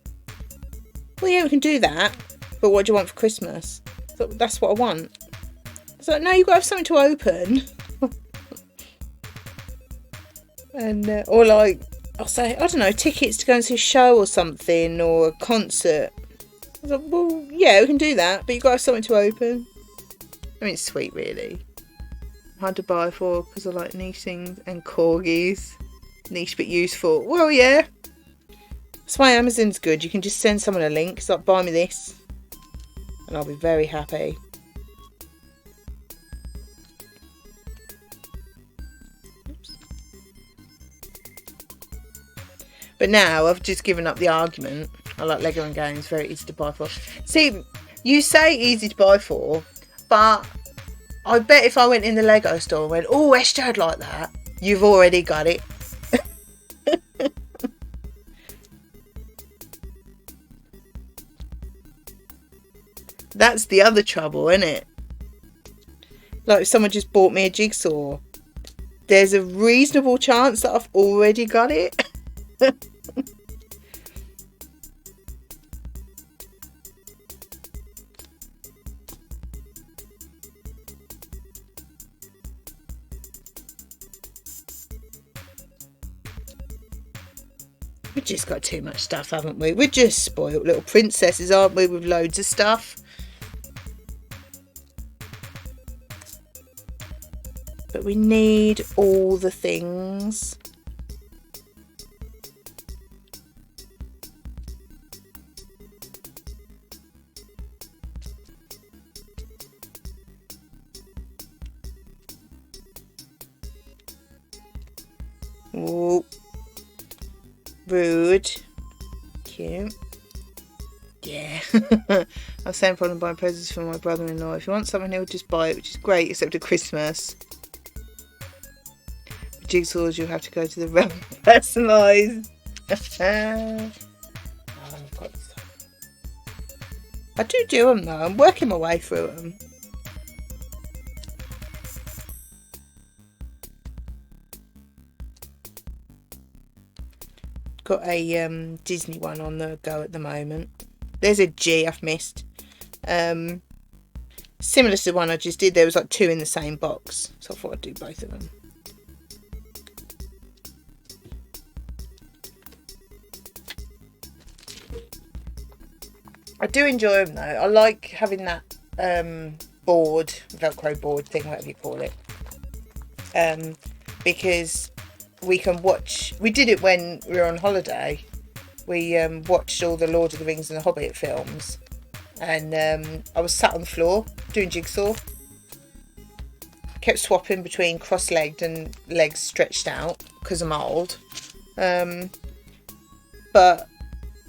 Well, yeah, we can do that, but what do you want for Christmas? So that's what I want. It's like, no, you've got to have something to open. And, or like, I'll say, I don't know, tickets to go and see a show or something, or a concert. I was like, well, yeah, we can do that, but you've got to have something to open. I mean, it's sweet, really. Hard to buy for, because I like niche things, and corgis. Niche but useful. Well, yeah. That's why Amazon's good. You can just send someone a link. It's like, buy me this. And I'll be very happy. But now I've just given up the argument. I like Lego and games, very easy to buy for. See, you say easy to buy for, but I bet if I went in the Lego store and went, oh, Esther, I'd like that, you've already got it. That's the other trouble, isn't it? Like if someone just bought me a jigsaw, there's a reasonable chance that I've already got it. We've just got too much stuff, haven't we? We're just spoiled little princesses, aren't we, with loads of stuff. But we need all the things. Ooh. Rude. Cute. Yeah. I was saying problem buying presents for my brother-in-law. If you want something, he'll just buy it, which is great, except at Christmas. With jigsaws, you'll have to go to the realm of personalised. Oh, I do them though. I'm working my way through them. Got a Disney one on the go at the moment. There's a G I've missed. Similar to the one I just did. There was like 2 in the same box, so I thought I'd do both of them. I do enjoy them though. I like having that board, Velcro board thing, whatever you call it, because we can watch. We did it when we were on holiday. We watched all the Lord of the Rings and the Hobbit films, and I was sat on the floor doing jigsaw. Kept swapping between cross-legged and legs stretched out because I'm old. But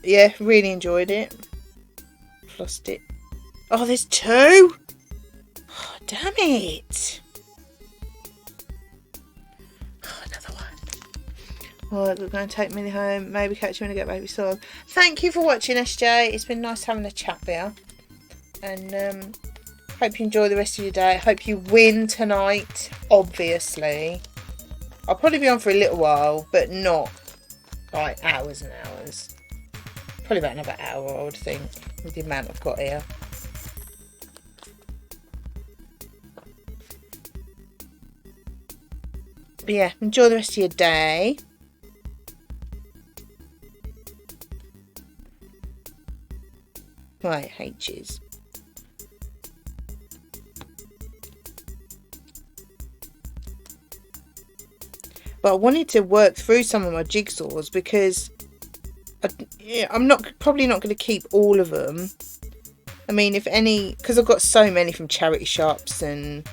yeah, really enjoyed it. Lost it. Oh, there's 2. Oh, damn it. Oh, another one. Well, we're going to take Millie home. Maybe catch you when I get baby sorted. Thank you for watching, SJ. It's been nice having a chat there. And hope you enjoy the rest of your day. Hope you win tonight, obviously. I'll probably be on for a little while, but not like hours and hours. Probably about another hour, I would think, with the amount I've got here. But yeah, enjoy the rest of your day. Right, H's. But I wanted to work through some of my jigsaws because I'm probably not going to keep all of them. I mean, if any, because I've got so many from charity shops and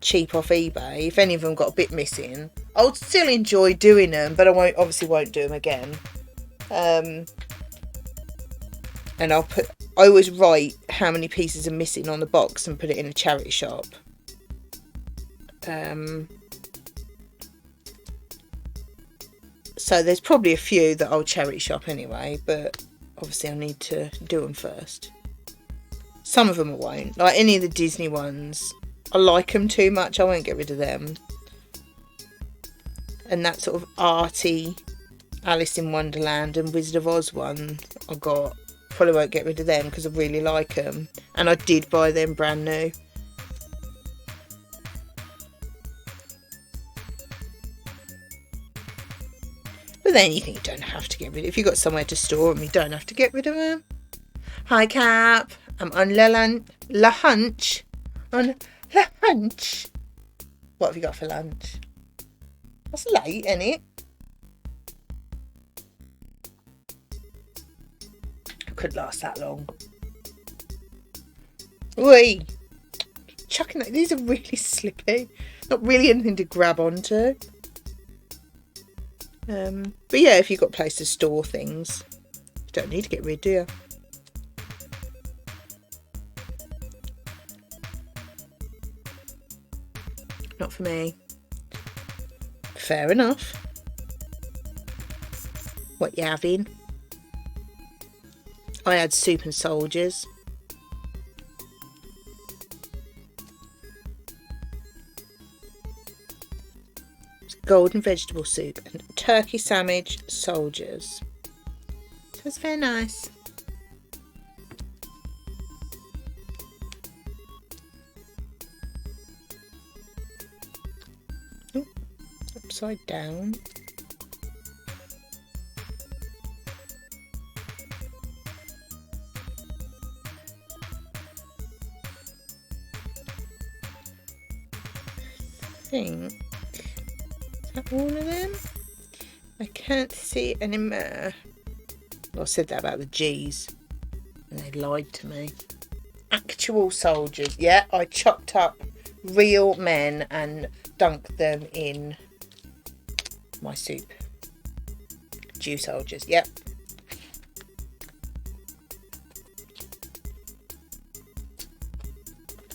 cheap off eBay. If any of them got a bit missing, I'll still enjoy doing them, but I obviously won't do them again. And I always write how many pieces are missing on the box and put it in a charity shop. So there's probably a few that I'll charity shop anyway, but obviously I need to do them first. Some of them I won't. Like any of the Disney ones, I like them too much, I won't get rid of them. And that sort of arty Alice in Wonderland and Wizard of Oz one I got, probably won't get rid of them because I really like them. And I did buy them brand new. But then you think you don't have to get rid of it. If you've got somewhere to store them, you don't have to get rid of them. Hi, Cap. I'm on la hunch. On la hunch. What have you got for lunch? That's late, isn't it? It could last that long. Oi. Chucking that. These are really slippy. Not really anything to grab onto. But yeah, if you've got a place to store things, you don't need to get rid, do you? Not for me. Fair enough. What you having? I had soup and soldiers. Golden vegetable soup and turkey sandwich soldiers. So it's very nice. Oh, upside down. I think. Is that all of them? I can't see any more. Well, I said that about the G's and they lied to me. Actual soldiers. Yeah, I chopped up real men and dunked them in my soup. Jew soldiers. Yep.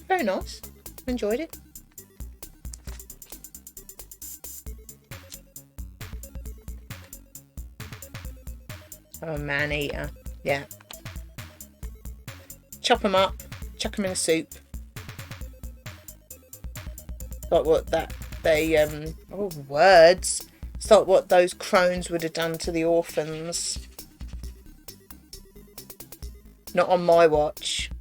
Very nice. Enjoyed it. I'm a man eater. Yeah. chop them up, chuck them in a soup. Like what words. It's like what those crones would have done to the orphans. Not on my watch.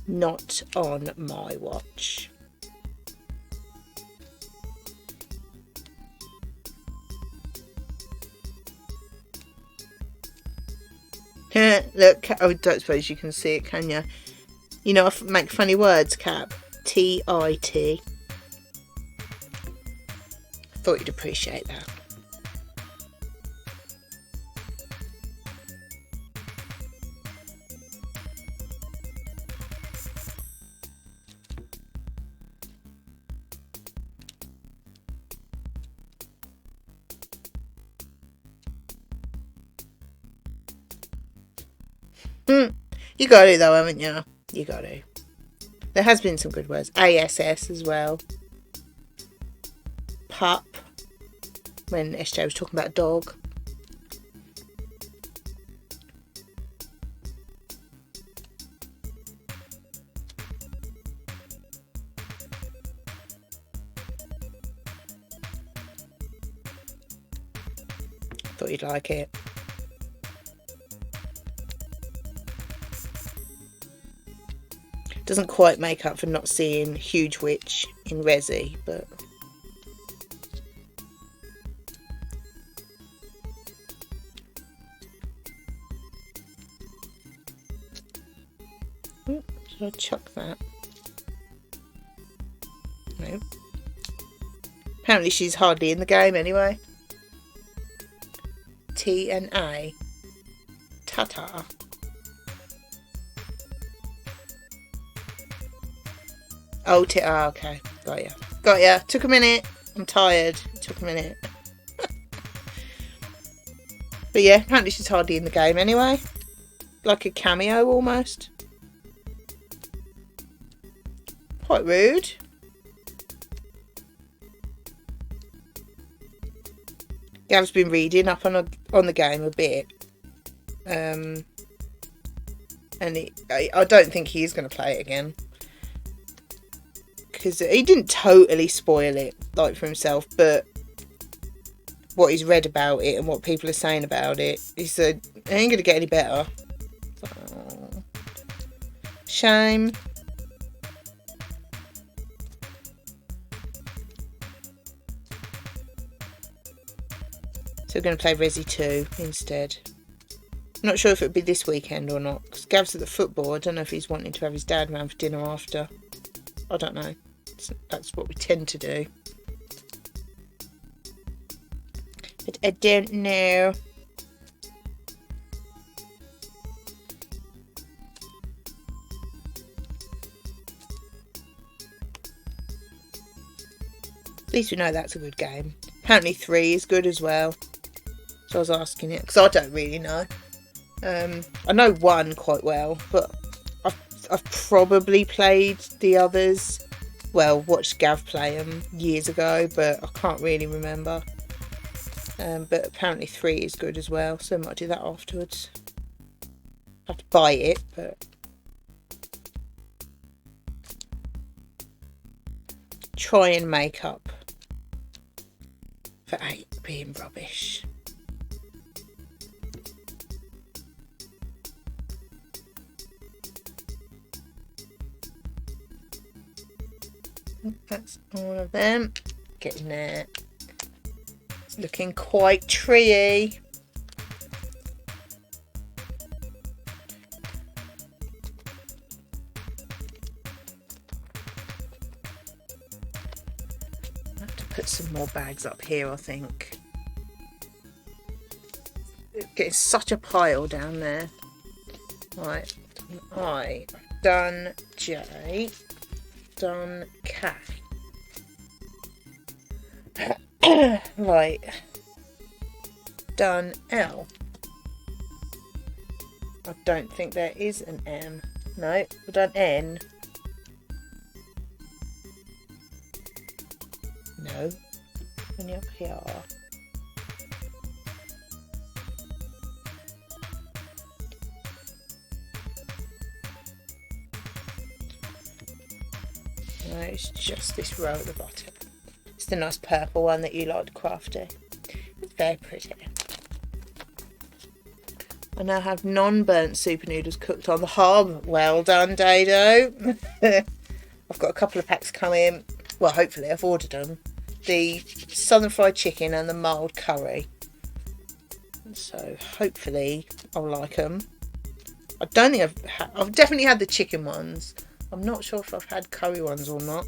Not on my watch. Look, I don't suppose you can see it, can you? You know, I make funny words, Cap. T-I-T. Thought you'd appreciate that. You got it though, haven't you? You got it. There has been some good words. ASS as well. Pup. When SJ was talking about dog. Thought you'd like it. Doesn't quite make up for not seeing Huge Witch in Resi, but should I chuck that? No. Apparently she's hardly in the game anyway. T and A. Ta-ta. Oh, okay. Got ya. Got ya. Took a minute. I'm tired. Took a minute. But yeah, apparently she's hardly in the game anyway. Like a cameo almost. Quite rude. Gav's been reading up on the game a bit. And I don't think he's going to play it again. Because he didn't totally spoil it, like, for himself, but what he's read about it and what people are saying about it, he said, it ain't going to get any better. Oh, shame. So we're going to play Resi 2 instead. I'm not sure if it'll be this weekend or not, because Gav's at the football. I don't know if he's wanting to have his dad round for dinner after. I don't know. That's what we tend to do. But I don't know. At least we know that's a good game. Apparently 3 is good as well. So I was asking it, because I don't really know. I know 1 quite well, but I've probably played the others. Well, watched Gav play them years ago, but I can't really remember. But apparently 3 is good as well, so I might do that afterwards. I have to buy it, but try and make up for 8 being rubbish. That's all of them. Getting there. It's looking quite treey. I have to put some more bags up here, I think. It's getting such a pile down there. Right. I done J. Done K. Right. Done L. I don't think there is an M. No, we've done N. No. Any up here? No, it's just this row at the bottom. It's the nice purple one that you like, Crafty. It's very pretty. I now have non-burnt super noodles cooked on the hob. Well done, Dado. I've got a couple of packs coming. Well, hopefully I've ordered them. The southern fried chicken and the mild curry. So hopefully I'll like them. I don't think I've definitely had the chicken ones. I'm not sure if I've had curry ones or not.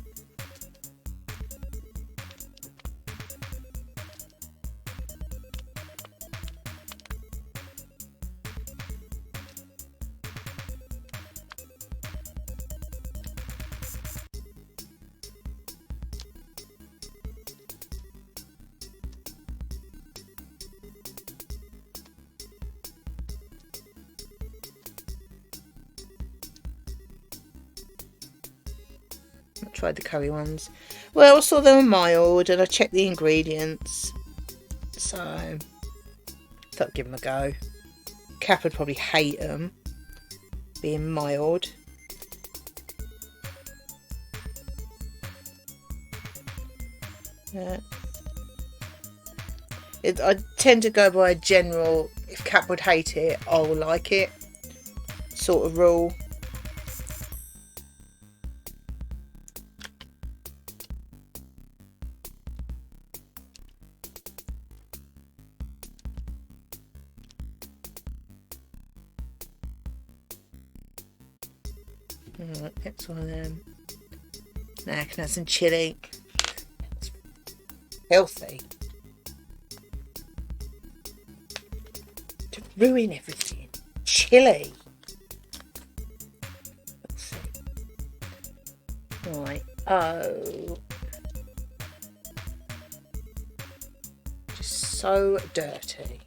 Tried the curry ones. Well, I saw they were mild and I checked the ingredients, so I thought I'd give them a go. Cap would probably hate them being mild. I tend to go by a general, if Cap would hate it, I'll like it sort of rule. Alright, next one of them. Now I can have some chilli. It's healthy. To ruin everything. Chilli. Let's see. Right. Oh. Just so dirty.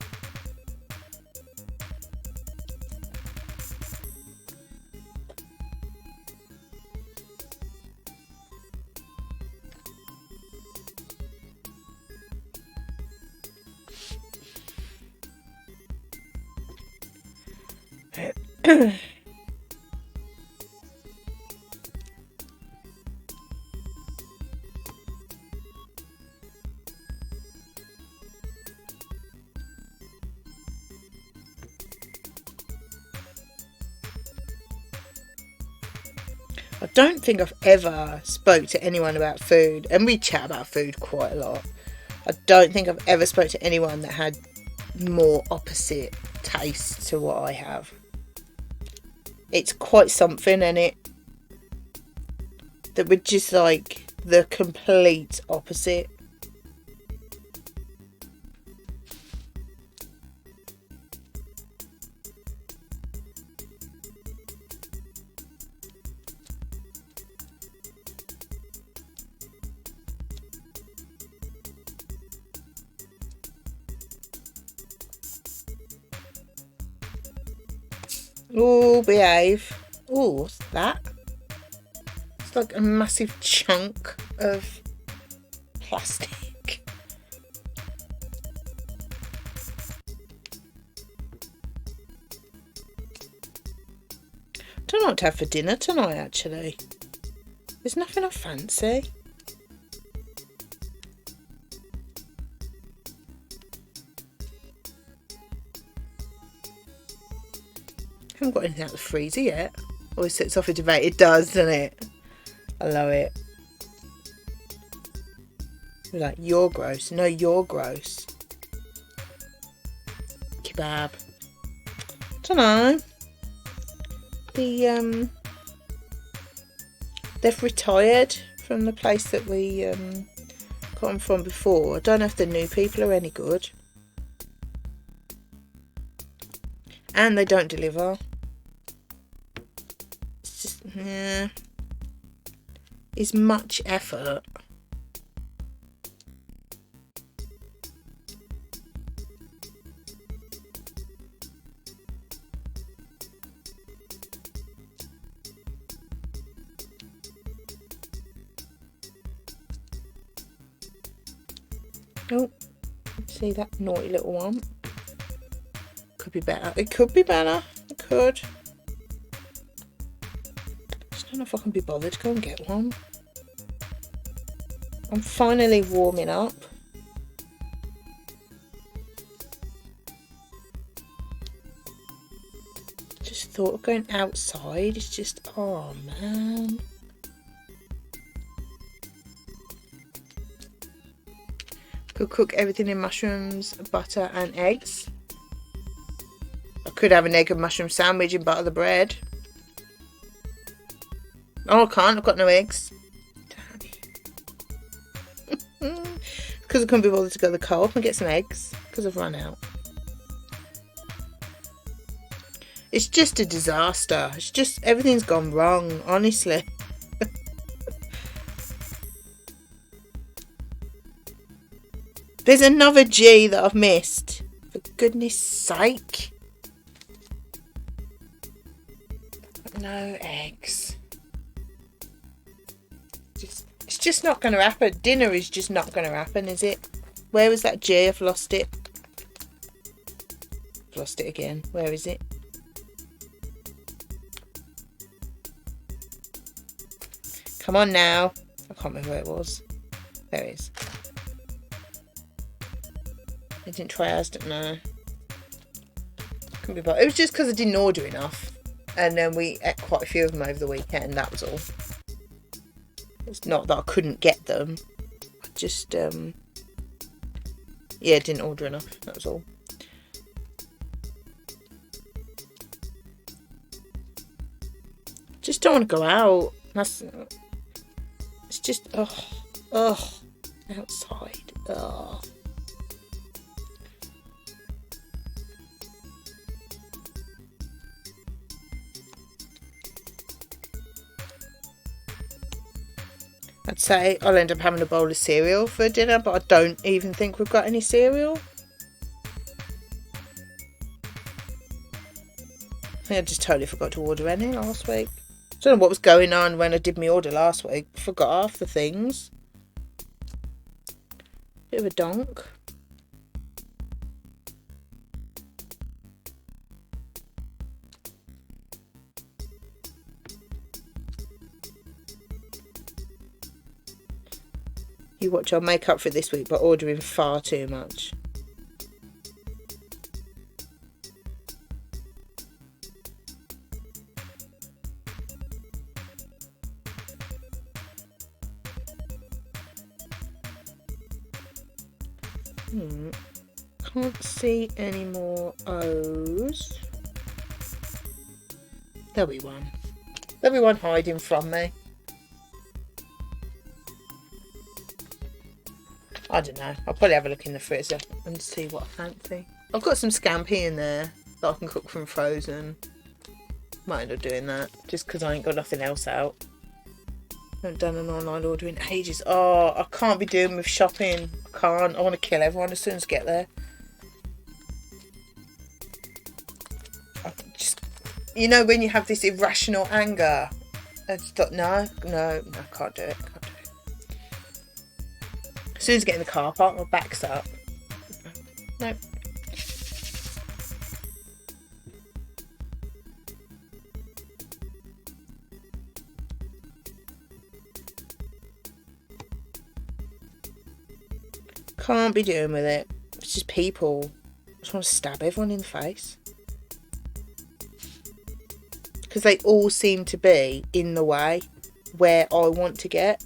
I don't think I've ever spoke to anyone about food, and we chat about food quite a lot. I don't think I've ever spoke to anyone that had more opposite tastes to what I have. It's quite something, isn't it? That we're just like the complete opposite. Oh, behave. Oh, what's that? It's like a massive chunk of plastic. Don't know what to have for dinner tonight, actually. There's nothing I fancy. I haven't got anything out of the freezer yet. Always sets off a debate. It does, doesn't it? I love it. You're like, you're gross. No, you're gross. Kebab. Don't know. They've retired from the place that we got them from before. I don't know if the new people are any good. And they don't deliver. It's just, yeah. It's much effort. Oh, see that naughty little one. Could be better. It could be better. It could. Just don't know if I can be bothered to go and get one. I'm finally warming up. Just thought of going outside. It's just, oh man. Could cook everything in mushrooms, butter and eggs. I could have an egg and mushroom sandwich and butter the bread. Oh, I can't. I've got no eggs. Because I couldn't be bothered to go to the co-op and get some eggs. Because I've run out. It's just a disaster. It's just, everything's gone wrong, honestly. There's another G that I've missed. For goodness sake. No eggs. It's just not going to happen. Dinner is just not going to happen, is it? Where was that G? I've lost it. I've lost it again. Where is it? Come on now. I can't remember where it was. There it is. I didn't try ours, didn't I? Couldn't be bothered. It was just because I didn't order enough. And then we ate quite a few of them over the weekend. That was all. It's not that I couldn't get them. I just, yeah, didn't order enough. That was all. Just don't want to go out. It's just, outside. Ugh. I'd say I'll end up having a bowl of cereal for dinner, but I don't even think we've got any cereal. I think I just totally forgot to order any last week. I don't know what was going on when I did my order last week. Forgot half the things. Bit of a donk. You watch, I'll make up for this week by ordering far too much. Can't see any more O's. There'll be one. There'll be one hiding from me. I don't know. I'll probably have a look in the freezer and see what I fancy. I've got some scampi in there that I can cook from frozen. Might end up doing that just because I ain't got nothing else out. I haven't done an online order in ages. Oh, I can't be doing with shopping. I can't. I want to kill everyone as soon as I get there. I just, you know, when you have this irrational anger. I just thought, no, I can't do it. As soon as I get in the car park, my back's up. Nope. Can't be doing with it. It's just people. I just want to stab everyone in the face. Because they all seem to be in the way where I want to get.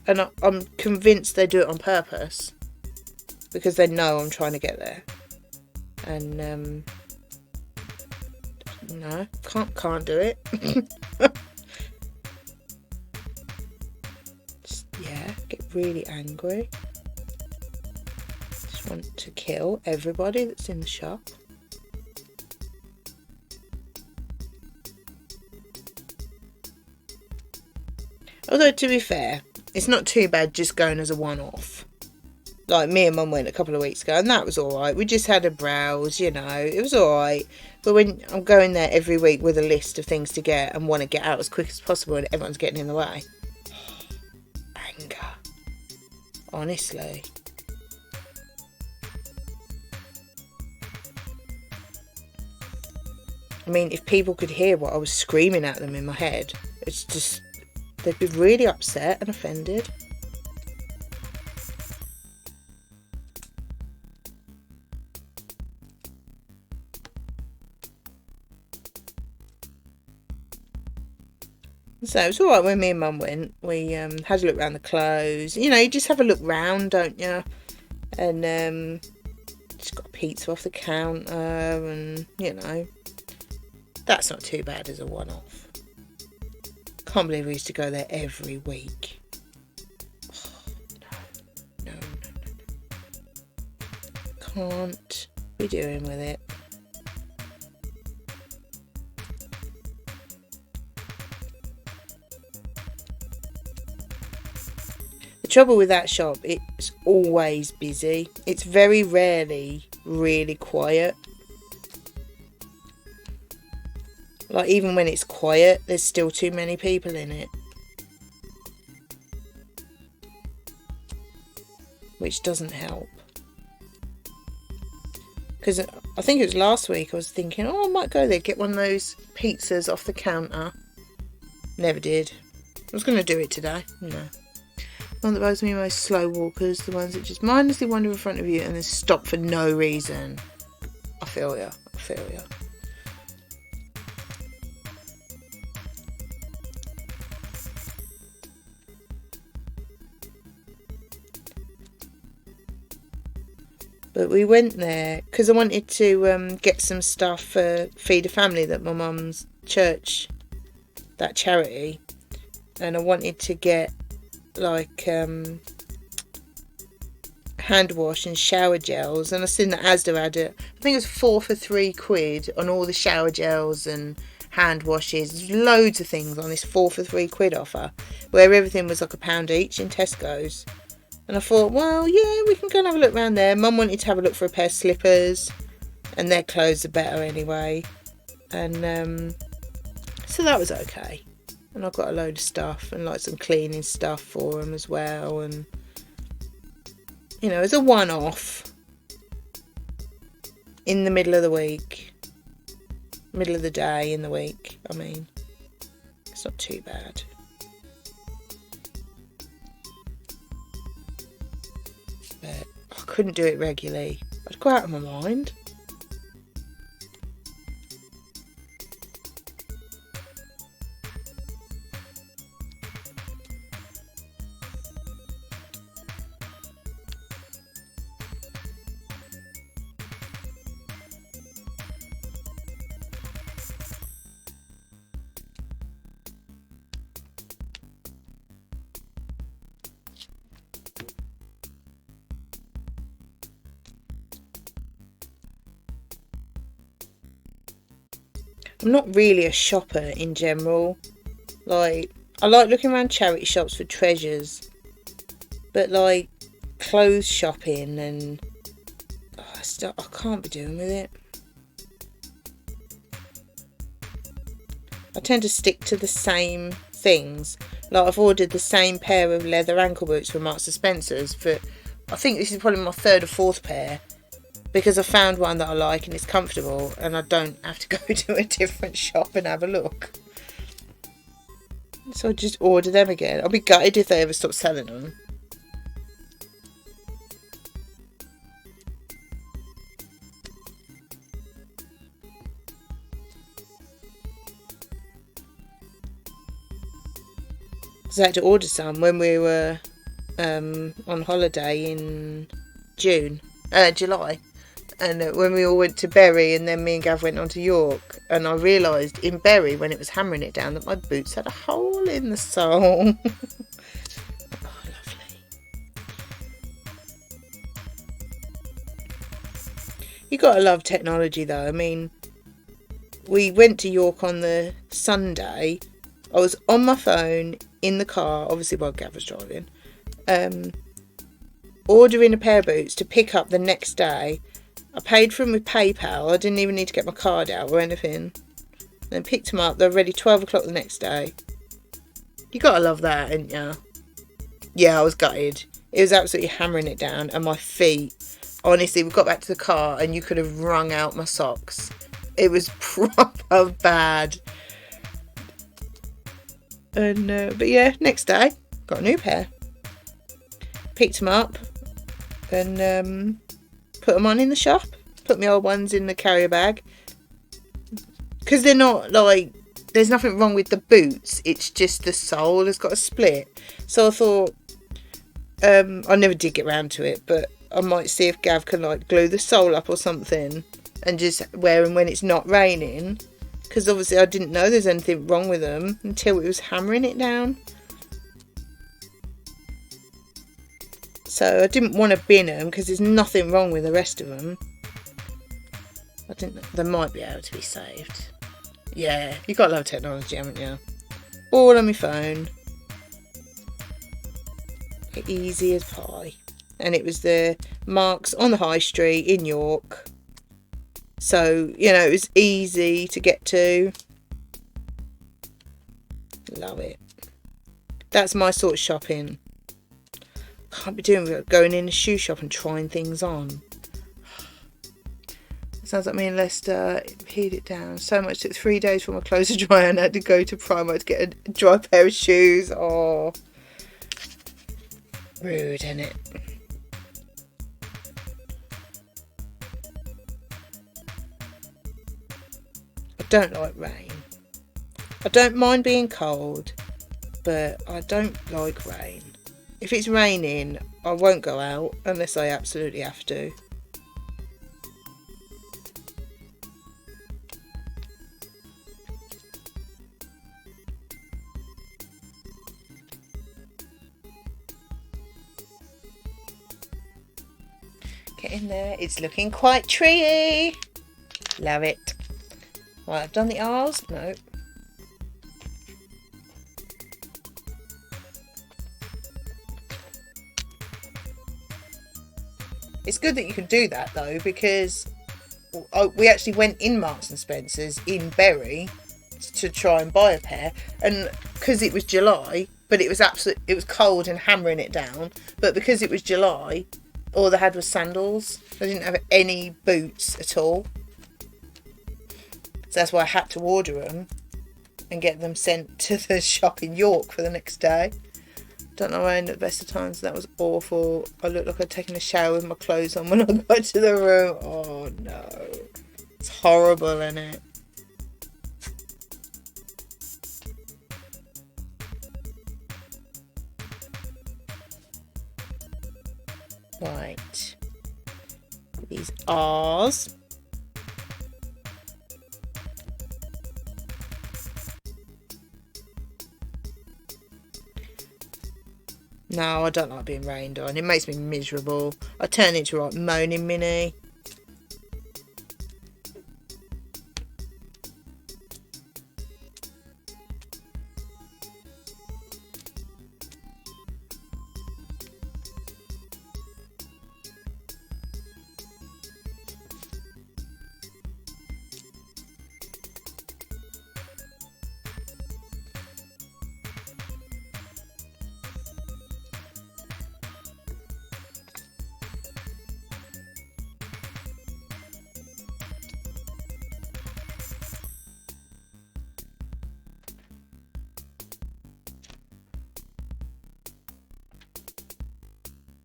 And I'm convinced they do it on purpose. Because they know I'm trying to get there. And, no, can't do it. Just, yeah, get really angry. Just want to kill everybody that's in the shop. Although, to be fair, it's not too bad just going as a one-off. Like, me and Mum went a couple of weeks ago, and that was alright. We just had a browse, you know. It was alright. But when I'm going there every week with a list of things to get and want to get out as quick as possible and everyone's getting in the way. Anger. Honestly. I mean, if people could hear what I was screaming at them in my head, it's just... they'd be really upset and offended. So it was alright when me and Mum went. We had a look around the clothes. You know, you just have a look round, don't you? And just got a pizza off the counter, and you know, that's not too bad as a one-off. Can't believe we used to go there every week. Oh, no. Can't be doing with it. The trouble with that shop, it's always busy. It's very rarely really quiet. Like, even when it's quiet, there's still too many people in it. Which doesn't help. Because I think it was last week I was thinking, oh, I might go there, get one of those pizzas off the counter. Never did. I was going to do it today. No. One that bugs me most, slow walkers, the ones that just mindlessly wander in front of you and then stop for no reason. I feel ya. But we went there because I wanted to get some stuff for Feed a Family, that my mum's church, that charity, and I wanted to get like hand wash and shower gels, and I seen that Asda had it. I think it was 4 for £3 on all the shower gels and hand washes. There's loads of things on this 4 for £3 offer, where everything was like £1 each in Tesco's. And I thought, well, yeah, we can go and have a look around there. Mum wanted to have a look for a pair of slippers, and their clothes are better anyway. And so that was okay. And I got a load of stuff and like some cleaning stuff for them as well. And, you know, as a one-off in the middle of the week, middle of the day in the week, I mean, it's not too bad. But I couldn't do it regularly. I'd go out of my mind. I'm not really a shopper in general. Like, I like looking around charity shops for treasures, but like clothes shopping and I can't be doing with it. I tend to stick to the same things. Like, I've ordered the same pair of leather ankle boots from Marks and Spencer's for, I think this is probably my 3rd or 4th pair, because I found one that I like and it's comfortable and I don't have to go to a different shop and have a look. So I just order them again. I'll be gutted if they ever stop selling them. Because I had to order some when we were on holiday in July. And when we all went to Bury, and then me and Gav went on to York, and I realised in Bury, when it was hammering it down, that my boots had a hole in the sole. Oh, lovely. You gotta love technology though. I mean, we went to York on the Sunday. I was on my phone in the car, obviously while Gav was driving, ordering a pair of boots to pick up the next day. I paid for them with PayPal. I didn't even need to get my card out or anything. Then picked them up. They were ready 12 o'clock the next day. You gotta love that, ain't ya? Yeah, I was gutted. It was absolutely hammering it down. And my feet, honestly, we got back to the car and you could have wrung out my socks. It was proper bad. And but yeah, next day got a new pair. Picked them up and put them on in the shop. Put my old ones in the carrier bag because they're not like, there's nothing wrong with the boots. It's just the sole has got a split. So I thought I never did get round to it, but I might see if Gav can like glue the sole up or something and just wear them when it's not raining. Because obviously I didn't know there's anything wrong with them until it was hammering it down. So I didn't want to bin them because there's nothing wrong with the rest of them. I think they might be able to be saved. Yeah, you've got to love technology, haven't you? All on my phone. Easy as pie. And it was the Marks on the High Street in York. So, you know, it was easy to get to. Love it. That's my sort of shopping. Can't be doing without going in a shoe shop and trying things on. Sounds like me and Lester heat it down. So much. Took 3 days for my clothes to dry and I had to go to Primark to get a dry pair of shoes. Oh, rude, isn't it? I don't like rain. I don't mind being cold, but I don't like rain. If it's raining, I won't go out unless I absolutely have to. Get in there. It's looking quite treey. Love it. Right, I've done the R's. No. It's good that you can do that though, because we actually went in Marks and Spencer's in Bury to try and buy a pair, and because it was July, but it was cold and hammering it down, but because it was July, all they had was sandals. They didn't have any boots at all. So that's why I had to order them and get them sent to the shop in York for the next day. Don't know where I ended at the best of times. That was awful. I looked like I'd taken a shower with my clothes on when I got to the room. Oh no. It's horrible, isn't it? Right. These R's. No, I don't like being rained on. It makes me miserable. I turn into a moaning Minnie.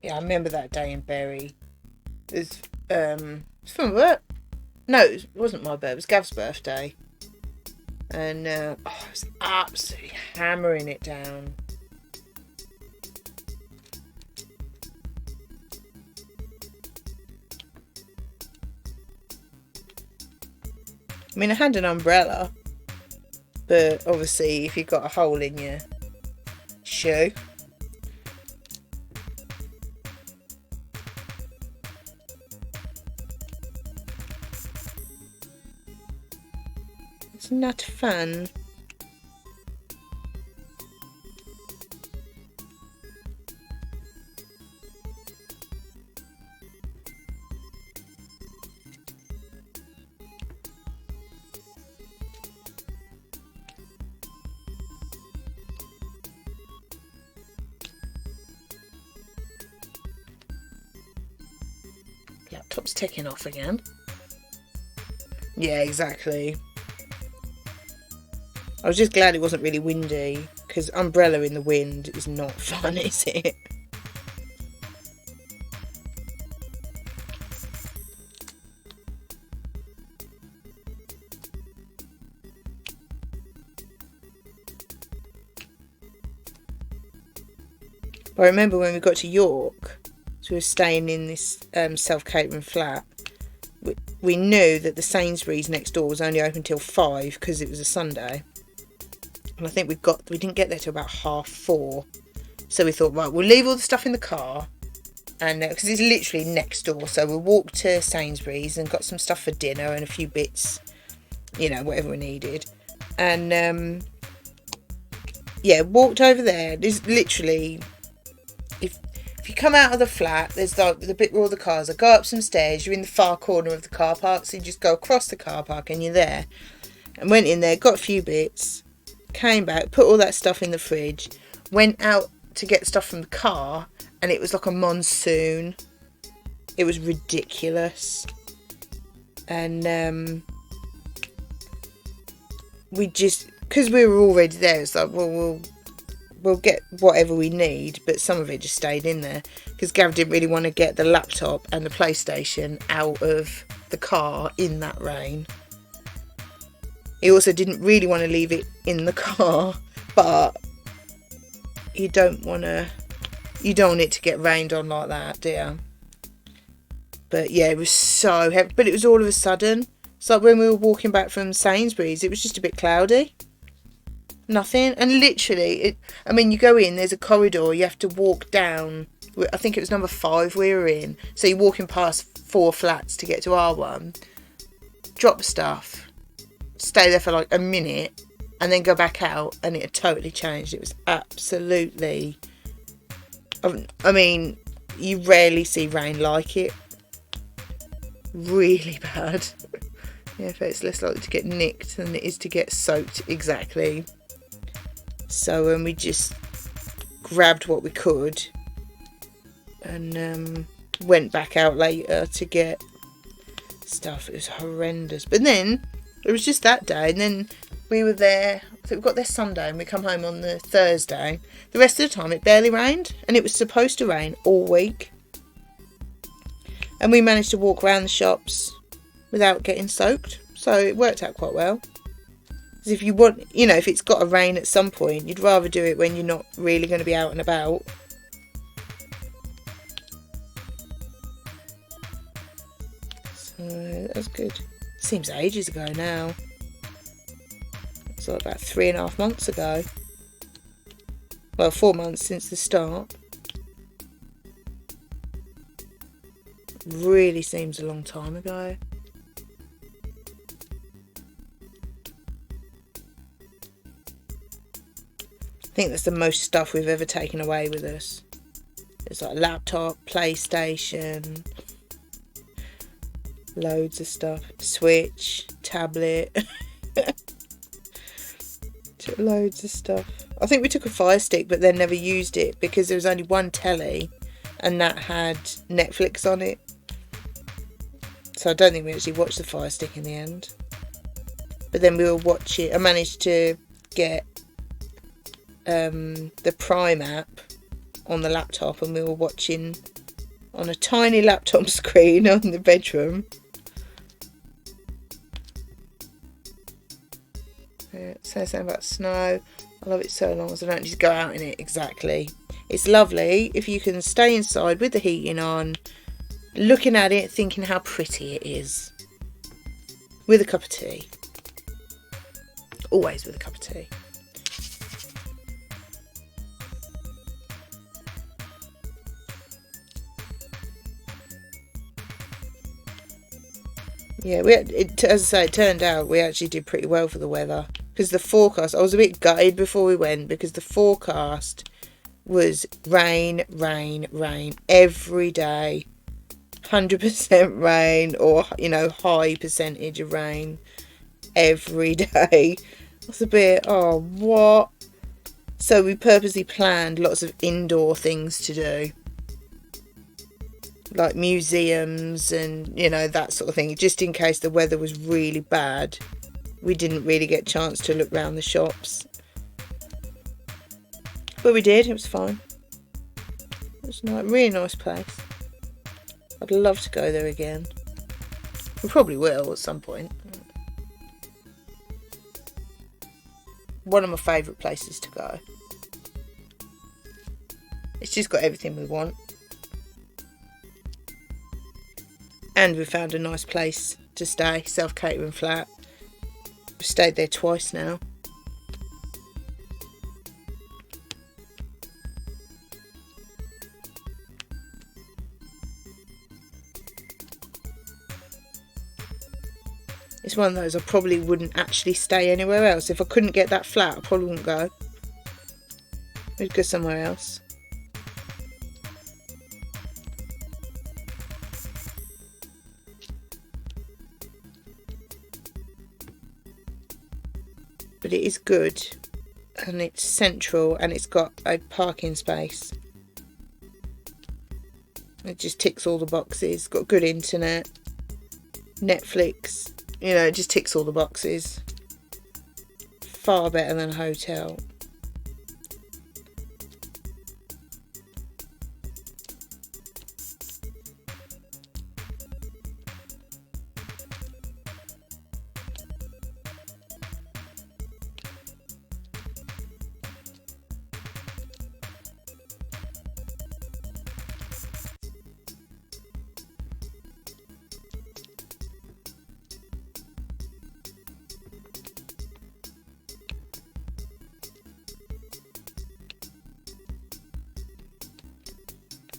Yeah, I remember that day in Bury. It's from work. No, it wasn't my birthday. It was Gav's birthday, and it was absolutely hammering it down. I mean, I had an umbrella, but obviously, if you've got a hole in your shoe. It's not fun. Laptop's ticking off again. Yeah, exactly. I was just glad it wasn't really windy, because umbrella in the wind is not fun, is it? I remember when we got to York, so we were staying in this self-catering flat. We knew that the Sainsbury's next door was only open till 5 because it was a Sunday. And I think we didn't get there till about 4:30. So we thought, right, we'll leave all the stuff in the car, and because it's literally next door. So we walked to Sainsbury's and got some stuff for dinner and a few bits, whatever we needed. And walked over there. There's literally, if you come out of the flat, there's the bit where all the cars are. Go up some stairs, you're in the far corner of the car park, so you just go across the car park and you're there. And went in there, got a few bits, came back, put all that stuff in the fridge, went out to get stuff from the car, and it was like a monsoon. It was ridiculous. And we just, because we were already there, it's like, well, we'll get whatever we need, but some of it just stayed in there because Gav didn't really want to get the laptop and the PlayStation out of the car in that rain. He also didn't really want to leave it in the car, but you don't want it to get rained on like that, do you? But yeah, it was so heavy, but it was all of a sudden. It's like when we were walking back from Sainsbury's, it was just a bit cloudy. Nothing. And literally, you go in, there's a corridor, you have to walk down. I think it was number 5 we were in. So you're walking past 4 flats to get to our one. Drop stuff. Stay there for like a minute. And then go back out. And it had totally changed. It was absolutely... you rarely see rain like it. Really bad. Yeah, it's less likely to get nicked than it is to get soaked, exactly. So we just grabbed what we could and went back out later to get stuff. It was horrendous. But then it was just that day, and then we were there. I think we got there Sunday and we come home on the Thursday. The rest of the time it barely rained, and it was supposed to rain all week. And we managed to walk around the shops without getting soaked, so it worked out quite well. Because if you want, if it's got to rain at some point, you'd rather do it when you're not really going to be out and about. So that was good. Seems ages ago now. It's like about 3.5 months ago. Well, 4 months since the start. Really seems a long time ago. I think that's the most stuff we've ever taken away with us. It's like laptop, PlayStation, loads of stuff, Switch, tablet, loads of stuff. I think we took a Fire Stick but then never used it because there was only one telly and that had Netflix on it. So I don't think we actually watched the Fire Stick in the end. But then we were watching, I managed to get the Prime app on the laptop and we were watching on a tiny laptop screen on the bedroom. It says something about snow. I love it so long as I don't need to go out in it. Exactly. It's lovely if you can stay inside with the heating on, looking at it, thinking how pretty it is. With a cup of tea. Always with a cup of tea. Yeah, as I say, it turned out we actually did pretty well for the weather. Because the forecast, I was a bit gutted before we went because the forecast was rain, rain, rain every day. 100% rain or, high percentage of rain every day. I was a bit, oh, what? So we purposely planned lots of indoor things to do. Like museums and, that sort of thing. Just in case the weather was really bad. We didn't really get a chance to look round the shops. But we did, it was fine. It was a really nice place. I'd love to go there again. We probably will at some point. One of my favourite places to go. It's just got everything we want. And we found a nice place to stay, self-catering flat. We've stayed there twice now. It's one of those I probably wouldn't actually stay anywhere else. If I couldn't get that flat, I probably wouldn't go. We'd go somewhere else. But it is good, and it's central, and it's got a parking space. It just ticks all the boxes. Got good internet, Netflix. You know, it just ticks all the boxes. Far better than a hotel.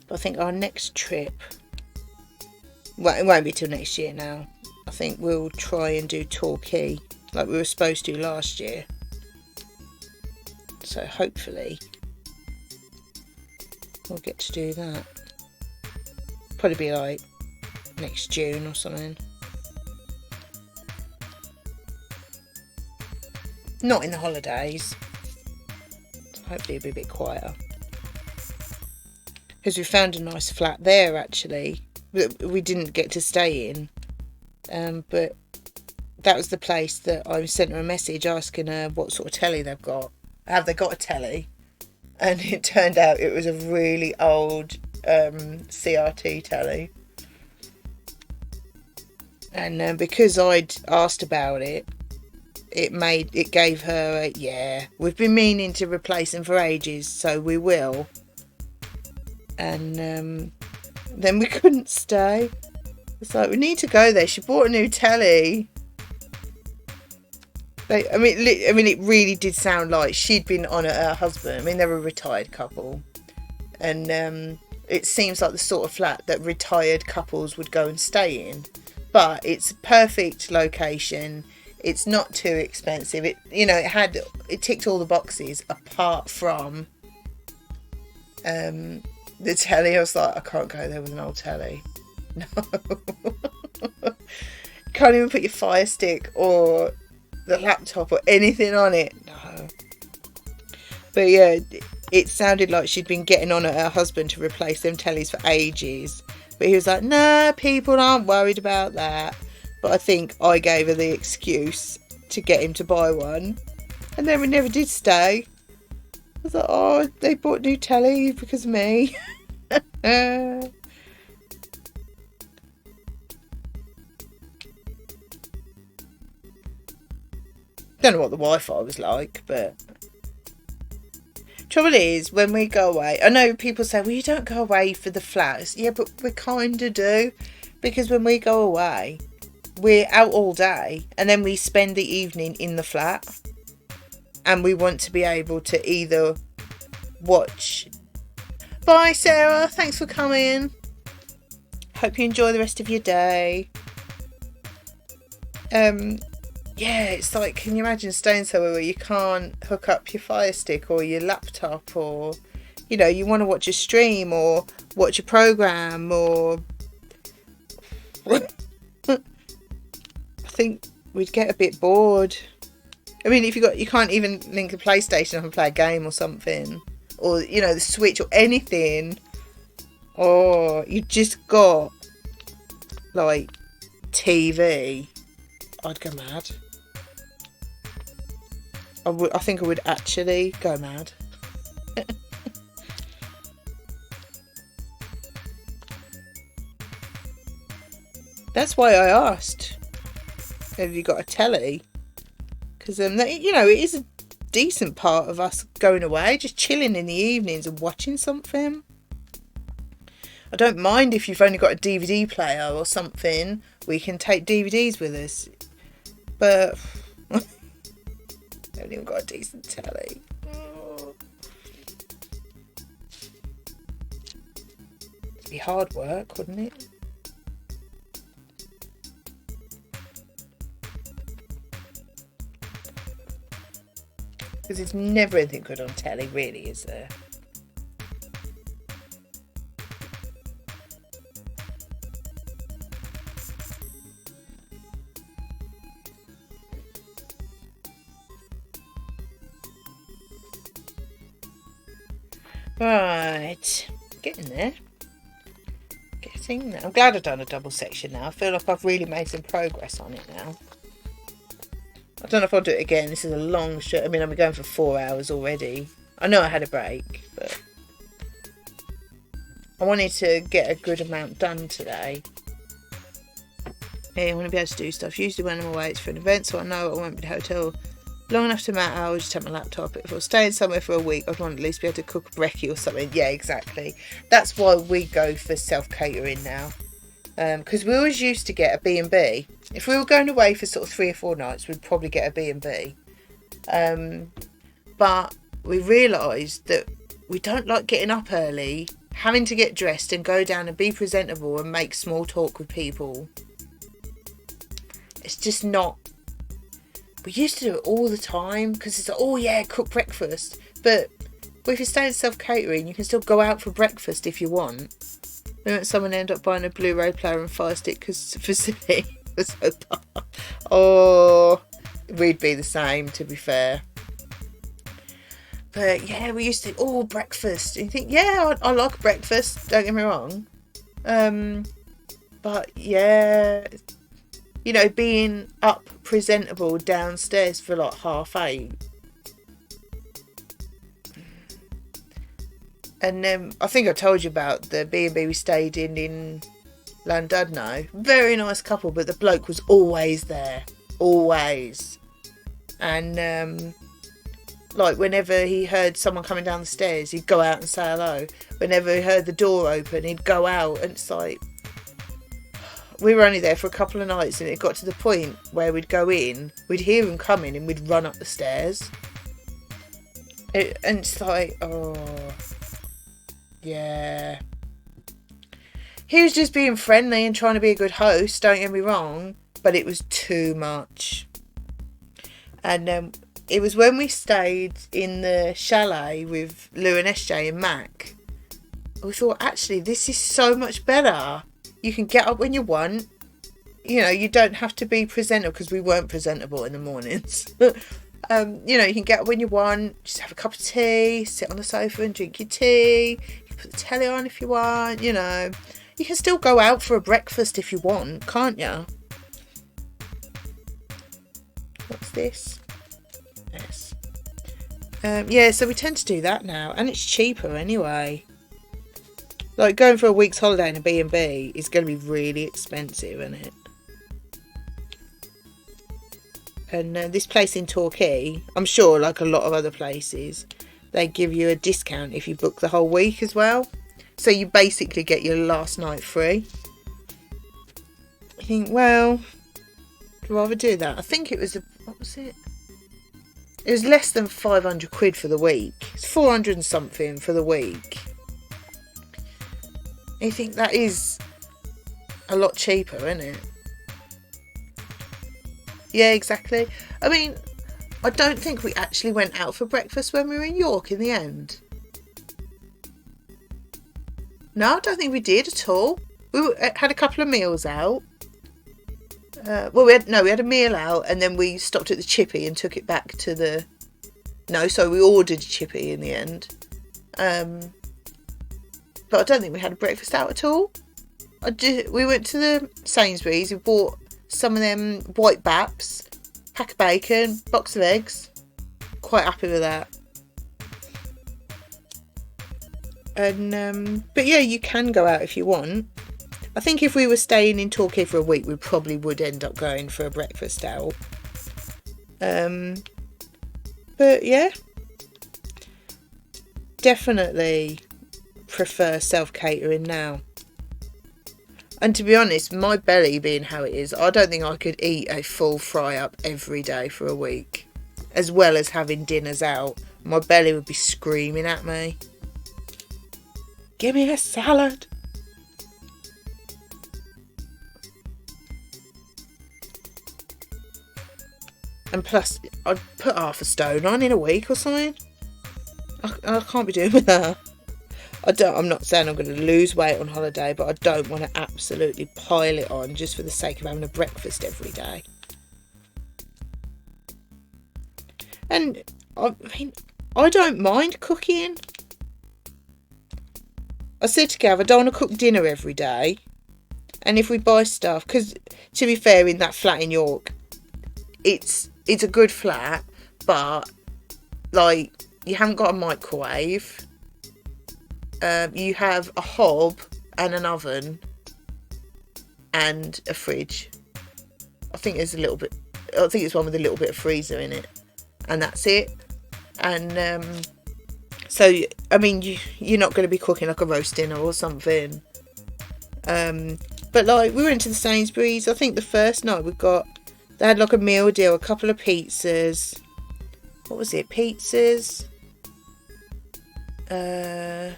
But I think our next trip, well, it won't be till next year now. I think we'll try and do Torquay like we were supposed to last year. So hopefully we'll get to do that. Probably be like next June or something. Not in the holidays. Hopefully it'll be a bit quieter. Because we found a nice flat there actually. We didn't get to stay in. But that was the place that I sent her a message asking her what sort of telly they've got. Have they got a telly? And it turned out it was a really old CRT telly. And because I'd asked about it, it gave her a, yeah, we've been meaning to replace them for ages, so we will. And then we couldn't stay. It's like, we need to go there. She bought a new telly. I mean, it really did sound like she'd been on at her husband. I mean, they're a retired couple. And it seems like the sort of flat that retired couples would go and stay in. But it's a perfect location. It's not too expensive. It ticked all the boxes apart from the telly. I was like, I can't go there with an old telly. No. Can't even put your Fire Stick or the laptop or anything on it. No. But yeah, it sounded like she'd been getting on at her husband to replace them tellies for ages. But he was like, nah, people aren't worried about that. But I think I gave her the excuse to get him to buy one. And then we never did stay. I was like, oh, they bought new telly because of me. Don't know what the Wi-Fi was like, but trouble is, when we go away, I know people say, well, you don't go away for the flats. Yeah, but we kind of do, because when we go away, we're out all day and then we spend the evening in the flat, and we want to be able to either watch. Bye Sarah, thanks for coming. Hope you enjoy the rest of your day. Yeah, it's like, can you imagine staying somewhere where you can't hook up your Fire Stick or your laptop, or, you know, you want to watch a stream or watch a program, or I think we'd get a bit bored. I mean, if you can't even link a PlayStation up and play a game or something, or, you know, the Switch or anything, or you just got like TV, I'd go mad. I think I would actually go mad. That's why I asked, have you got a telly? Because, you know, it is a decent part of us going away, just chilling in the evenings and watching something. I don't mind if you've only got a DVD player or something. We can take DVDs with us. But I haven't even got a decent telly. It'd be hard work, wouldn't it? Because there's never anything good on telly, really, is there? Right, getting there. Getting there. I'm glad I've done a double section now. I feel like I've really made some progress on it now. I don't know if I'll do it again. This is a long show. I mean, I've been going for 4 hours already. I know I had a break, but I wanted to get a good amount done today. Yeah, I want to be able to do stuff. Usually when I'm away, it's for an event, so I know I won't be at the hotel long enough to matter. I'll just take my laptop. If I was staying somewhere for a week, I'd want to at least be able to cook a brekkie or something. Yeah, exactly. That's why we go for self-catering now. Because we always used to get a B&B. If we were going away for sort of 3 or 4 nights, we'd probably get a B&B. But we realised that we don't like getting up early, having to get dressed and go down and be presentable and make small talk with people. It's just not... We used to do it all the time because it's like, oh yeah, cook breakfast. But if you're staying self-catering, you can still go out for breakfast if you want. We won't someone end up buying a Blu-ray player and Fire Stick because for silly. Oh, we'd be the same, to be fair. But yeah, we used to, breakfast. And you think, yeah, I like breakfast, don't get me wrong. But yeah, you know, being up presentable downstairs for like 8:30. And then I think I told you about the B&B we stayed in Llandudno. Very nice couple, but the bloke was always there. Always. And like whenever he heard someone coming down the stairs, he'd go out and say hello. Whenever he heard the door open, he'd go out. And it's like, we were only there for a couple of nights and it got to the point where we'd go in, we'd hear him coming and we'd run up the stairs. And it's like, oh... Yeah. He was just being friendly and trying to be a good host, don't get me wrong, but it was too much. And it was when we stayed in the chalet with Lou and SJ and Mac. We thought, actually, this is so much better. You can get up when you want. You know, you don't have to be presentable because we weren't presentable in the mornings. You know, you can get up when you want, just have a cup of tea, sit on the sofa and drink your tea. You can put the telly on if you want, you know. You can still go out for a breakfast if you want, can't you? What's this? Yes. Yeah, so we tend to do that now, and it's cheaper anyway. Like, going for a week's holiday in a B&B is going to be really expensive, isn't it? And this place in Torquay, I'm sure, like a lot of other places, they give you a discount if you book the whole week as well. So you basically get your last night free. You think, well, I'd rather do that. I think it was, what was it? It was less than 500 quid for the week. It's 400 and something for the week. And you think that is a lot cheaper, isn't it? Yeah, exactly. I mean, I don't think we actually went out for breakfast when we were in York in the end. No, I don't think we did at all. We had a couple of meals out. We had a meal out and then we stopped at the Chippy and took it back to the... No, so we ordered Chippy in the end. But I don't think we had a breakfast out at all. We went to the Sainsbury's, we bought some of them white baps, pack of bacon, box of eggs. Quite happy with that. And but yeah, you can go out if you want. I think if we were staying in Torquay for a week, we probably would end up going for a breakfast out. But yeah, definitely prefer self-catering now. And to be honest, my belly being how it is, I don't think I could eat a full fry up every day for a week, as well as having dinners out. My belly would be screaming at me. Give me a salad. And plus, I'd put half a stone on in a week or something. I can't be doing with that. I'm not saying I'm going to lose weight on holiday, but I don't want to absolutely pile it on just for the sake of having a breakfast every day. And I mean, I don't mind cooking. I said to Gav, I don't want to cook dinner every day. And if we buy stuff, because to be fair, in that flat in York, it's a good flat, but like you haven't got a microwave. You have a hob and an oven and a fridge. I think it's one with a little bit of freezer in it, and that's it. And so I mean, you're not going to be cooking like a roast dinner or something. But like we went to the Sainsbury's. I think the first night they had like a meal deal, a couple of pizzas. What was it? Pizzas. I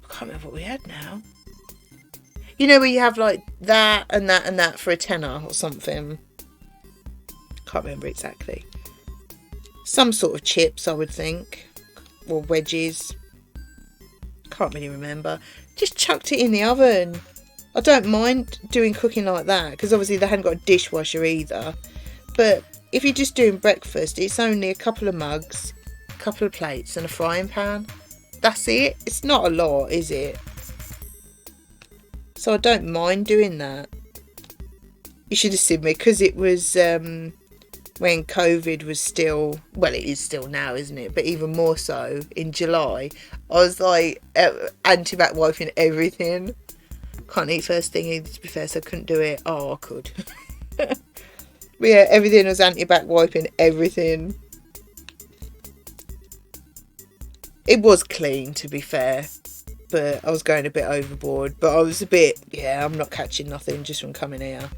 can't remember what we had now. You know where you have like that and that and that for a tenner or something. Can't remember exactly. Some sort of chips, I would think, or wedges. Can't really remember. Just chucked it in the oven. I don't mind doing cooking like that because obviously they hadn't got a dishwasher either. But if you're just doing breakfast, it's only a couple of mugs, a couple of plates and a frying pan. That's it. It's not a lot, is it? So I don't mind doing that. You should have seen me because it was when COVID was still, well, it is still now, isn't it? But even more so in July. I was like anti-bac wiping everything. Can't eat first thing either, to be fair, so I couldn't do it. Oh, I could. But yeah, everything was anti-bac wiping everything. It was clean, to be fair, but I was going a bit overboard. But I was a bit, I'm not catching nothing just from coming here.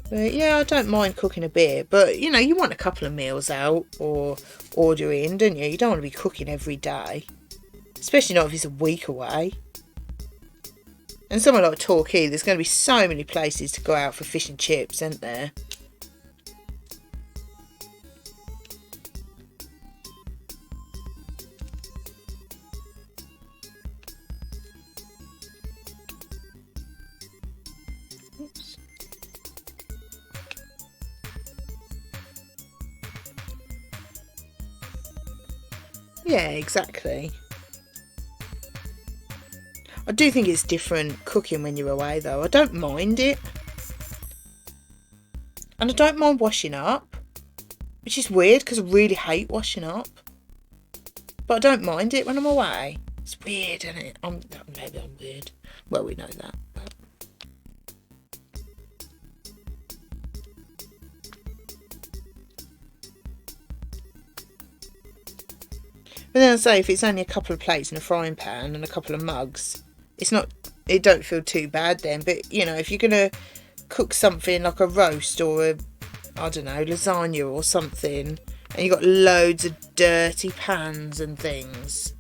But yeah, I don't mind cooking a bit. But, you know, you want a couple of meals out or order in, don't you? You don't want to be cooking every day. Especially not if it's a week away. And somewhere like Torquay, there's going to be so many places to go out for fish and chips, isn't there? Oops. Yeah, exactly. I do think it's different cooking when you're away though. I don't mind it. And I don't mind washing up. Which is weird because I really hate washing up. But I don't mind it when I'm away. It's weird, isn't it? Maybe I'm weird. Well, we know that. But then I say, if it's only a couple of plates and a frying pan and a couple of mugs, it don't feel too bad then. But, you know, if you're going to cook something like a roast or a, I don't know, lasagna or something, and you've got loads of dirty pans and things,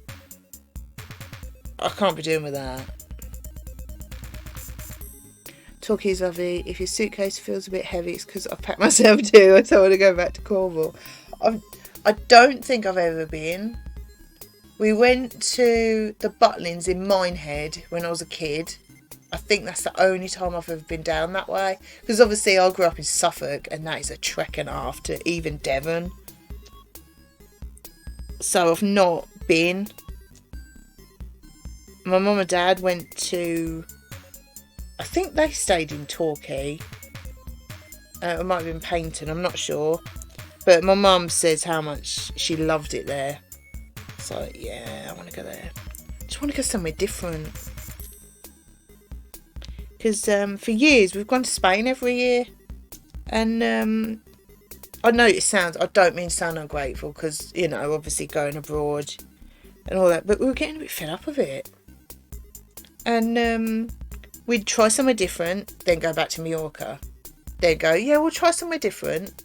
I can't be doing with that. Torquay's lovely. If your suitcase feels a bit heavy, it's because I've packed myself too. I don't want to go back to Cornwall. I don't think I've ever been. We went to the Butlins in Minehead when I was a kid. I think that's the only time I've ever been down that way. Because obviously I grew up in Suffolk and that is a trek and a half to even Devon. So I've not been. My mum and dad went to, I think they stayed in Torquay. It might have been Paignton, I'm not sure. But my mum says how much she loved it there. So yeah, I want to go there. I just want to go somewhere different. Because for years we've gone to Spain every year. And I know I don't mean to sound ungrateful, because, you know, obviously going abroad and all that, but we were getting a bit fed up of it. And we'd try somewhere different, then go back to Mallorca. Then go, yeah, we'll try somewhere different.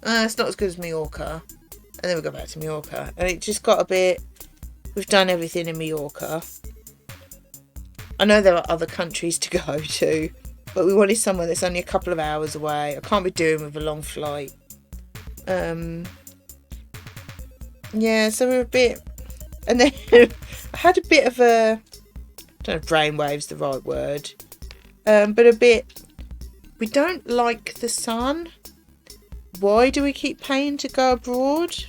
It's not as good as Mallorca. And then we'll go back to Mallorca. And it just got a bit, we've done everything in Mallorca. I know there are other countries to go to, but we wanted somewhere that's only a couple of hours away. I can't be doing with a long flight. Yeah, so we're a bit, and then I had a bit of a, I don't know if brainwave's the right word, but a bit, we don't like the sun. Why do we keep paying to go abroad?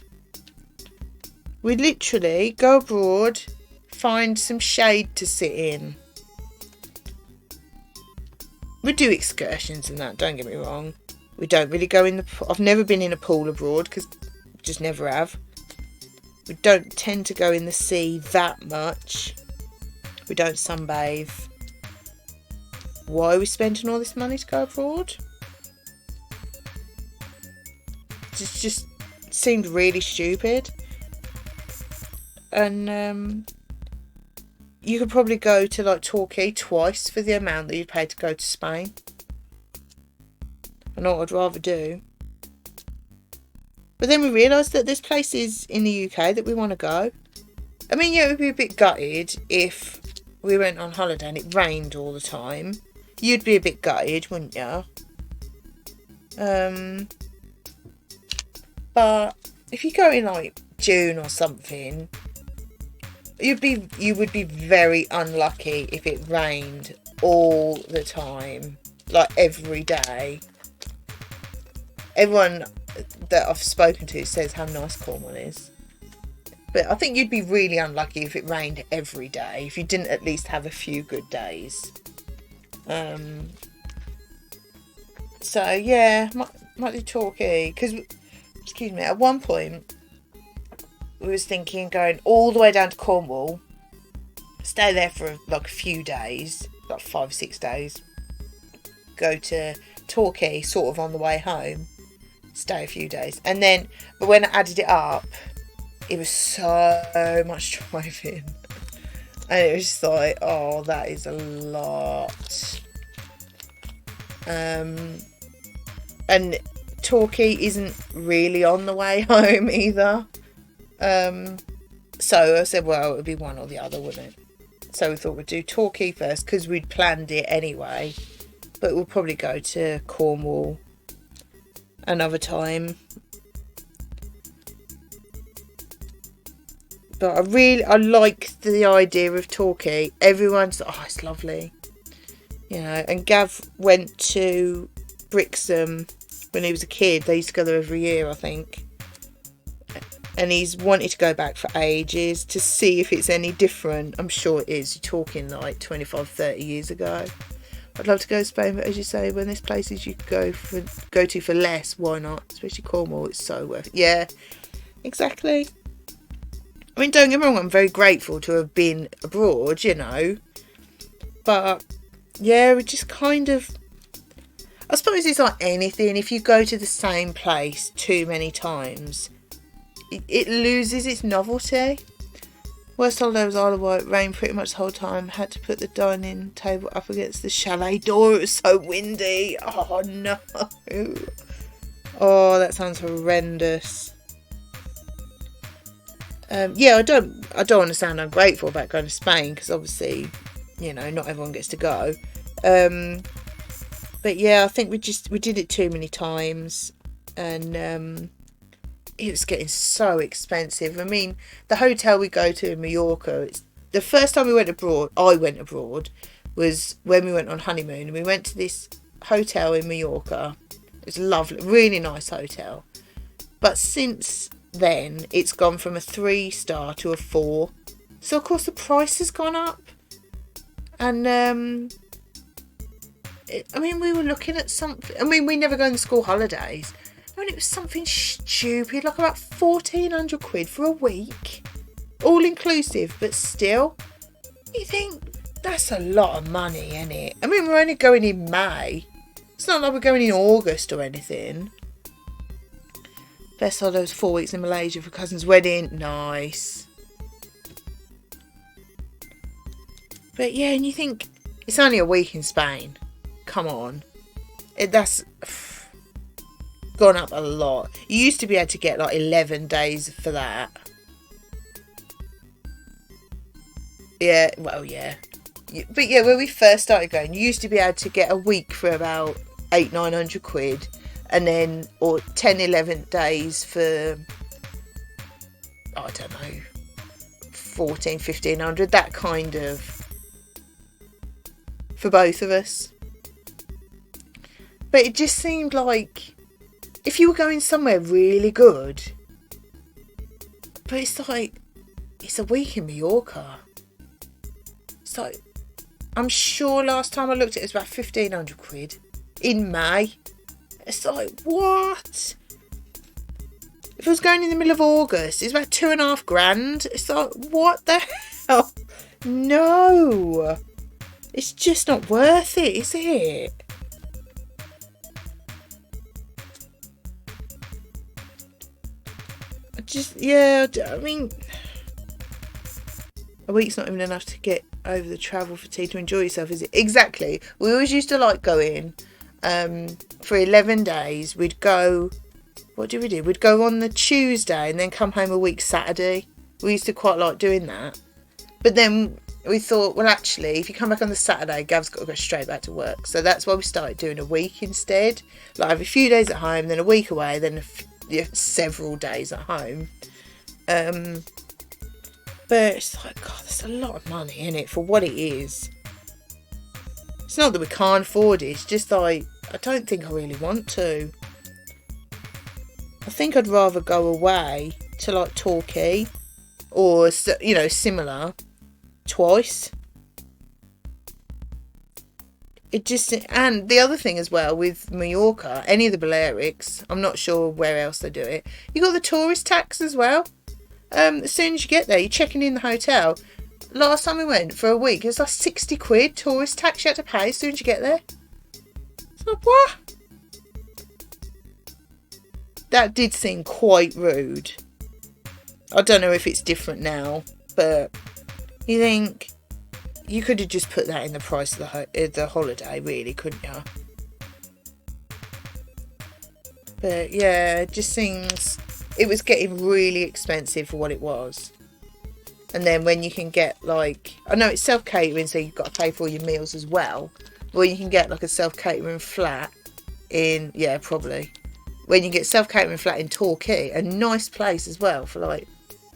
We literally go abroad, find some shade to sit in. We do excursions and that, don't get me wrong. We don't really go in the... I've never been in a pool abroad, because just never have. We don't tend to go in the sea that much. We don't sunbathe. Why are we spending all this money to go abroad? It just seemed really stupid. And you could probably go to like Torquay twice for the amount that you'd pay to go to Spain. I know what I'd rather do. But then we realised that there's places in the UK that we want to go. I mean, yeah, it would be a bit gutted if we went on holiday and it rained all the time. You'd be a bit gutted, wouldn't you? But if you go in like June or something, you would be very unlucky if it rained all the time, like every day. Everyone that I've spoken to says how nice Cornwall is. But I think you'd be really unlucky if it rained every day, if you didn't at least have a few good days. So yeah, might do Torquay, because, excuse me, at one point we was thinking going all the way down to Cornwall, stay there for like a few days, like 5 or 6 days, go to Torquay sort of on the way home, stay a few days, and then, but when I added it up, it was so much driving, and it was just like, oh, that is a lot. And Torquay isn't really on the way home either. So I said, well, it would be one or the other, wouldn't it? So we thought we'd do Torquay first, because we'd planned it anyway. But we'll probably go to Cornwall another time. But I like the idea of Torquay. Everyone's, oh, it's lovely. You know, and Gav went to Brixham when he was a kid. They used to go there every year, I think. And he's wanted to go back for ages to see if it's any different. I'm sure it is. You're talking like 25, 30 years ago. I'd love to go to Spain, but as you say, when there's places you could go to for less, why not? Especially Cornwall, it's so worth it. Yeah, exactly. I mean, don't get me wrong, I'm very grateful to have been abroad, you know. But, yeah, we just kind of... I suppose it's like anything. If you go to the same place too many times, it loses its novelty. Worst holiday was Isle of Wight. Rained pretty much the whole time. Had to put the dining table up against the chalet door. It was so windy. Oh, no. Oh, that sounds horrendous. Yeah, I don't want to sound ungrateful about going to Spain, because obviously, you know, not everyone gets to go. But yeah, I think we did it too many times, and it was getting so expensive. I mean, the hotel we go to in Mallorca, the first time I went abroad, was when we went on honeymoon, and we went to this hotel in Mallorca. It was lovely, really nice hotel. But since then, it's gone from a 3-star to a 4. So of course the price has gone up. And I mean, we were looking at something. I mean, we never go on school holidays. I when it was something stupid, like about 1,400 quid for a week. All inclusive, but still. You think, that's a lot of money, isn't it? I mean, we're only going in May. It's not like we're going in August or anything. Best holiday was 4 weeks in Malaysia for cousin's wedding. Nice. But yeah, and you think, it's only a week in Spain. Come on. That's gone up a lot. You used to be able to get like 11 days for that. Yeah, well, yeah. But yeah, when we first started going, you used to be able to get a week for about 800-900 quid. And then, or 10-11 days for, I don't know, 1,400-1,500. That kind of, for both of us. But it just seemed like, if you were going somewhere really good, but it's like, it's a week in Mallorca. So, I'm sure last time I looked at it, it was about 1,500 quid in May. It's like, what? If I was going in the middle of August, it's about 2.5 grand. It's like, what the hell? No. It's just not worth it, is it? I mean, a week's not even enough to get over the travel fatigue to enjoy yourself, is it? Exactly. We always used to like going for 11 days. We'd go, what did we do? We'd go on the Tuesday and then come home a week Saturday. We used to quite like doing that. But then we thought, well, actually, if you come back on the Saturday, Gav's got to go straight back to work. So that's why we started doing a week instead. Like, have a few days at home, then a week away, then several days at home. But it's like, God, that's a lot of money, isn't it, for what it is? It's not that we can't afford it, it's just like, I don't think I really want to. I think I'd rather go away to like Torquay or, you know, similar twice. It just, and the other thing as well with Mallorca, any of the Balearics, I'm not sure where else they do it, you got the tourist tax as well. As soon as you get there, you're checking in the hotel. Last time we went for a week, it was like 60 quid tourist tax you had to pay as soon as you get there. It's like, what? That did seem quite rude. I don't know if it's different now, but you think you could have just put that in the price of the holiday, really, couldn't you? But yeah, it just seems it was getting really expensive for what it was. And then when you can get, like, I know it's self-catering, so you've got to pay for all your meals as well. But when you can get like a self-catering flat in, yeah, probably. When you get self-catering flat in Torquay, a nice place as well, for like,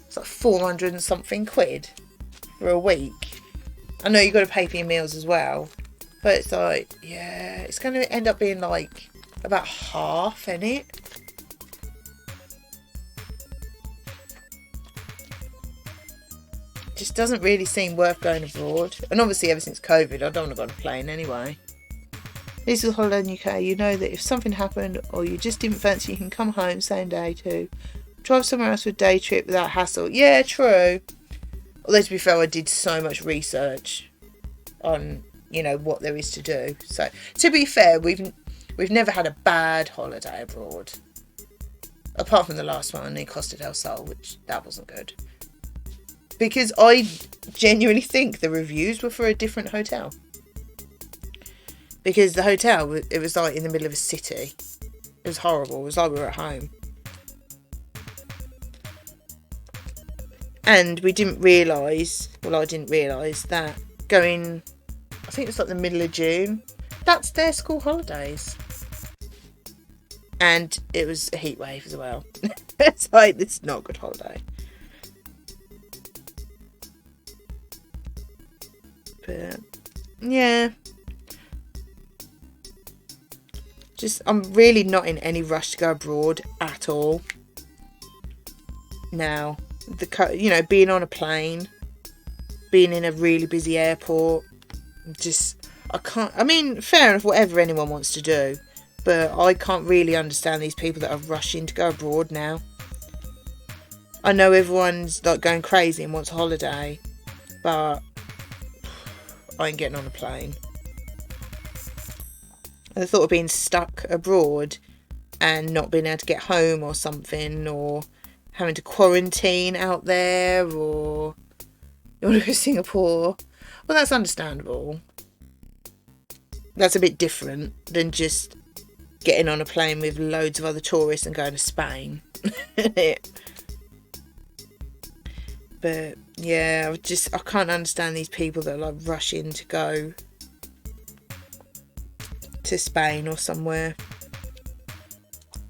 it's like 400 and something quid for a week. I know you've got to pay for your meals as well. But it's like, yeah, it's going to end up being like about half, isn't it? Just doesn't really seem worth going abroad. And obviously ever since COVID, I don't want to go on a plane anyway. This is holiday in the UK. You know that if something happened or you just didn't fancy, you can come home same day to drive somewhere else for a day trip without hassle. Yeah, true. Although to be fair, I did so much research on, you know, what there is to do. So to be fair, we've never had a bad holiday abroad. Apart from the last one in Costa del Sol, which that wasn't good. Because I genuinely think the reviews were for a different hotel. Because the hotel, it was like in the middle of a city. It was horrible. It was like we were at home. And we didn't realise, well, I didn't realise that going, I think it was like the middle of June, that's their school holidays. And it was a heat wave as well. It's like, it's not a good holiday. But yeah, just I'm really not in any rush to go abroad at all now. You know, being on a plane, being in a really busy airport, just I can't. I mean, fair enough, whatever anyone wants to do, but I can't really understand these people that are rushing to go abroad now. I know everyone's like going crazy and wants a holiday, but I ain't getting on a plane. The thought of being stuck abroad and not being able to get home or something, or having to quarantine out there, or you want to go to Singapore, well, that's understandable. That's a bit different than just getting on a plane with loads of other tourists and going to Spain. But yeah, I can't understand these people that are like rushing to go to Spain or somewhere.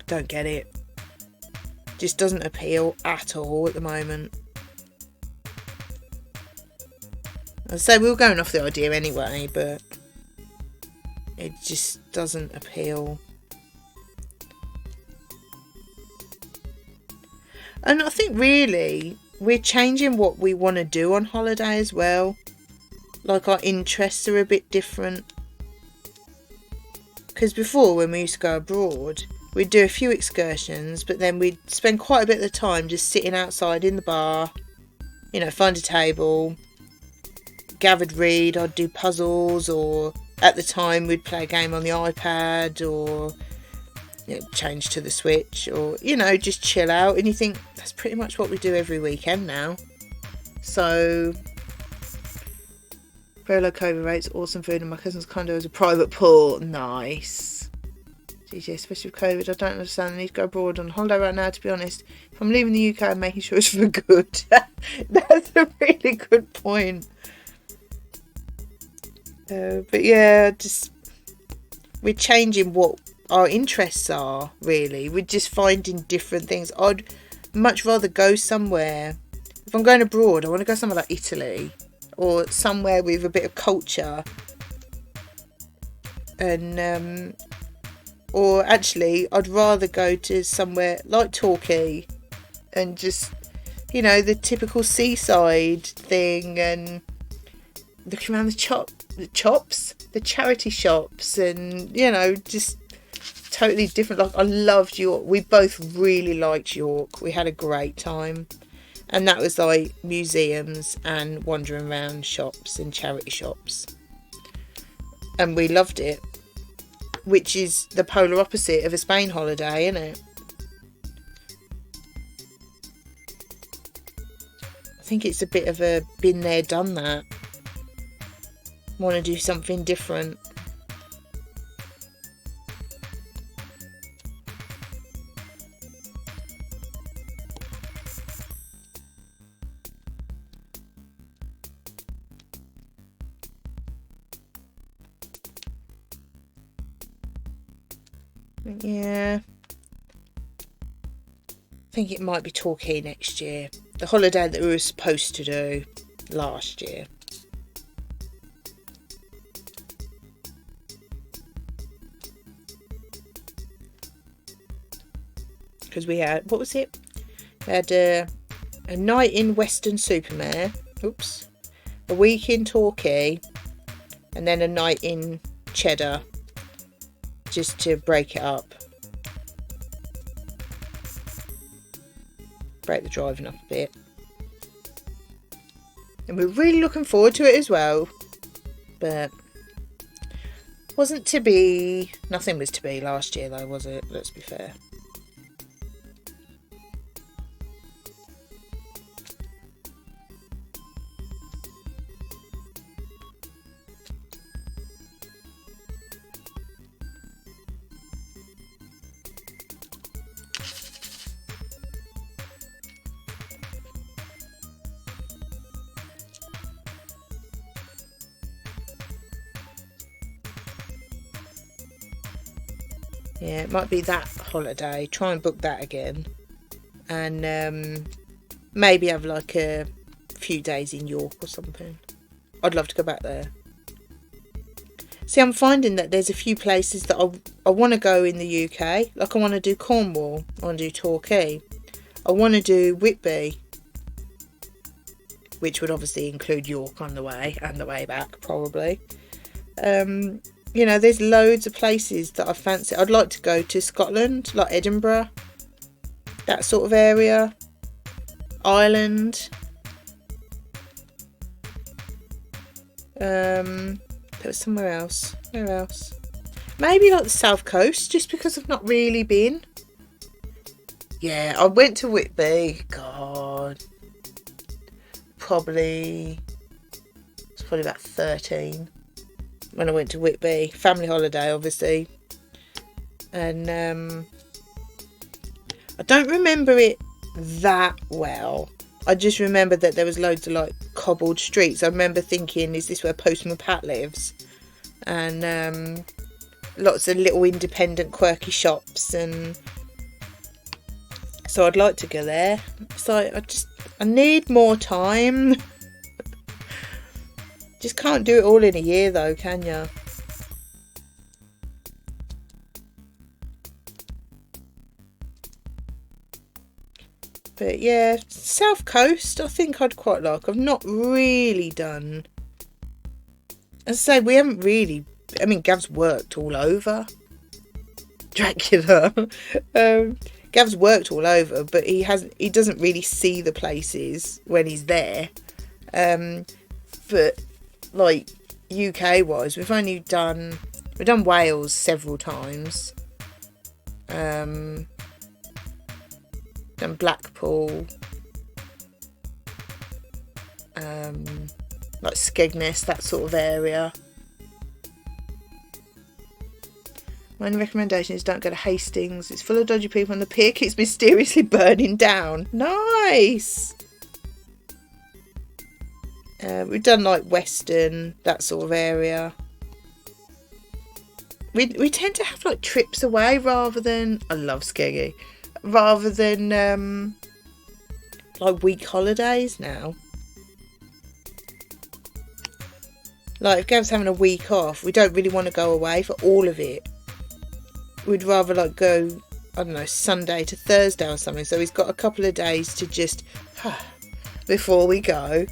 Don't get it. Just doesn't appeal at all at the moment. I'd say we were going off the idea anyway, but it just doesn't appeal. And I think really we're changing what we want to do on holiday as well. Like our interests are a bit different. Because before, when we used to go abroad, we'd do a few excursions, but then we'd spend quite a bit of the time just sitting outside in the bar, you know, find a table, gathered read, I'd do puzzles, or at the time we'd play a game on the iPad, or change to the Switch, or, just chill out. And you think, that's pretty much what we do every weekend now. So, very low COVID rates, awesome food, and my cousin's condo is a private pool. Nice. GG, especially with COVID, I don't understand the need to go abroad on holiday right now, to be honest. If I'm leaving the UK, I'm making sure it's for good. That's a really good point. But yeah, we're changing what our interests are, really. We're just finding different things. I'd much rather go somewhere. If I'm going abroad, I want to go somewhere like Italy, or somewhere with a bit of culture. And or actually, I'd rather go to somewhere like Torquay and just, the typical seaside thing, and looking around the charity shops, and, just totally different. Like, I loved York. We both really liked York. We had a great time. And that was like museums and wandering around shops and charity shops. And we loved it. Which is the polar opposite of a Spain holiday, isn't it? I think it's a bit of a been there, done that. Want to do something different. Yeah. I think it might be Torquay next year. The holiday that we were supposed to do last year. Because we had, what was it? We had a night in Weston-super-Mare. Oops. A week in Torquay. And then a night in Cheddar. Just to break it up. Break the driving up a bit. And we're really looking forward to it as well. But wasn't to be. Nothing was to be last year though, was it? Let's be fair. Yeah, it might be that holiday. Try and book that again. And maybe have like a few days in York or something. I'd love to go back there. See, I'm finding that there's a few places that I want to go in the UK. Like, I want to do Cornwall. I want to do Torquay. I want to do Whitby. Which would obviously include York on the way and the way back, probably. you know, there's loads of places that I fancy. I'd like to go to Scotland, like Edinburgh, that sort of area. Ireland. There was somewhere else. Where else? Maybe like the South Coast, just because I've not really been. Yeah, I went to Whitby. God. It's probably about 13 when I went to Whitby. Family holiday, obviously. And I don't remember it that well. I just remember that there was loads of like cobbled streets. I remember thinking, is this where Postman Pat lives? And lots of little independent quirky shops, and so I'd like to go there. So I need more time. Just can't do it all in a year though, can you? But yeah, South Coast I think I'd quite like. I've not really done, as I say, we haven't really, I mean, Gav's worked all over Dracula. Gav's worked all over, but he doesn't really see the places when he's there. But like UK wise, we've done Wales several times. Done Blackpool. Like Skegness, that sort of area. My only recommendation is don't go to Hastings. It's full of dodgy people and the pier keeps mysteriously burning down. Nice! We've done like Western, that sort of area. We tend to have like trips away rather than, I love Skeggy, rather than like week holidays now. Like if Gav's having a week off, we don't really want to go away for all of it. We'd rather like go, I don't know, Sunday to Thursday or something. So he's got a couple of days to just before we go,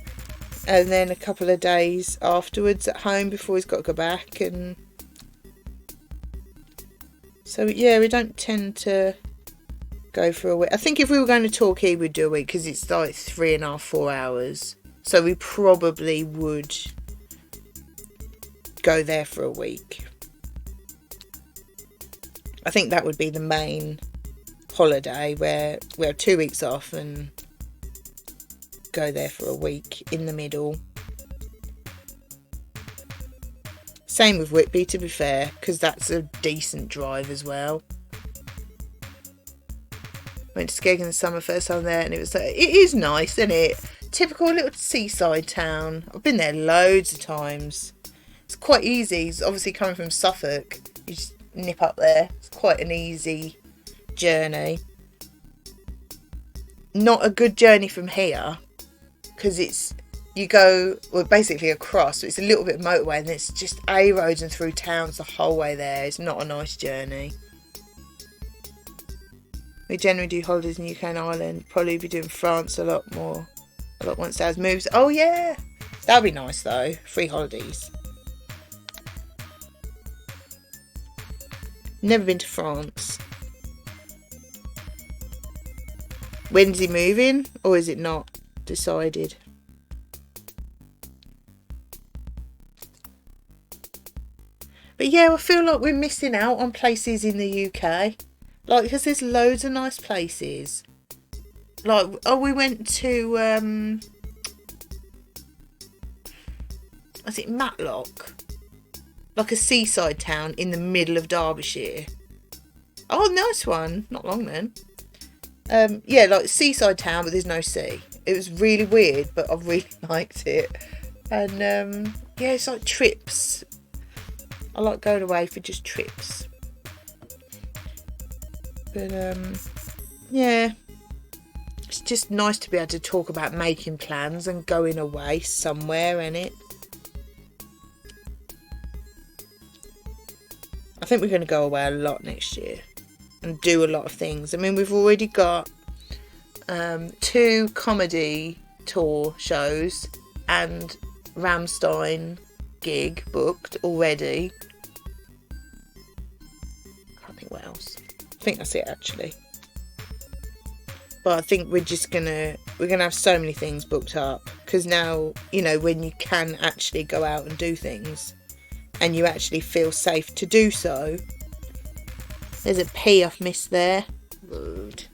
and then a couple of days afterwards at home before he's got to go back. And so yeah, we don't tend to go for a week. I think if we were going to Torquay, we'd do a week because it's like 3.5, 4 hours. So we probably would go there for a week. I think that would be the main holiday where we have 2 weeks off and go there for a week in the middle. Same with Whitby, to be fair, because that's a decent drive as well. Went to Skeg in the summer, first time there, and it was like, it is nice, isn't it? Typical little seaside town. I've been there loads of times. It's quite easy. It's obviously coming from Suffolk. You just nip up there. It's quite an easy journey. Not a good journey from here, because you go, well, basically across, so it's a little bit of motorway, and it's just A roads and through towns the whole way there. It's not a nice journey. We generally do holidays in UK and Ireland. Probably be doing France a lot once Dad moves. Oh yeah, that'd be nice though. Free holidays. Never been to France. When's he moving, or is it not decided? But yeah, I feel like we're missing out on places in the UK. Like, because there's loads of nice places. Like, we went to, was it Matlock? Like a seaside town in the middle of Derbyshire. Oh, nice one. Not long then. Yeah, like seaside town, but there's no sea. It was really weird, but I really liked it. And yeah, it's like trips. I like going away for just trips. But yeah, it's just nice to be able to talk about making plans and going away somewhere, innit? I think we're going to go away a lot next year and do a lot of things. I mean, we've already got 2 comedy tour shows and Rammstein gig booked already. what else? I think that's it actually. But I think we're gonna have so many things booked up, because now, you know, when you can actually go out and do things and you actually feel safe to do so. There's a P I've missed there. Rude.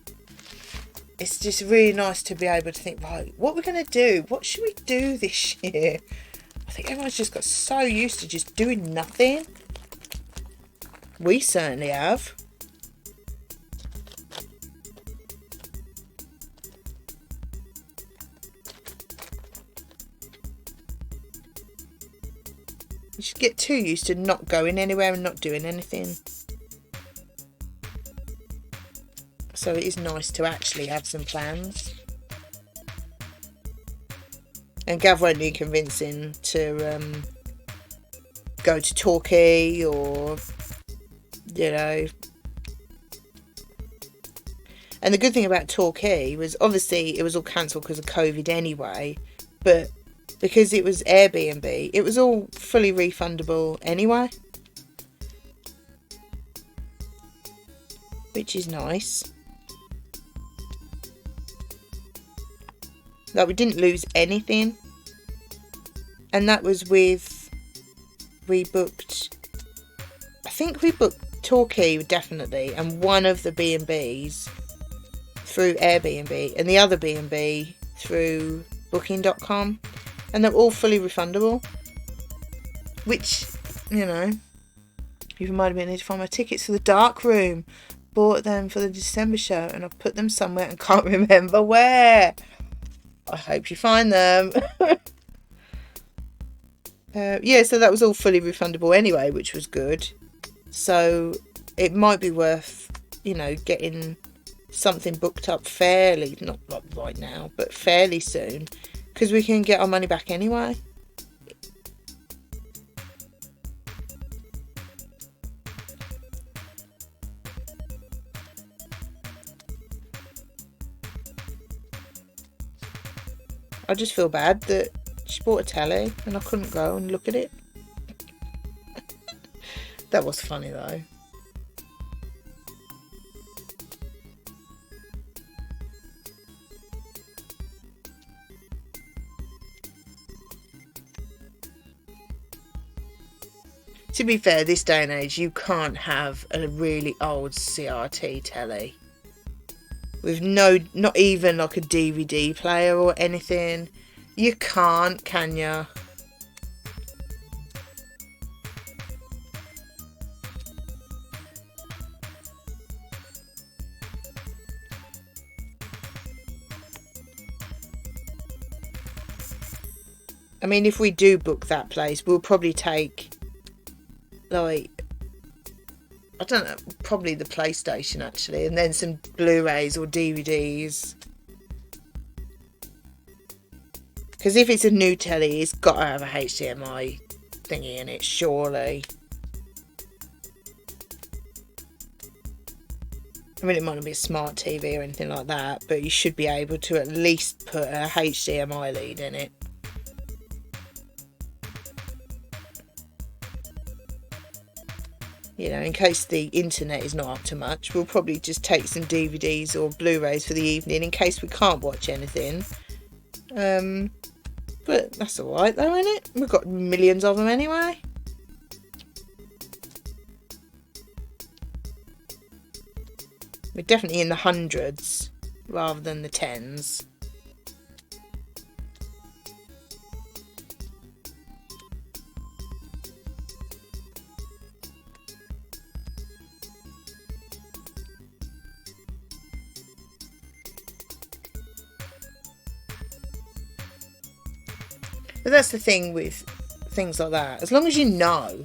It's just really nice to be able to think, right, what we're going to do? What should we do this year? I think everyone's just got so used to just doing nothing. We certainly have. You should get too used to not going anywhere and not doing anything. So it is nice to actually have some plans. And Gav won't need convincing to go to Torquay or, you know. And the good thing about Torquay was, obviously it was all cancelled because of COVID anyway, but because it was Airbnb, it was all fully refundable anyway. Which is nice. Like, we didn't lose anything. And that was with, I think we booked Torquay definitely, and one of the B&Bs through Airbnb and the other B&B through booking.com, and they're all fully refundable, which, you know, even might have been need to find my tickets to the Dark Room. Bought them for the December show and I've put them somewhere and can't remember where. I hope you find them. Yeah, so that was all fully refundable anyway, which was good. So it might be worth, you know, getting something booked up fairly, not like right now, but fairly soon, because we can get our money back anyway. I just feel bad that she bought a telly and I couldn't go and look at it. That was funny though. To be fair, this day and age, you can't have a really old CRT telly with not even like a DVD player or anything. You can't, can ya? I mean, if we do book that place, we'll probably take, like, I don't know, probably the PlayStation actually, and then some Blu-rays or DVDs. Because if it's a new telly, it's got to have a HDMI thingy in it, surely. I mean, it might not be a smart TV or anything like that, but you should be able to at least put a HDMI lead in it. You know, in case the internet is not up to much, we'll probably just take some DVDs or Blu-rays for the evening in case we can't watch anything. But that's alright though, isn't it? We've got millions of them anyway. We're definitely in the hundreds rather than the tens. But that's the thing with things like that. As long as you know,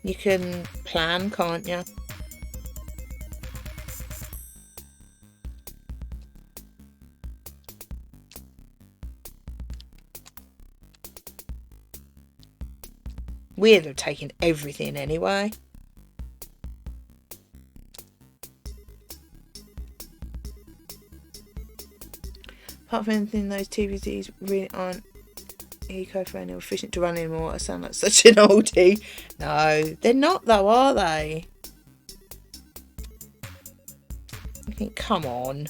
you can plan, can't you? We'd have taken everything anyway. Apart from anything, those TVs really aren't Eco-friendly, efficient to run anymore. I sound like such an oldie. No, they're not though, are they? I think, come on.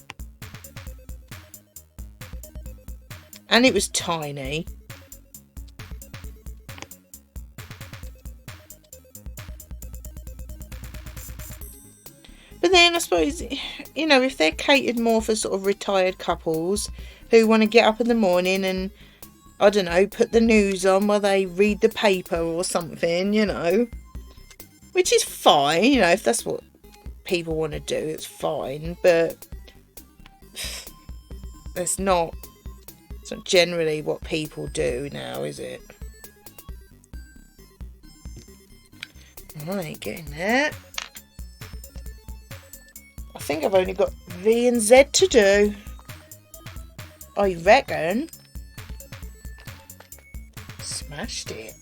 And it was tiny. But then I suppose, you know, if they're catered more for sort of retired couples who want to get up in the morning and, I don't know, put the news on while they read the paper or something, you know. Which is fine, you know, if that's what people want to do, it's fine. But it's not generally what people do now, is it? Right, getting there. I think I've only got V and Z to do. I reckon. Smashed it.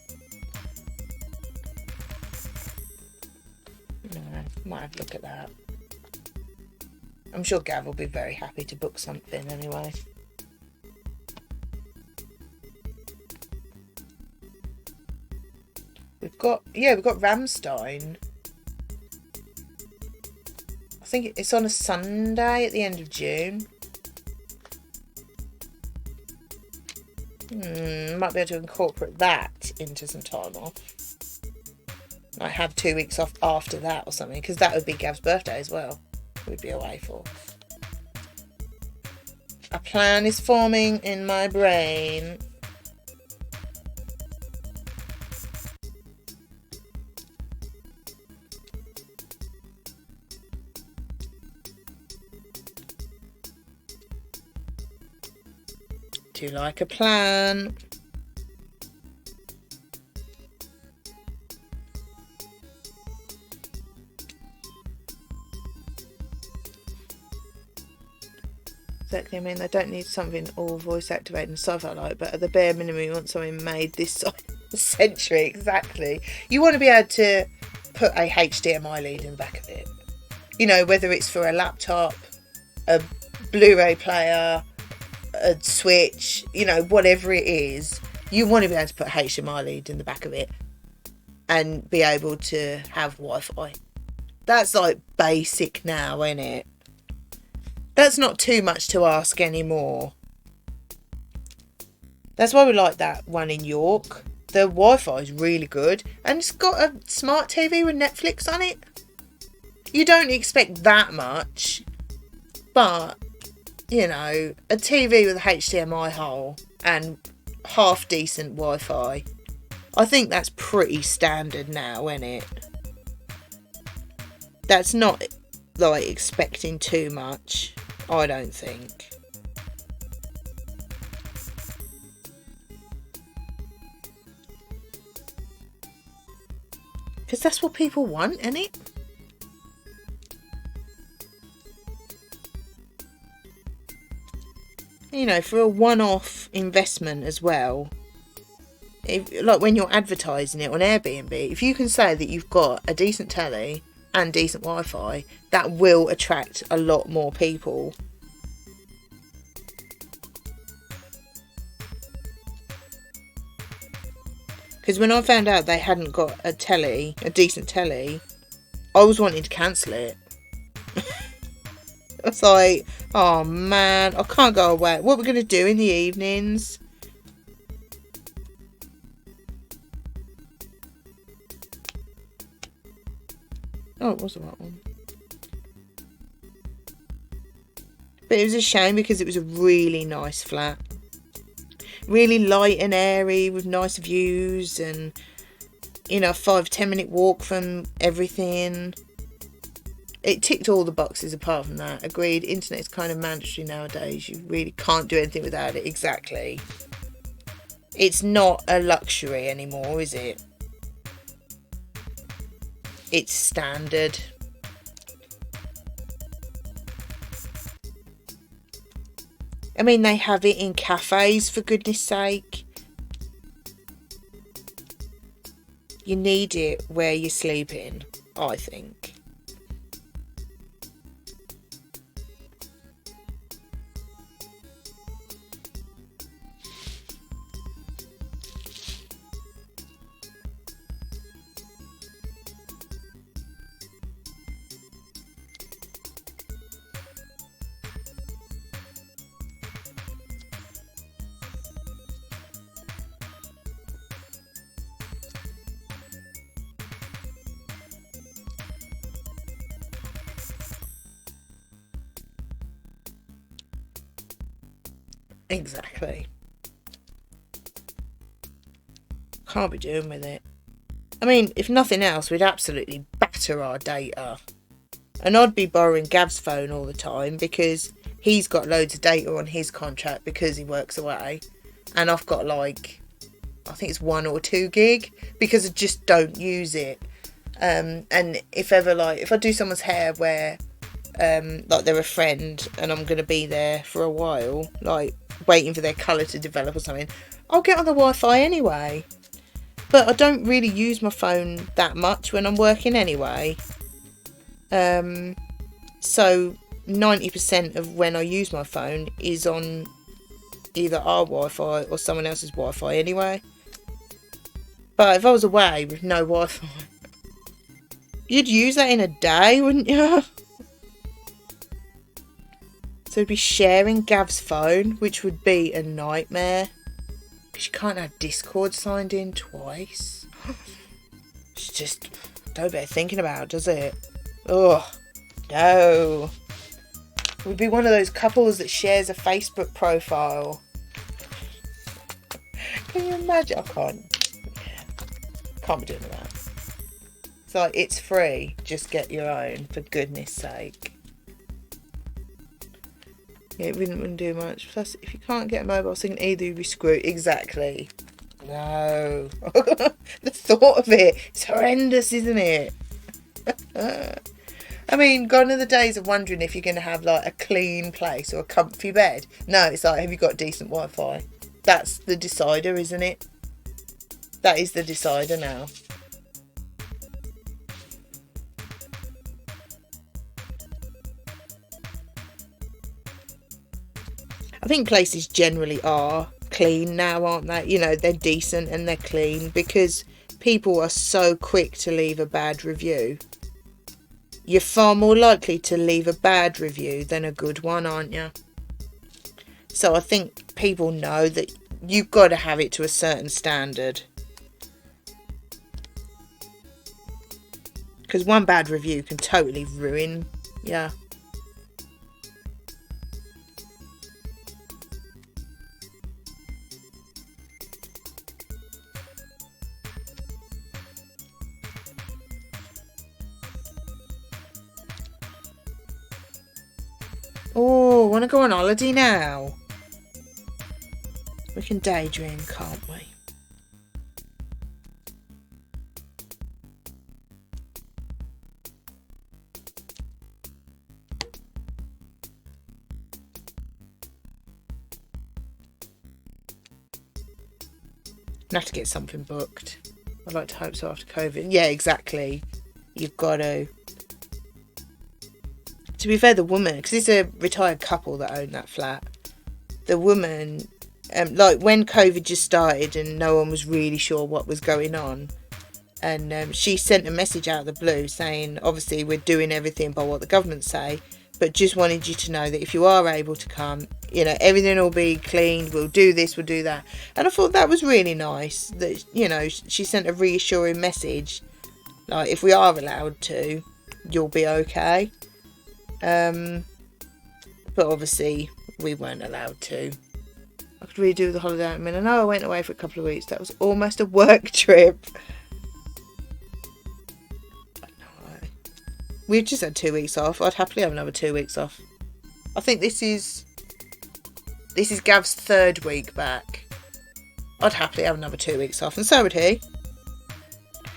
No, might have a look at that. I'm sure Gav will be very happy to book something anyway. We've got Ramstein. I think it's on a Sunday at the end of June. Might be able to incorporate that into some time off. I have 2 weeks off after that or something, because that would be Gav's birthday as well. We'd be away for. A plan is forming in my brain. Do you like a plan? Exactly, I mean, they don't need something all voice activated and stuff like, but at the bare minimum, you want something made this side of the century. Exactly. You want to be able to put a HDMI lead in the back of it. You know, whether it's for a laptop, a Blu-ray player, a Switch, you know, whatever it is, you want to be able to put a HDMI lead in the back of it and be able to have Wi-Fi. That's like basic now, isn't it? That's not too much to ask anymore. That's why we like that one in York. The Wi-Fi is really good. And it's got a smart TV with Netflix on it. You don't expect that much. But, you know, a TV with a HDMI hole and half decent Wi-Fi. I think that's pretty standard now, isn't it? That's not like expecting too much. I don't think. Because that's what people want, isn't it? You know, for a one-off investment as well. Like when you're advertising it on Airbnb, if you can say that you've got a decent telly and decent Wi-Fi, that will attract a lot more people. Because when I found out they hadn't got a decent telly, I was wanting to cancel it. I was like, oh man, I can't go away. What are we going to do in the evenings? Oh, it was the right one. But it was a shame because it was a really nice flat. Really light and airy with nice views and, you know, a 5-10 minute walk from everything. It ticked all the boxes apart from that. Agreed, internet's kind of mandatory nowadays. You really can't do anything without it. Exactly. It's not a luxury anymore, is it? It's standard. I mean, they have it in cafes, for goodness sake. You need it where you're sleeping, I think. Exactly. Can't be doing with it. I mean, if nothing else, we'd absolutely batter our data. And I'd be borrowing Gav's phone all the time because he's got loads of data on his contract because he works away. And I've got like, I think it's 1 or 2 gig because I just don't use it. And if ever, like, if I do someone's hair where, like, they're a friend and I'm going to be there for a while, like, waiting for their colour to develop or something, I'll get on the Wi-Fi anyway. But I don't really use my phone that much when I'm working anyway. So 90% of when I use my phone is on either our Wi-Fi or someone else's Wi-Fi anyway. But if I was away with no Wi-Fi, you'd use that in a day, wouldn't you? So you'd be sharing Gav's phone, which would be a nightmare. Because you can't have Discord signed in twice. It's just, don't bear thinking about, does it? Oh, no. We'd be one of those couples that shares a Facebook profile. Can you imagine? I can't be doing that. It's like, it's free. Just get your own, for goodness sake. Yeah, it wouldn't do much. Plus, if you can't get a mobile signal either, you'd be screwed. Exactly. No. The thought of it. It's horrendous, isn't it? I mean, gone are the days of wondering if you're going to have, like, a clean place or a comfy bed. No, it's like, have you got decent Wi-Fi? That's the decider, isn't it? That is the decider now. I think places generally are clean now, aren't they? You know, they're decent and they're clean because people are so quick to leave a bad review. You're far more likely to leave a bad review than a good one, aren't you? So I think people know that you've got to have it to a certain standard. Because one bad review can totally ruin, yeah. Oh, want to go on holiday now? We can daydream, can't we? I'll have to get something booked. I'd like to hope so after COVID. Yeah, exactly. You've got to. To be fair, the woman, because it's a retired couple that own that flat, the woman, like when COVID just started and no one was really sure what was going on, and she sent a message out of the blue saying, obviously we're doing everything by what the government say, but just wanted you to know that if you are able to come, you know, everything will be cleaned, we'll do this, we'll do that. And I thought that was really nice, that, you know, she sent a reassuring message, like, if we are allowed to, you'll be okay. But obviously we weren't allowed to. I could really do the holiday. I mean, I know I went away for a couple of weeks. That was almost a work trip. We've just had 2 weeks off. I'd happily have another 2 weeks off. I think this is Gav's 3rd week back. I'd happily have another 2 weeks off, and so would he.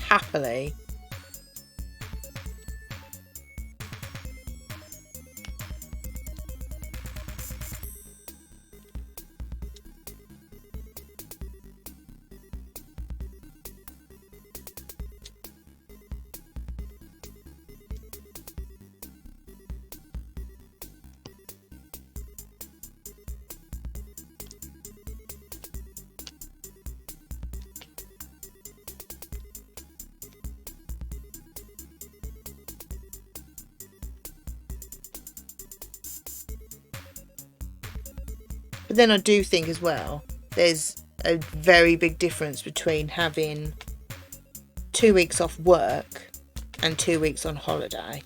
Happily. But then I do think as well, there's a very big difference between having 2 weeks off work and 2 weeks on holiday.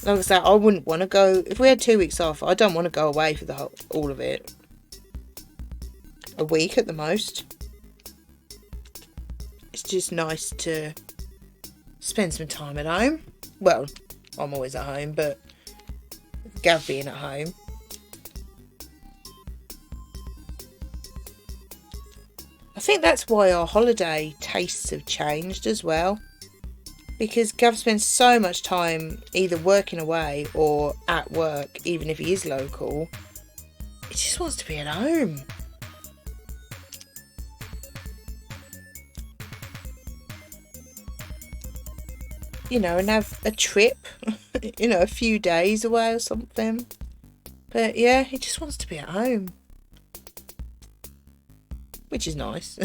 Like I said, I wouldn't want to go, if we had 2 weeks off, I don't want to go away for all of it. A week at the most. It's just nice to spend some time at home. Well, I'm always at home, but Gav being at home. I think that's why our holiday tastes have changed as well. Because Gav spends so much time either working away or at work, even if he is local. He just wants to be at home. You know, and have a trip, you know, a few days away or something. But yeah, he just wants to be at home. Which is nice.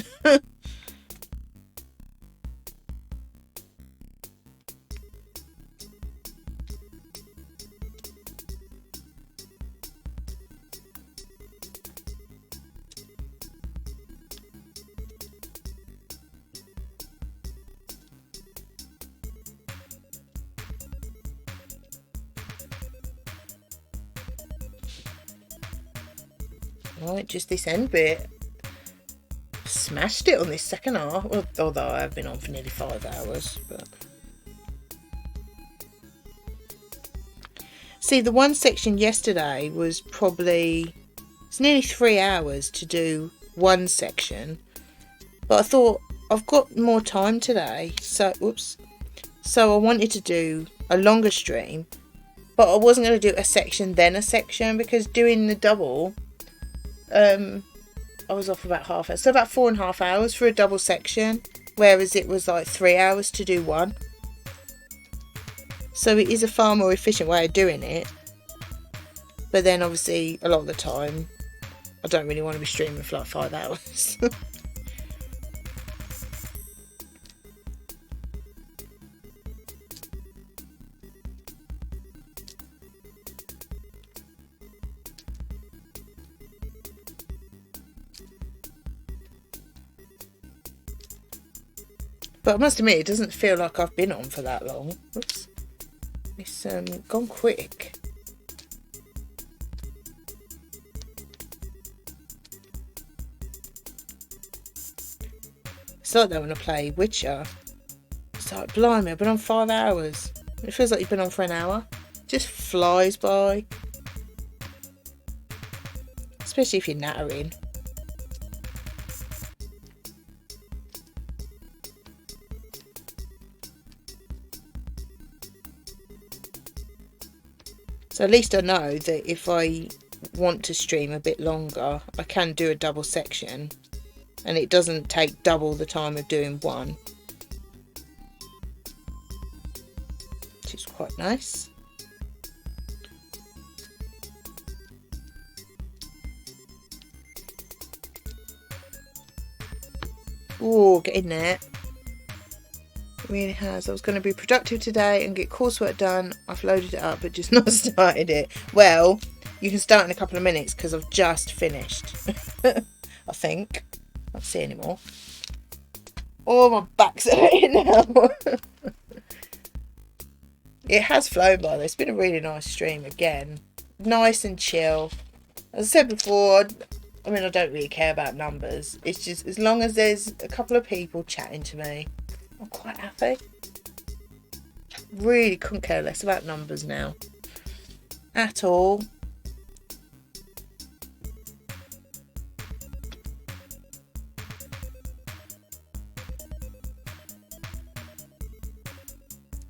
Right, just this end bit. Smashed it on this second half. Well, although I've been on for nearly 5 hours. But see, the one section yesterday was probably... It's nearly 3 hours to do one section. But I thought, I've got more time today. So, So I wanted to do a longer stream. But I wasn't going to do a section then a section. Because doing the double... I was off about half hour, so about 4.5 hours for a double section, whereas it was like 3 hours to do one. So it is a far more efficient way of doing it. But then obviously a lot of the time I don't really want to be streaming for like 5 hours. But I must admit, it doesn't feel like I've been on for that long. Oops. It's gone quick. It's like that when I play Witcher. It's like, blimey, I've been on 5 hours. It feels like you've been on for an hour. It just flies by. Especially if you're nattering. So at least I know that if I want to stream a bit longer, I can do a double section. And it doesn't take double the time of doing one. Which is quite nice. Ooh, get in there. It really has. I was going to be productive today and get coursework done. I've loaded it up but just not started it. Well, you can start in a couple of minutes because I've just finished. I think. I can't see anymore. Oh, my back's hurting now. It has flown by though. It's been a really nice stream again. Nice and chill. As I said before, I mean, I don't really care about numbers. It's just as long as there's a couple of people chatting to me, I'm quite happy. Really couldn't care less about numbers now. At all.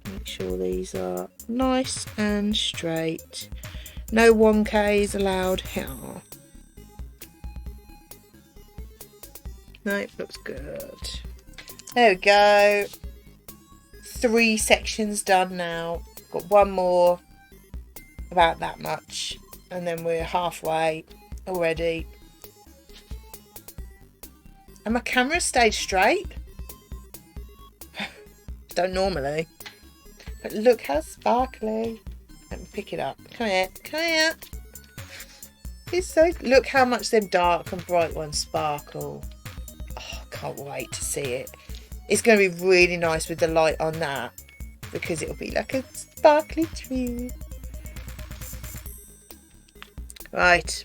Make sure these are nice and straight. No 1Ks allowed here. No, looks good. There we go. 3 sections done now. Got one more. About that much. And then we're halfway already. And my camera stayed straight. Don't normally. But look how sparkly. Let me pick it up. Come here. Come here. It's so... Look how much them dark and bright ones sparkle. Oh, can't wait to see it. It's going to be really nice with the light on that. because it'll be like a sparkly tree. Right.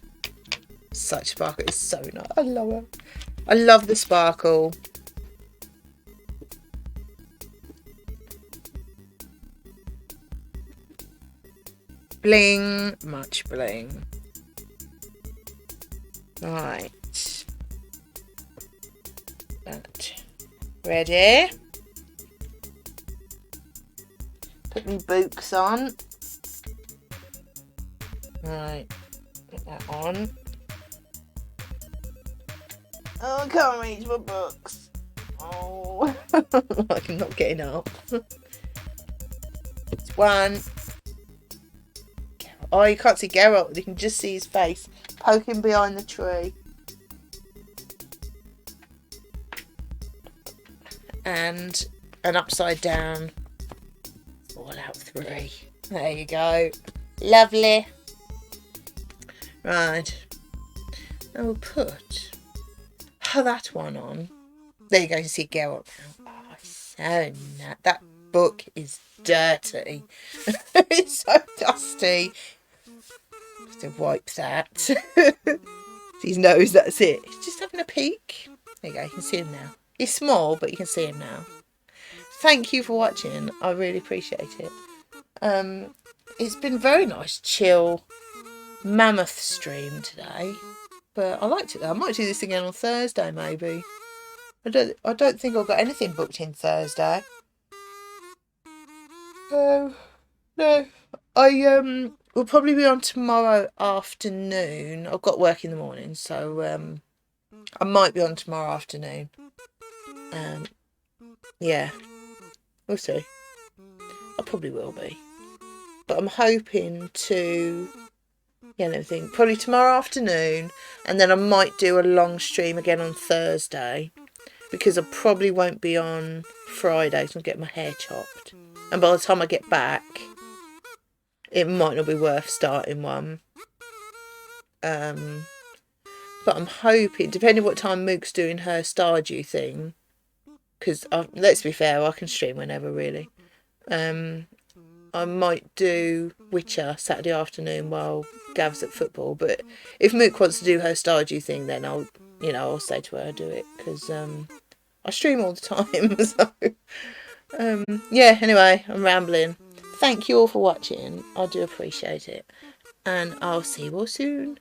Such sparkle. It's so nice. I love it. I love the sparkle. Bling. Much bling. Right. That. Ready? Put my boots on. Right. Put that on. Oh, I can't reach my books. Oh. I'm not getting up. It's one. Oh, you can't see Geralt. You can just see his face poking behind the tree. And an upside down. All out 3. There you go. Lovely. Right. I'll put that one on. There you go. You see Geralt now. Oh, so nice. That book is dirty. It's so dusty. Have to wipe that. His nose, that's it. He's just having a peek. There you go. You can see him now. He's small, but you can see him now. Thank you for watching. I really appreciate it. It's been very nice, chill, mammoth stream today. But I liked it though. I might do this again on Thursday, maybe. I don't think I've got anything booked in Thursday. No. I will probably be on tomorrow afternoon. I've got work in the morning, so I might be on tomorrow afternoon. Yeah. We'll see. I probably will be. But I'm hoping to everything. Probably tomorrow afternoon. And then I might do a long stream again on Thursday. Because I probably won't be on Friday. So I'm getting my hair chopped. And by the time I get back, it might not be worth starting one. But I'm hoping, depending what time Mook's doing her Stardew thing. Because, let's be fair, I can stream whenever, really. I might do Witcher Saturday afternoon while Gav's at football. But if Mook wants to do her Stardew thing, then I'll say to her, do it. Because I stream all the time. So, yeah, anyway, I'm rambling. Thank you all for watching. I do appreciate it. And I'll see you all soon.